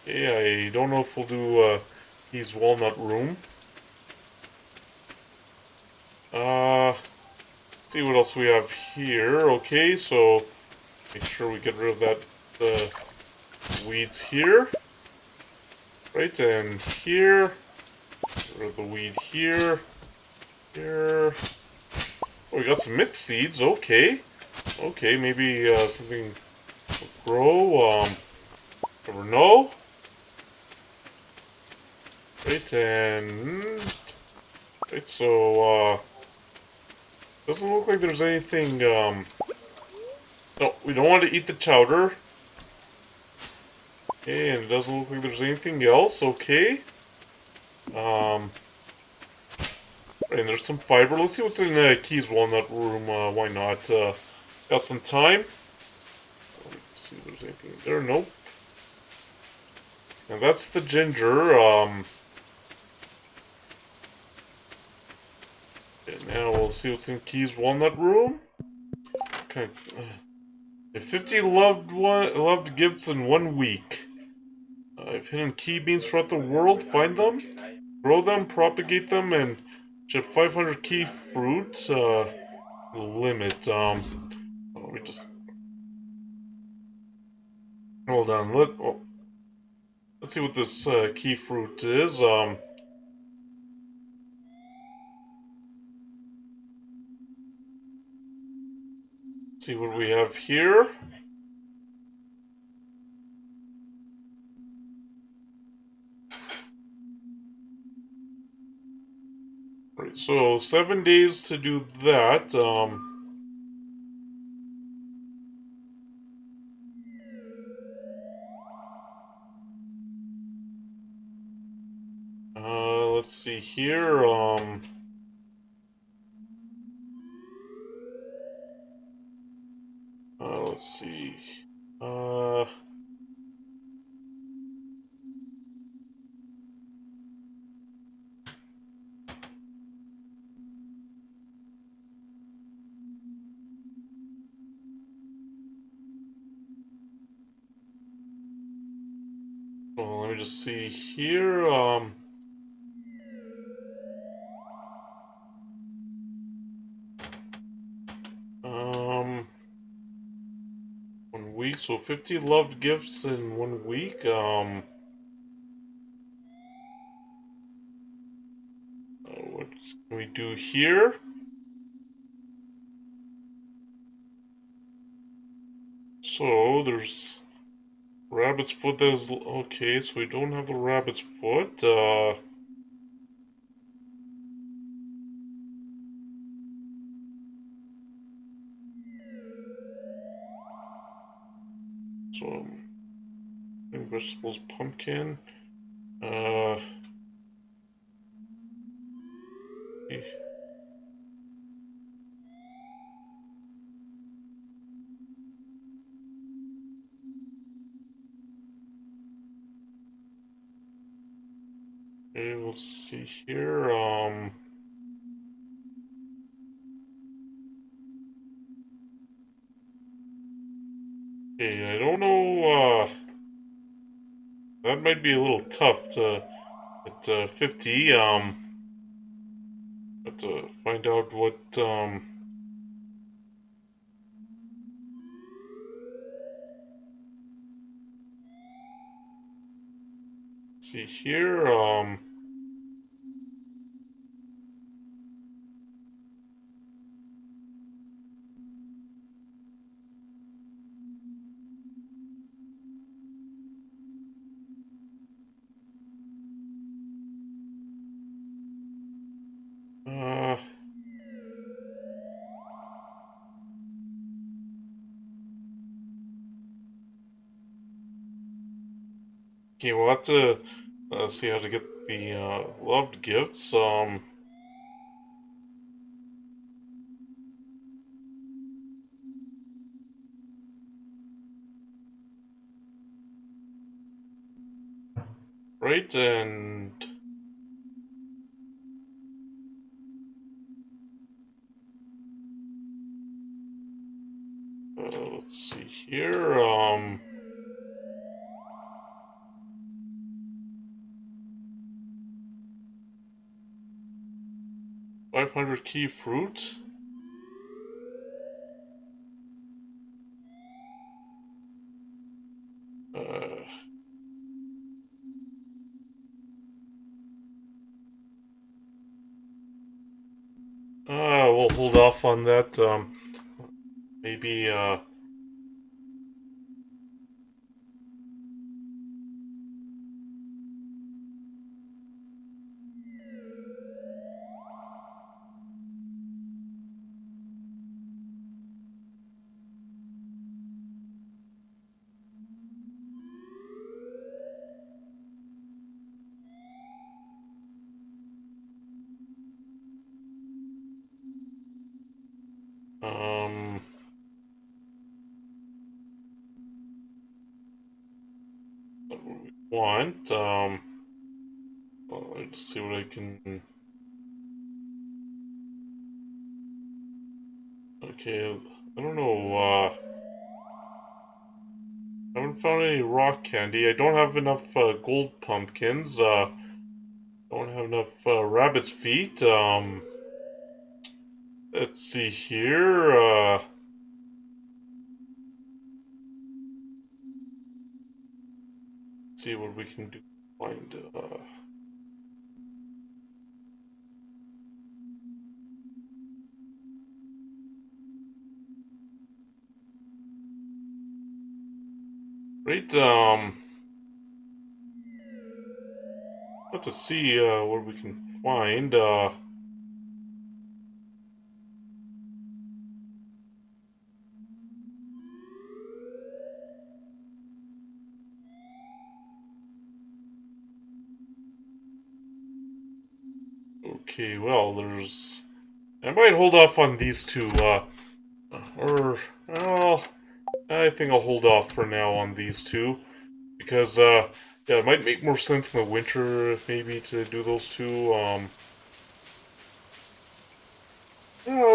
Okay, I don't know if we'll do, He's Walnut Room. Let's see what else we have here. Okay, so make sure we get rid of that, weeds here. Right, and here. Get rid of the weed here. Here. Oh, we got some mixed seeds. Okay. Okay, maybe, something will grow. Never know. Right, and... Right, so, doesn't look like there's anything, no, we don't want to eat the chowder. Okay, and it doesn't look like there's anything else. Okay. And there's some fiber. Let's see what's in Key's Walnut Room. Why not? Got some time. Let's see if there's anything there. Nope. And that's the ginger. And now we'll see what's in Key's Walnut Room. Okay. 50 loved gifts in 1 week. I've hidden key beans throughout the world. Find them, grow them, propagate them, and ship 500 key fruits. Limit. Let me just hold on. Let's see what this key fruit is. See what we have here. Right, so 7 days to do that. Let's see here. Let's see. Well, let me just see here. Um, 1 week, so 50 loved gifts in 1 week. What can we do here? So there's rabbit's foot. That's okay. So we don't have the rabbit's foot. So vegetables, pumpkin. Uh. Okay, let's see here. Okay, I don't know. That might be a little tough to at 50. Have to find out what see here. Uh. Okay, we'll have to see how to get the loved gifts. Right, and... let's see here, 500 key fruit. We'll hold off on that, maybe, um... what we want, let's see what I can... Okay, I don't know, I haven't found any rock candy. I don't have enough, gold pumpkins, don't have enough, rabbit's feet, let's see here, see what we can do. Find, right, have to see, what we can find, okay, well, there's... I might hold off on these two, or, well, I think I'll hold off for now on these two, because, yeah, it might make more sense in the winter, maybe, to do those two, well,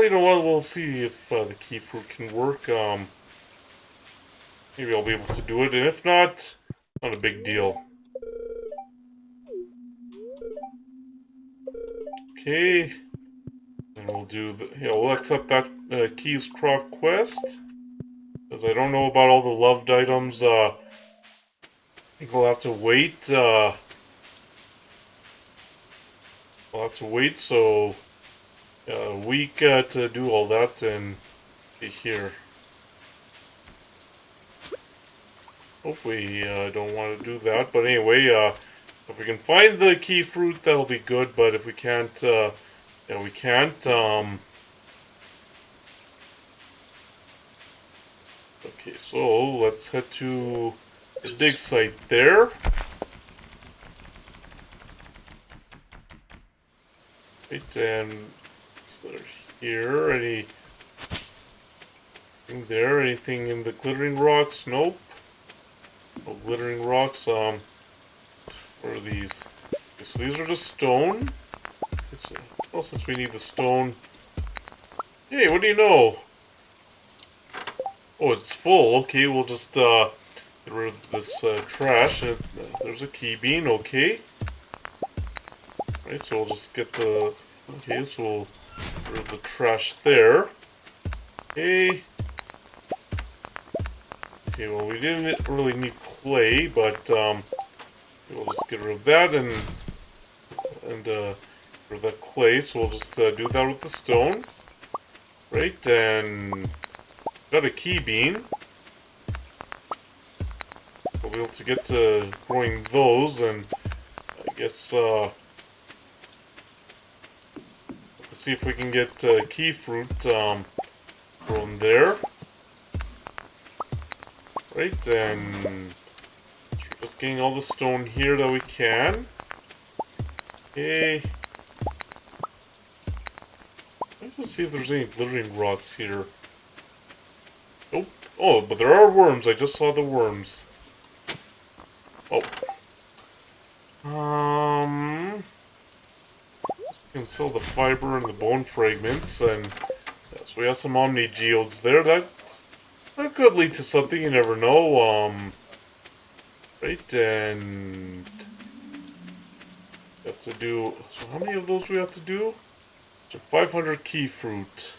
you know what, we'll see if, the key fruit can work, maybe I'll be able to do it, and if not, not a big deal. Okay, and we'll do the, yeah, we'll accept that, Keys Croc quest, because I don't know about all the loved items, I think we'll have to wait, so a week to do all that and be here. Hope we don't want to do that, but anyway, if we can find the key fruit, that'll be good, but if we can't, yeah, we can't, okay, so let's head to the dig site there. Right, and is there here anything there? Anything in the glittering rocks? Nope. No glittering rocks. What are these? Okay, so these are just stone. Well, since we need the stone. Hey, what do you know? Oh, it's full. Okay, we'll just get rid of this trash. There's a key bean. Okay. Right, so we'll just get the... Okay, so we'll get rid of the trash there. Okay. Okay, well, we didn't really need clay, but we'll just get rid of that and rid of that clay. So we'll just do that with the stone. Right, and got a key bean. We'll be able to get to growing those, and I guess let's see if we can get key fruit grown there. Right, and just getting all the stone here that we can. Okay. Let's just see if there's any glittering rocks here. Nope. Oh, but there are worms. I just saw the worms. Oh. We can sell the fiber and the bone fragments, and so we have some Omni Geodes there. That could lead to something, you never know. Right, and we have to do. So how many of those do we have to do? So 500 key fruit.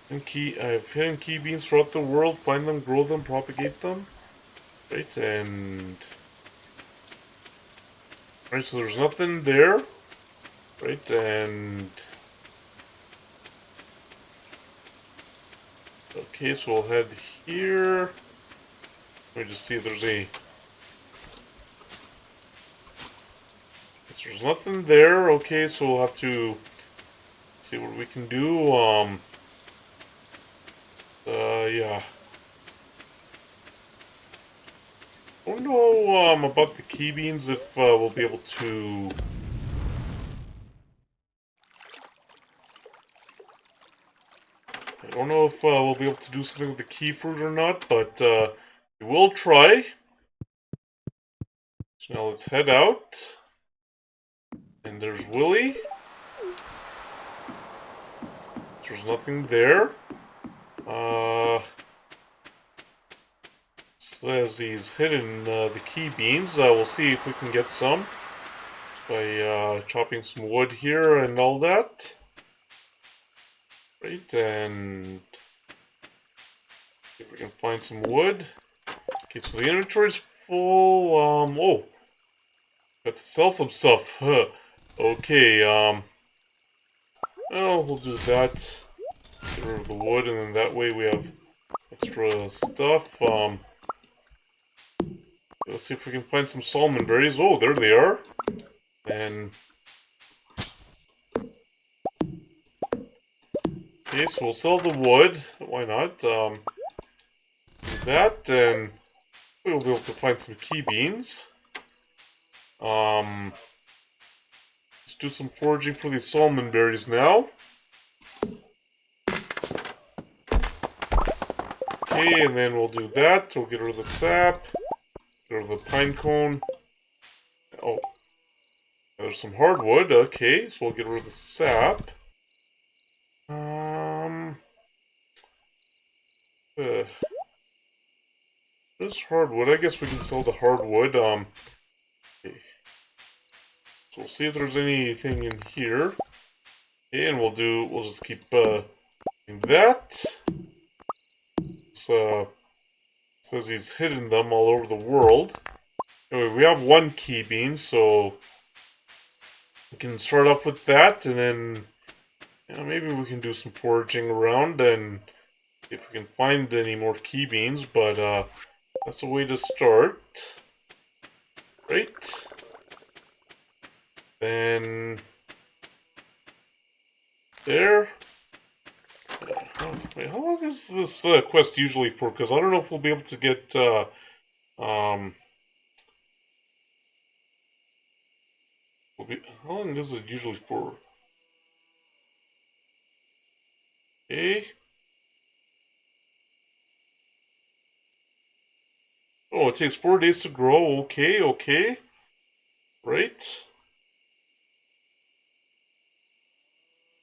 And I have hidden key beans throughout the world. Find them, grow them, propagate them. Right, and right. So there's nothing there. Right, and okay. So we'll head here. Let me just see if there's a. There's nothing there. Okay, so we'll have to see what we can do. Yeah. I don't know about the key beans if we'll be able to. I don't know if we'll be able to do something with the key fruit or not, but we will try. So now let's head out. And there's Willy. There's nothing there. Says he's hidden the key beans. We'll see if we can get some by chopping some wood here and all that. Right, and see if we can find some wood. Okay, so the inventory's full. Oh, got to sell some stuff. Huh. Okay, well, we'll do that. Get rid of the wood, and then that way we have extra stuff. Let's see if we can find some salmon berries. Oh, there they are. And okay, so we'll sell the wood. Why not? Do that, and we'll be able to find some key beans. Let's do some foraging for these salmon berries now. Okay, and then we'll do that. We'll get rid of the sap. Get rid of the pine cone. Oh, there's some hardwood. Okay, so we'll get rid of the sap. This hardwood. I guess we can sell the hardwood. Okay. So we'll see if there's anything in here. Okay, and we'll just keep doing that. Says he's hidden them all over the world. Anyway, we have one key bean, so we can start off with that, and then maybe we can do some foraging around and see if we can find any more key beans, but that's a way to start. Right? Then there. Wait, how long is this quest usually for? Because I don't know if we'll be able to get how long is it usually for? Okay. Oh, it takes 4 days to grow. Okay, okay. Right.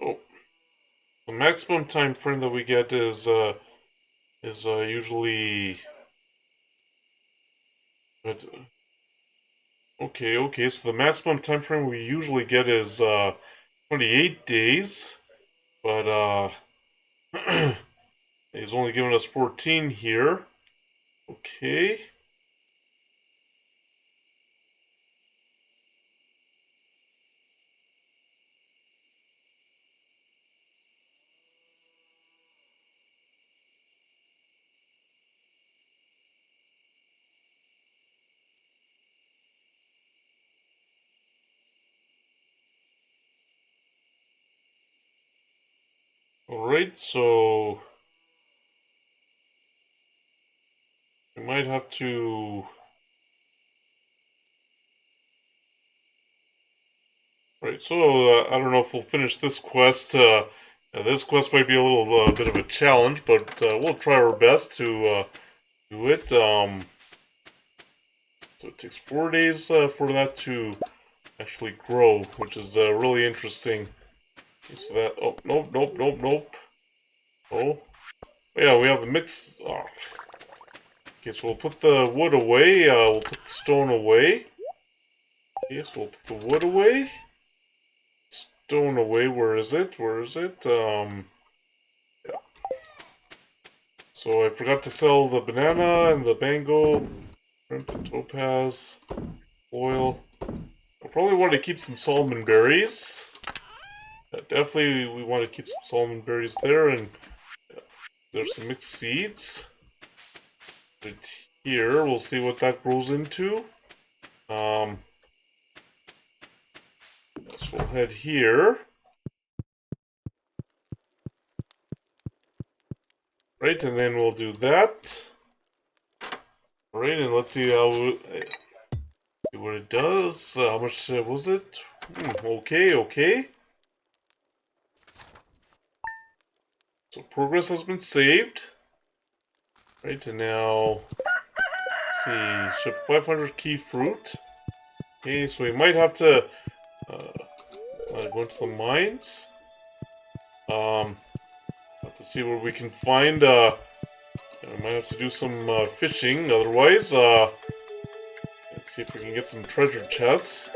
Oh. The maximum time frame that we get is usually. But okay, okay. So the maximum time frame we usually get is 28 days, but he's only giving us 14 here. Okay. Alright, so we might have to. Right, so I don't know if we'll finish this quest. This quest might be a little bit of a challenge, but we'll try our best to do it. So it takes 4 days for that to actually grow, which is really interesting. Okay, so that, oh, nope, nope, nope, nope. Oh, yeah, we have the mix. Oh. Okay, so we'll put the wood away, we'll put the stone away. Okay, so we'll put the wood away. Stone away, where is it? Where is it? Yeah. So I forgot to sell the banana and the mango, and the topaz, oil. I probably want to keep some salmon berries. Definitely we want to keep some salmon berries there, and there's some mixed seeds. Right here, we'll see what that grows into. So we'll head here. Right, and then we'll do that. Right, and let's see what it does. How much was it? Okay, okay. So progress has been saved. Right, and now, let's see, ship 500 key fruit. Okay, so we might have to go into the mines. Have to see where we can find, we might have to do some fishing, otherwise, let's see if we can get some treasure chests.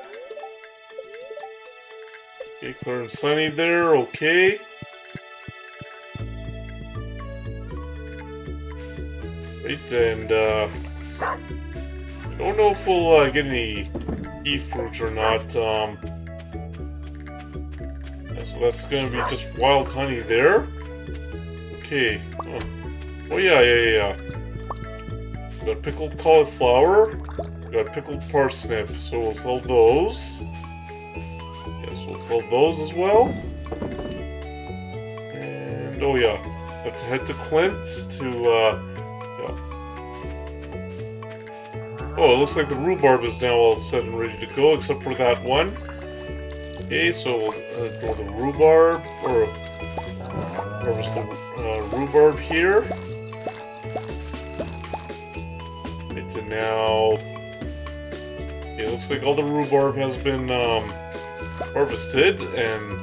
Okay, clear and sunny there, okay. Right, and I don't know if we'll get any fruit or not. Yeah, so that's gonna be just wild honey there. Okay. Oh yeah. Got pickled cauliflower. Got pickled parsnip. So we'll sell those. Yeah, so we'll sell those as well. And oh yeah, have to head to Clint's to yeah. Oh, it looks like the rhubarb is now all set and ready to go, except for that one. Okay, so we'll go to rhubarb, or harvest the rhubarb here. Right, and now, it looks like all the rhubarb has been harvested, and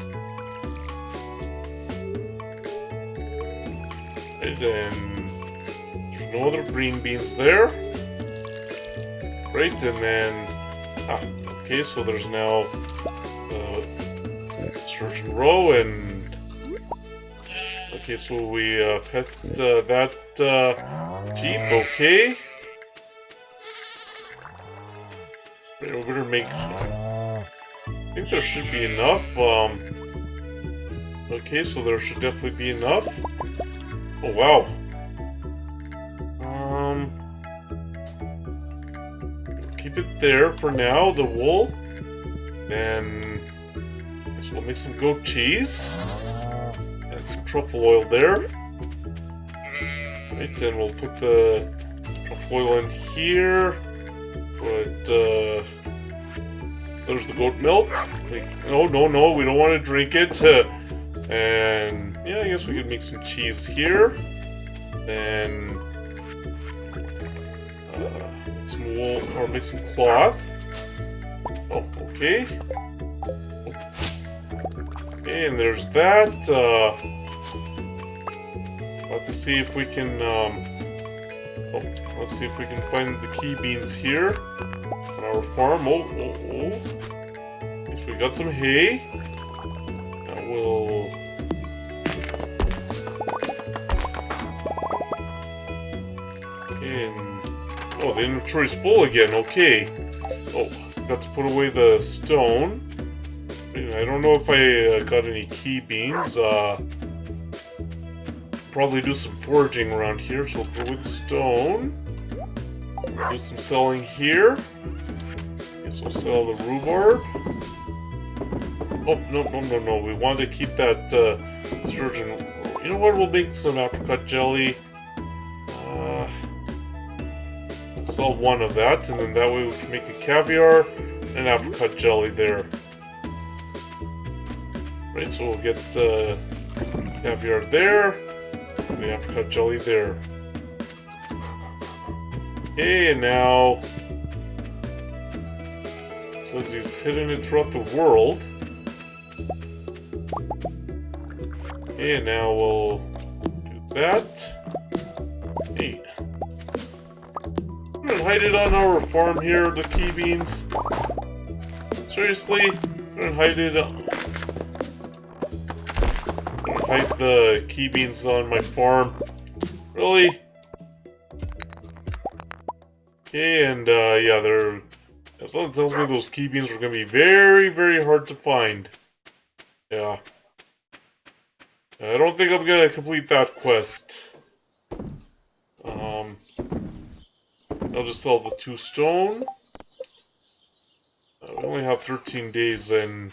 there's no other green beans there. Right, and then, okay, so there's now search and row, and okay, so we pet that jeep, okay. Right, we better make, I think there should be enough, okay, so there should definitely be enough. Oh, wow. Keep it there for now, the wool. And so we'll make some goat cheese. And some truffle oil there. Right, then we'll put the truffle oil in here. Put, there's the goat milk. Like, no, we don't want to drink it. And yeah, I guess we could make some cheese here. Then some wool, or make some cloth. Oh, okay. Okay, and there's that. We'll have to see if we can, let's see if we can find the key beans here on our farm. Okay, so we got some hay. Now we'll... Oh, the inventory's full again, okay. Oh, got to put away the stone. I don't know if I got any key beans. Probably do some foraging around here, so we'll put away the stone. Do some selling here. Guess we'll sell the rhubarb. Oh, no. We want to keep that sturgeon. You know what? We'll make some apricot jelly. Sell one of that, and then that way we can make a caviar and apricot jelly there. Right, so we'll get caviar there, and the apricot jelly there. Okay, and now says he's hidden it throughout the world. Okay, now we'll do that. Hey. I'm gonna hide it on our farm here, the key beans. Seriously? I'm gonna hide it on... I'm gonna hide the key beans on my farm. Really? Okay, and yeah, they're... Something tells me those key beans are gonna be very, very hard to find. Yeah. I don't think I'm gonna complete that quest. I'll just sell the 2 stone. We only have 13 days, and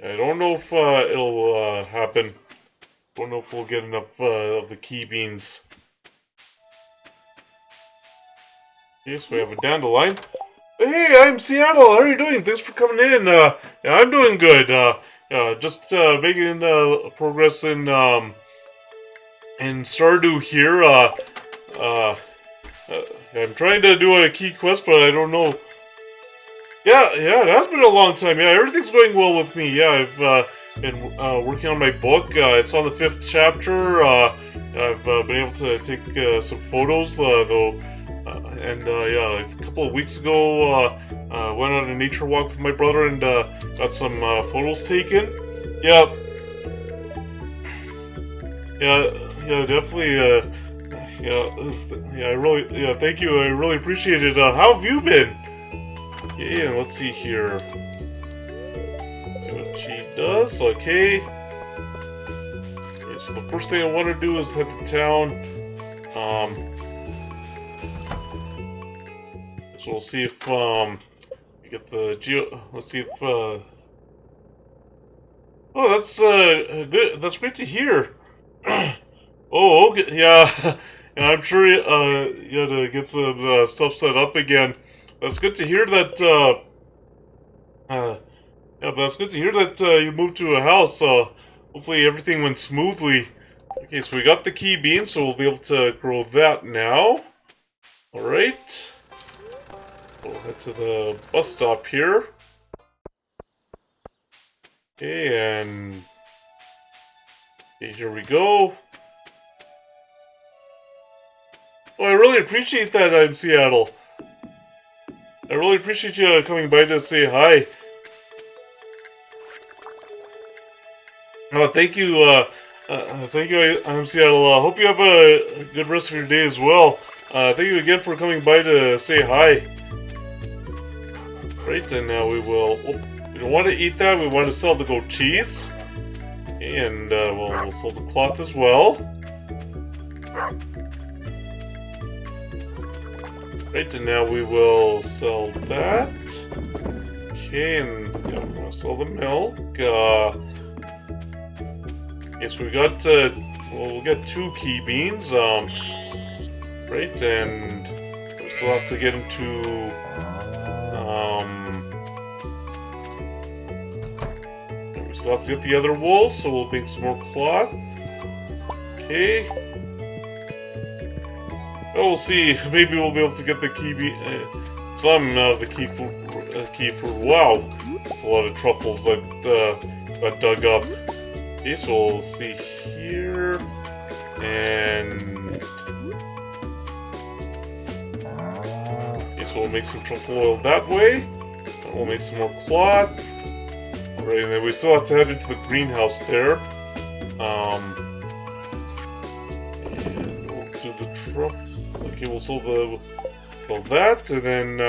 I don't know if it'll happen. Don't know if we'll get enough of the key beans. Okay, so we have a dandelion. Hey, I'm Seattle. How are you doing? Thanks for coming in. Yeah, I'm doing good. Just making progress in Stardew here. I'm trying to do a key quest, but I don't know. Yeah, it has been a long time. Yeah, everything's going well with me. Yeah, I've been working on my book. It's on the 5th chapter. I've been able to take some photos, though. And yeah, a couple of weeks ago, went on a nature walk with my brother and got some photos taken. Yeah. Yeah, definitely. Yeah, thank you. I really appreciate it. How have you been? Okay, and let's see here. Let's see what she does. Okay. So the first thing I want to do is head to town. So we'll see if we get the let's see if oh, that's good. That's great to hear. Oh, okay. Yeah. Yeah, I'm sure you had to get some stuff set up again. That's good to hear that. Yeah, but that's good to hear that you moved to a house. Hopefully everything went smoothly. Okay, so we got the key bean, so we'll be able to grow that now. All right. We'll head to the bus stop here. Okay, and okay, here we go. Oh, I really appreciate that, I'm Seattle. I really appreciate you coming by to say hi. Oh, thank you, I'm Seattle. Hope you have a good rest of your day as well. Thank you again for coming by to say hi. Right, and now we will... Oh, we don't want to eat that, we want to sell the goat cheese. And we'll sell the cloth as well. Right, and now we will sell that. Okay, and yeah, we're gonna sell the milk. Yes, we got, well, we'll get 2 key beans. Right, and we still have to get them to, we still have to get the other wool, so we'll make some more cloth. Okay. Oh, we'll see. Maybe we'll be able to get the key some of the key fruit. Wow, that's a lot of truffles that got dug up. Okay, so we'll see here, and okay, so we'll make some truffle oil that way. And we'll make some more cloth. Alright, and then we still have to head into the greenhouse there. And we'll do the truffle. Okay, we'll sell that, and then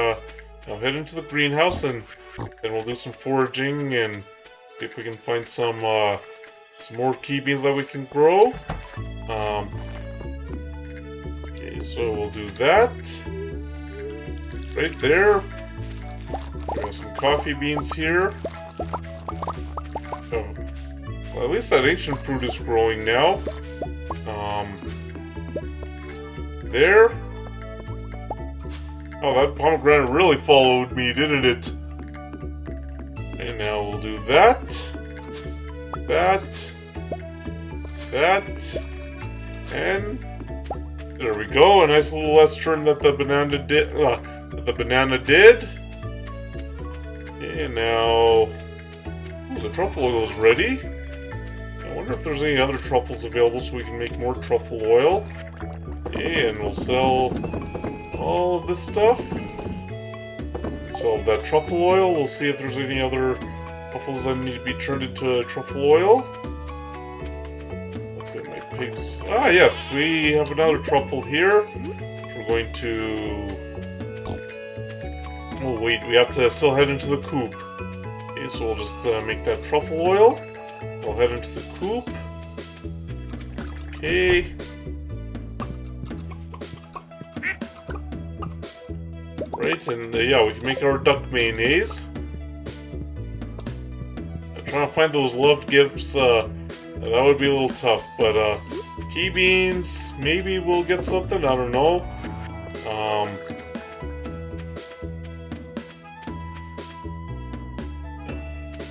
I'll head into the greenhouse, and then we'll do some foraging and see if we can find some more key beans that we can grow. Okay, so we'll do that right there. Got some coffee beans here. Well, at least that ancient fruit is growing now. There. Oh, that pomegranate really followed me, didn't it? And now we'll do that. That. And there we go. A nice little less turn that the banana did. And now... Ooh, the truffle oil is ready. I wonder if there's any other truffles available so we can make more truffle oil. Okay, and we'll sell all of this stuff. Sell that truffle oil. We'll see if there's any other truffles that need to be turned into truffle oil. Let's get my pigs. Ah, yes, we have another truffle here. We're going to... Oh, wait, we have to still head into the coop. Okay, so we'll just make that truffle oil. We'll head into the coop. Okay. Right, and yeah, we can make our duck mayonnaise. I'm trying to find those loved gifts. That would be a little tough, but key beans, maybe we'll get something. I don't know.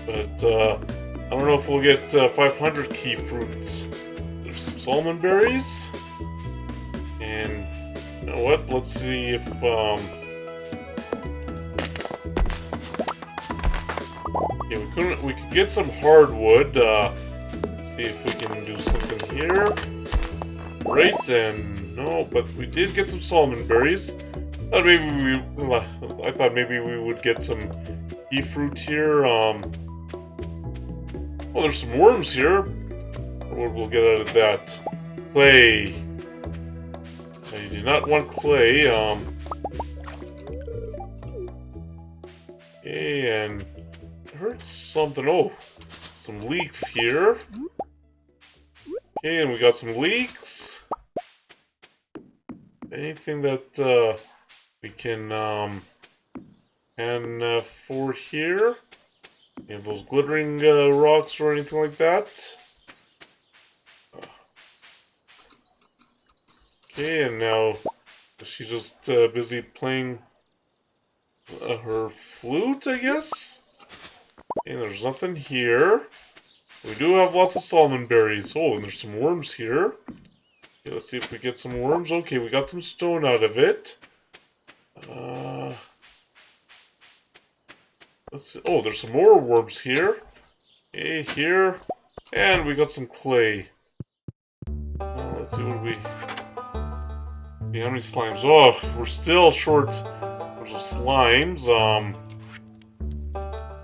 But I don't know if we'll get 500 key fruits. There's some salmon berries, and you know what? Let's see if yeah, we could get some hardwood. See if we can do something here. Right, and no, but we did get some salmon berries. I thought maybe we would get some key fruit here. Well, there's some worms here. What we'll get out of that? Clay. I do not want clay. Okay, and I heard something. Oh, some leeks here. Okay, and we got some leeks. Anything that we can for here? Any of those glittering rocks or anything like that? Okay, and now she's just busy playing her flute, I guess? And there's nothing here. We do have lots of salmon berries. Oh, and there's some worms here. Okay, let's see if we get some worms. Okay, we got some stone out of it. Let's see. Oh, there's some more worms here. Okay, here. And we got some clay. Let's see what we... Okay, how many slimes? Oh, we're still short. There's slimes.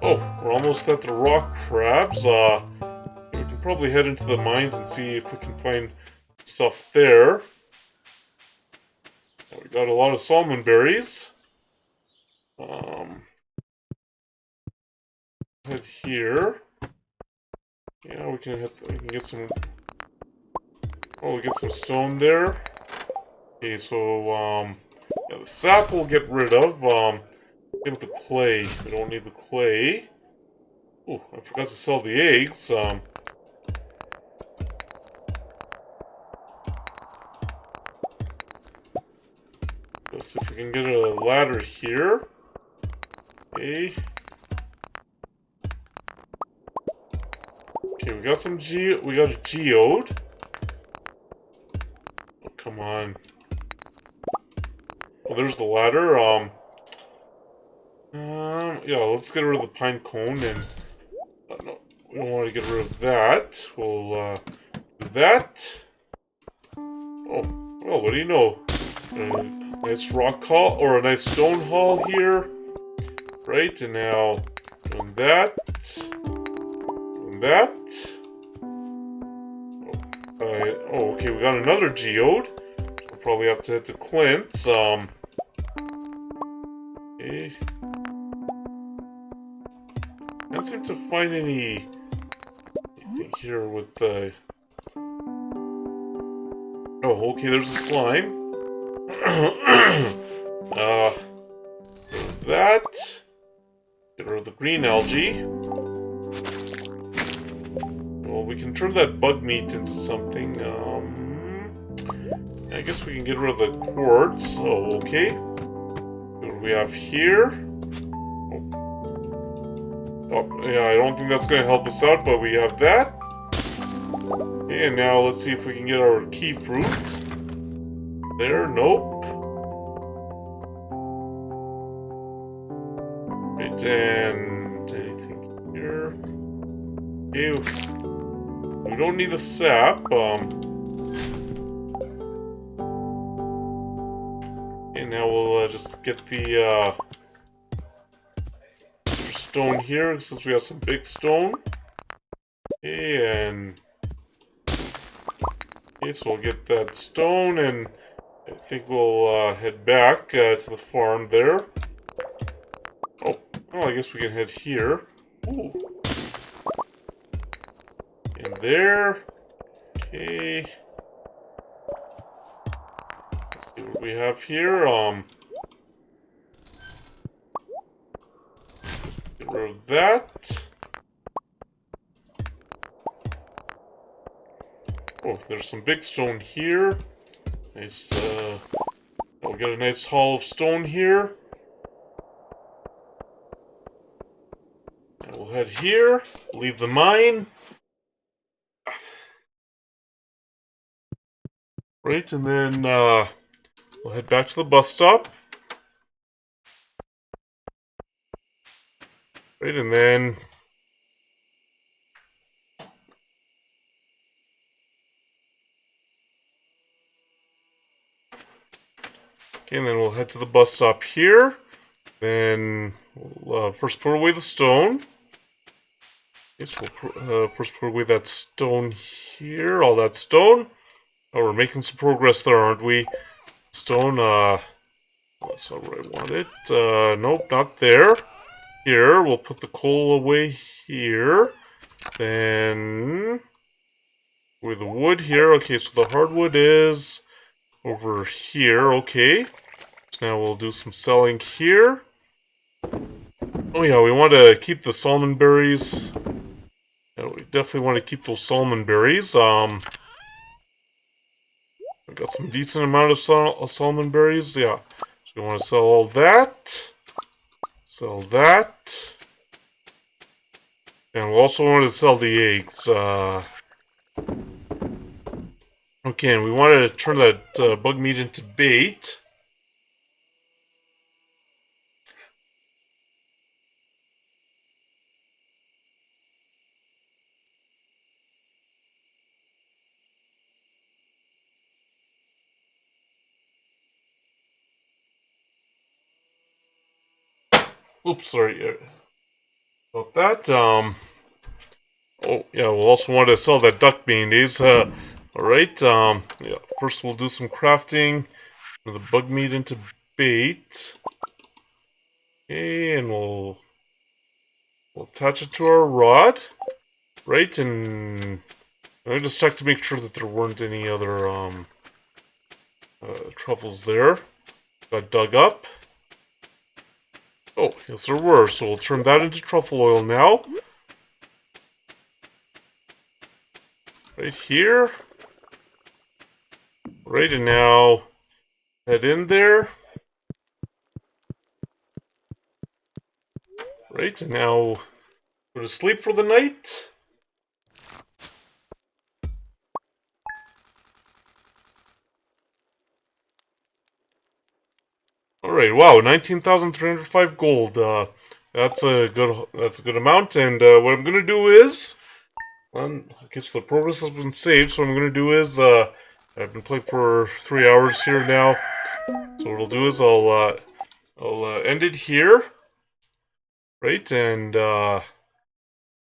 Oh, we're almost at the rock crabs. We can probably head into the mines and see if we can find stuff there. We got a lot of salmon berries. Head here. Yeah, we can get some. Oh, we get some stone there. Okay, so yeah, the sap we'll get rid of. Get the clay. We don't need the clay. Oh, I forgot to sell the eggs. Let's see if we can get a ladder here. Okay. Okay, we got some we got a geode. Oh, come on. Oh, there's the ladder. Yeah, let's get rid of the pine cone and no, we don't want to get rid of that. We'll do that. Oh, well, what do you know? A nice rock hall or a nice stone hall here. Right, and now doing that. Doing that. Oh, okay, we got another geode. We'll probably have to head to Clint's. Okay. Can't seem to find anything here with the... Oh, okay, there's a slime. That. Get rid of the green algae. Well, we can turn that bug meat into something. I guess we can get rid of the quartz. Oh, okay. What do we have here? Oh, yeah, I don't think that's going to help us out, but we have that. Okay, and now let's see if we can get our key fruit. There, nope. Right, and anything here. Okay, we don't need the sap. And now we'll just get the extra stone here since we have some big stone. Okay, so we'll get that stone, and I think we'll head back to the farm there. Oh, well, I guess we can head here. Ooh. And there. Okay. Let's see what we have here. Get rid of that. Oh, there's some big stone here. Nice, we'll get a nice haul of stone here. And we'll head here, leave the mine. Right, and then, we'll head back to the bus stop. Right, and then... Okay, and then we'll head to the bus stop here. Then we'll first put away the stone. Okay, so we'll first put away that stone here, all that stone. Oh, we're making some progress there, aren't we? Stone, that's not where I want it. Nope, not there. Here, we'll put the coal away here. Then, with the wood here. Okay, so the hardwood is over here. Okay. So now we'll do some selling here. Oh yeah, we want to keep the salmon berries. Yeah, we definitely want to keep those salmon berries. We got some decent amount of salmon berries. Yeah, so we want to sell all that. Sell that. And we also want to sell the eggs. Okay, and we want to turn that bug meat into bait. Oops, sorry about that. Oh, yeah, we'll also want to sell that duck mayonnaise. Alright, yeah, first we'll do some crafting with the bug meat into bait. Okay, and we'll attach it to our rod. Right, and I just checked to make sure that there weren't any other truffles there. Got dug up. Oh, yes there were, so we'll turn that into truffle oil now. Right here. Right, and now head in there. Right, and now go to sleep for the night. Alright, wow, 19,305 gold. That's a good amount, and what I'm gonna do is, okay, so the progress has been saved, so what I'm gonna do is, I've been playing for 3 hours here now, so what I'll do is I'll end it here, right, and,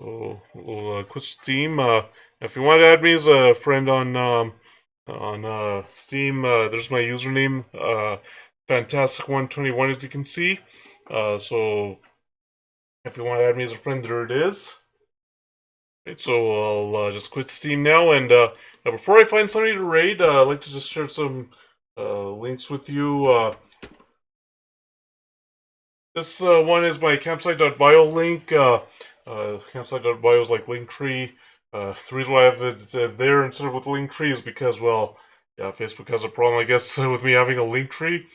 we'll quit Steam. If you want to add me as a friend on Steam, there's my username, Fantastic121, as you can see. So if you want to add me as a friend, there it is. Right, so I'll just quit Steam now, and now before I find somebody to raid, I'd like to just share some links with you. This one is my campsite.bio link. Campsite.bio is like Linktree. The reason why I have it there instead of with Linktree is because, well, yeah, Facebook has a problem, I guess, with me having a Linktree.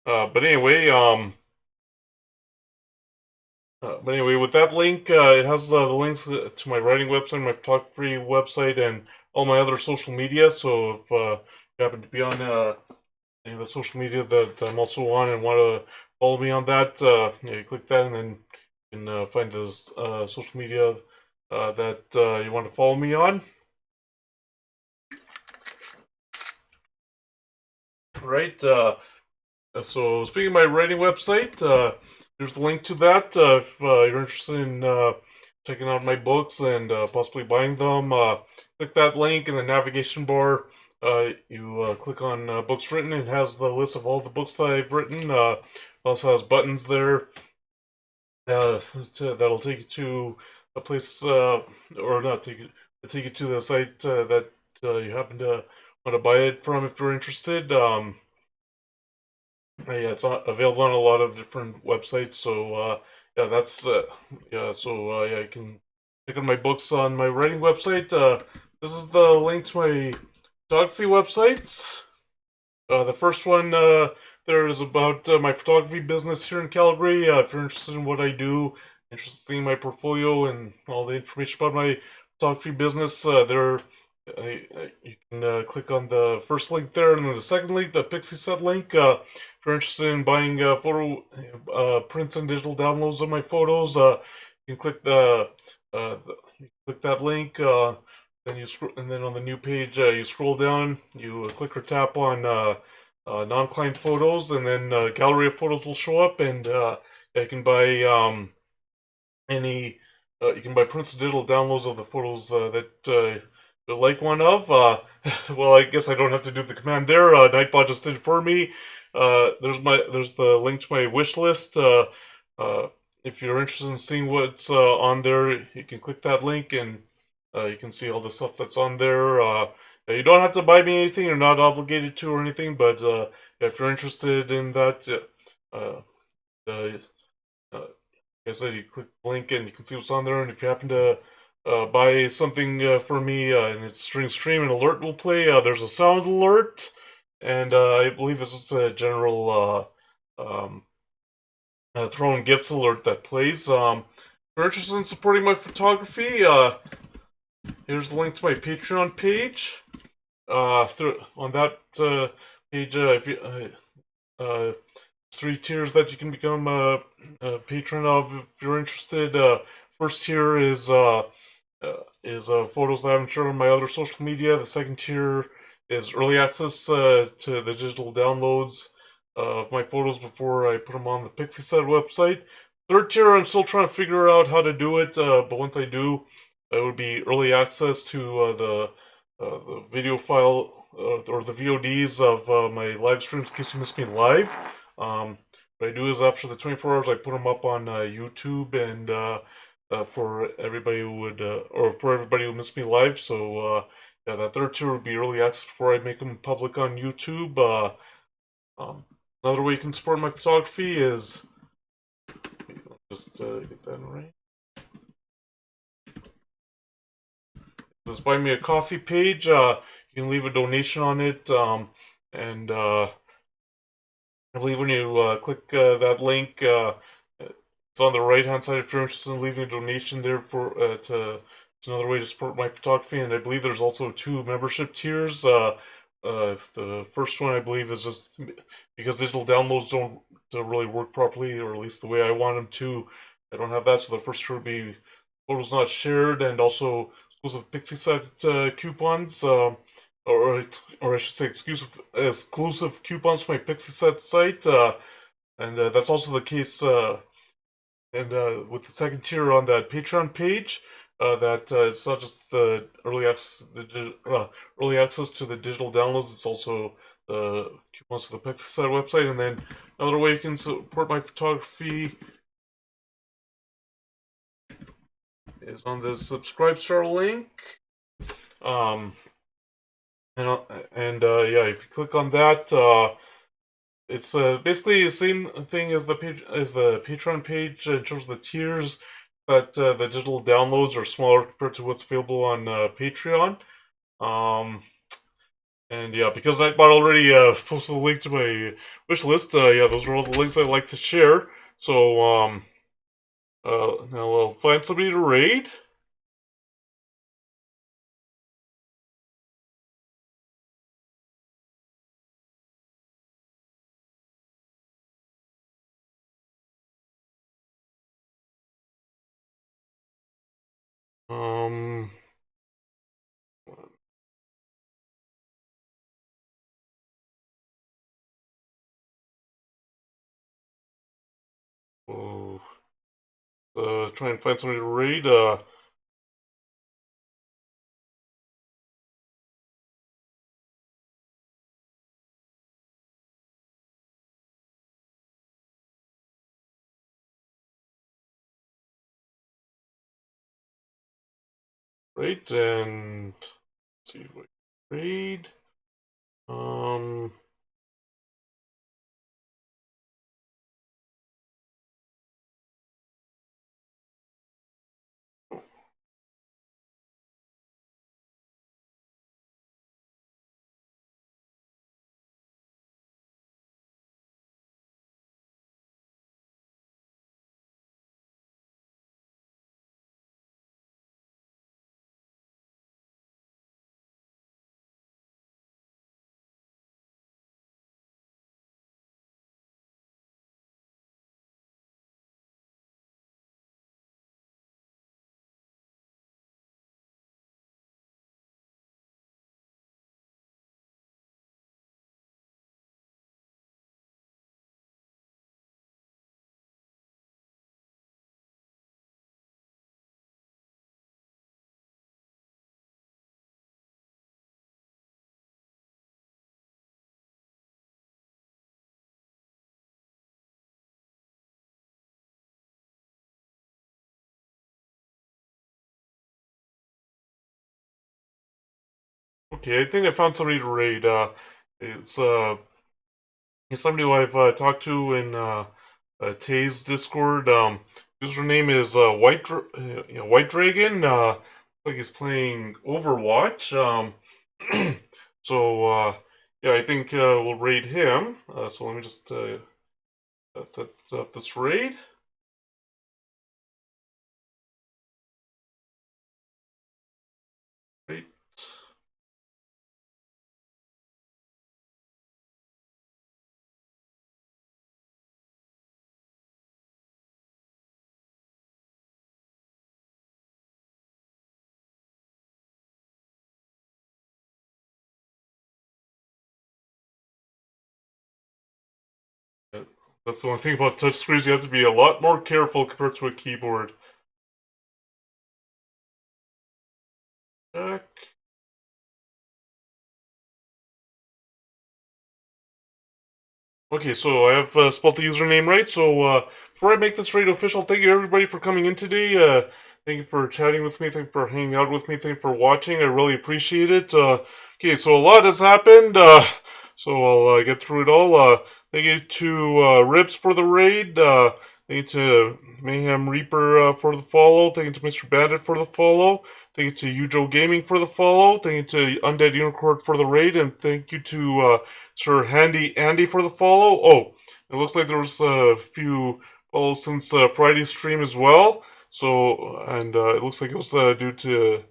But anyway, with that link, it has the links to my writing website, my photography website, and all my other social media. So if you happen to be on any of the social media that I'm also on and want to follow me on that, yeah, you click that, and then can find the social media that you want to follow me on. Right. So speaking of my writing website, here's the link to that. If you're interested in checking out my books and possibly buying them, click that link in the navigation bar. You click on books written. It has the list of all the books that I've written. Also has buttons there that'll take you to a place, or not take you to the site that you happen to want to buy it from if you're interested. Yeah, it's available on a lot of different websites. So yeah, that's yeah. So yeah, you can check out my books on my writing website. This is the link to my photography websites. The first one there is about my photography business here in Calgary. If you're interested in what I do, interested in seeing my portfolio and all the information about my photography business, you can click on the first link there, and then the second link, the Pixie Set link. If you're interested in buying photo prints and digital downloads of my photos, you can click you click that link. Then you scroll, and then on the new page, you scroll down. You click or tap on non-client photos, and then gallery of photos will show up, and you can buy any. You can buy prints and digital downloads of the photos that you like one of. Well, I guess I don't have to do the command there. Nightbot just did it for me. There's the link to my wish list. Uh, if you're interested in seeing what's on there, you can click that link and you can see all the stuff that's on there. You don't have to buy me anything; you're not obligated to or anything. But if you're interested in that, uh, uh, like I said, you click the link and you can see what's on there. And if you happen to buy something for me and it's during stream, an alert will play. There's a sound alert, and I believe it's just a general throwing gifts alert that plays. If you're interested in supporting my photography, here's the link to my Patreon page. On that page, if you three tiers that you can become a patron of if you're interested. First tier is photos that I haven't shared on my other social media. The second tier is early access to the digital downloads of my photos before I put them on the Pixie Set website. Third tier, I'm still trying to figure out how to do it, but once I do, it would be early access to the video file or the VODs of my live streams in case you miss me live. What I do is after the 24 hours, I put them up on YouTube and for everybody who would, or for everybody who missed me live. So yeah, that third tier would be early access before I make them public on YouTube. Um, Another way you can support my photography is just get that right. This Buy Me a Coffee page. You can leave a donation on it, and I believe when you click that link, it's on the right hand side if you're interested in leaving a donation there for it's another way to support my photography. And I believe there's also two membership tiers. The first one I believe is just because digital downloads don't really work properly, or at least the way I want them to. I don't have that, so the first tier would be photos not shared, and also exclusive Pixie Set coupons. Or I should say exclusive coupons for my Pixie Set site, and that's also the case. And with the second tier on that Patreon page, that it's not just the early access to the digital downloads. It's also the coupons to the Pixie Set website, and then another way you can support my photography is on the subscribe star link. Um, and yeah, if you click on that, it's basically the same thing as the Patreon page in terms of the tiers, but the digital downloads are smaller compared to what's available on Patreon. Um, and yeah, because Nightbot already posted a link to my wish list, yeah, those are all the links I like to share. So now I'll find somebody to raid. Um. Oh, try and find somebody to raid. Right, and let's see what raid. Um. Okay, I think I found somebody to raid. It's It's somebody who I've talked to in Tay's Discord. Username is White Dragon. Looks like he's playing Overwatch. So yeah, I think we'll raid him. So let me just set up this raid. Right. Uh, That's the only thing about touchscreens. You have to be a lot more careful compared to a keyboard. Check. Okay, so I have spelled the username right. So before I make this raid official, thank you everybody for coming in today. Thank you for chatting with me. Thank you for hanging out with me. Thank you for watching. I really appreciate it. Okay, so a lot has happened. So I'll get through it all. Thank you to Rips for the raid. Thank you to Mayhem Reaper for the follow. Thank you to Mr. Bandit for the follow. Thank you to Ujo Gaming for the follow. Thank you to Undead Unicorn for the raid. And thank you to Sir Handy Andy for the follow. Oh, it looks like there was a few follows since Friday's stream as well. So, and it looks like it was due to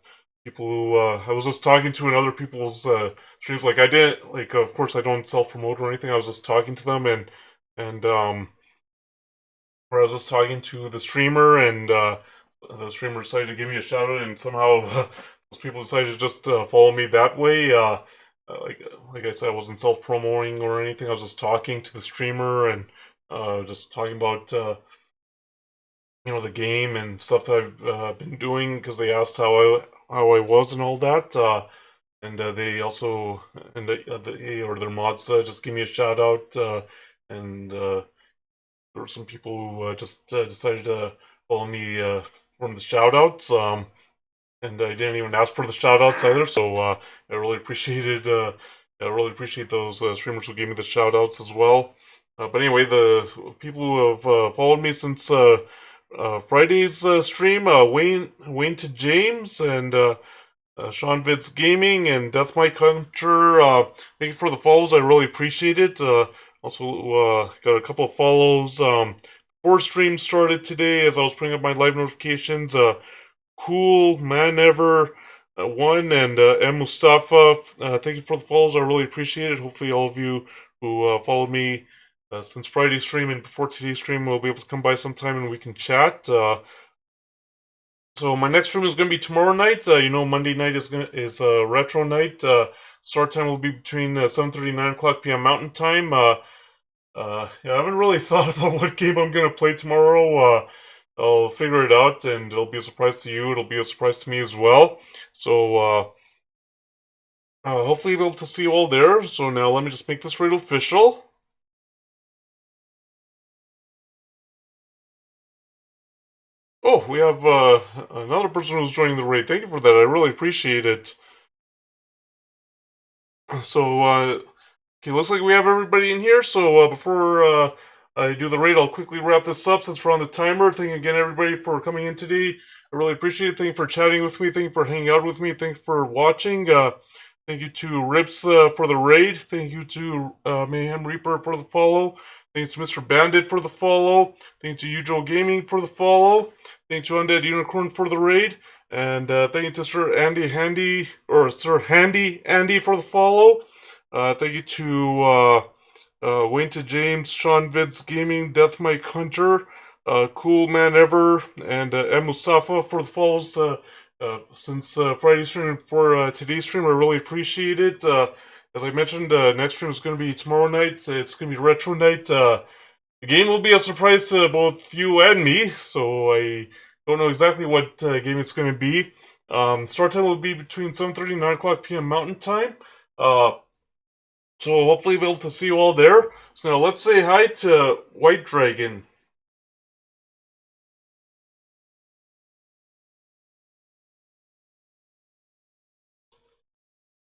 people who I was just talking to in other people's streams. Like I didn't, like of course I don't self promote or anything. I was just talking to them and where I was just talking to the streamer and the streamer decided to give me a shout out and somehow those people decided to just follow me that way. Like I said, I wasn't self promoting or anything. I was just talking to the streamer and just talking about the game and stuff that I've been doing because they asked how I was and all that. And they also and they or their mods just give me a shout out and there were some people who just decided to follow me from the shout outs. And I didn't even ask for the shout outs either. So I really appreciated I really appreciate those streamers who gave me the shout outs as well. But anyway, the people who have followed me since Friday's stream, Wayne to James and Sean Vids Gaming and Death Mike Hunter. Thank you for the follows. I really appreciate it. Also, got a couple of follows. Before stream started today, as I was putting up my live notifications, Cool Man Ever one and M Mustafa. Thank you for the follows. I really appreciate it. Hopefully, all of you who followed me since Friday's stream and before today's stream will be able to come by sometime and we can chat. So my next stream is going to be tomorrow night. Monday night is retro night. Start time will be between 7:30 and 9 o'clock p.m. Mountain Time. Yeah, I haven't really thought about what game I'm going to play tomorrow. I'll figure it out, and it'll be a surprise to you. It'll be a surprise to me as well. So hopefully you'll be able to see you all there. So now let me just make this raid official. Oh, we have another person who's joining the raid. Thank you for that. I really appreciate it. So, okay, looks like we have everybody in here. So, before I do the raid, I'll quickly wrap this up since we're on the timer. Thank you again, everybody, for coming in today. I really appreciate it. Thank you for chatting with me. Thank you for hanging out with me. Thank you for watching. Thank you to Rips for the raid. Thank you to Mayhem Reaper for the follow. Thank you to Mr. Bandit for the follow. Thank you to Ujo Gaming for the follow. Thank you to Undead Unicorn for the raid. And thank you to Sir Handy Andy for the follow. Thank you to Wayne to James, Sean Vids Gaming, Death Mike Hunter, Cool Man Ever, and M Mustafa for the follows since Friday's stream and for today's stream. I really appreciate it. As I mentioned, next stream is going to be tomorrow night. It's going to be retro night. The game will be a surprise to both you and me, so I don't know exactly what game it's going to be. Start time will be between 7:30 and 9 o'clock p.m. Mountain Time. So hopefully we'll be able to see you all there. So now let's say hi to White Dragon.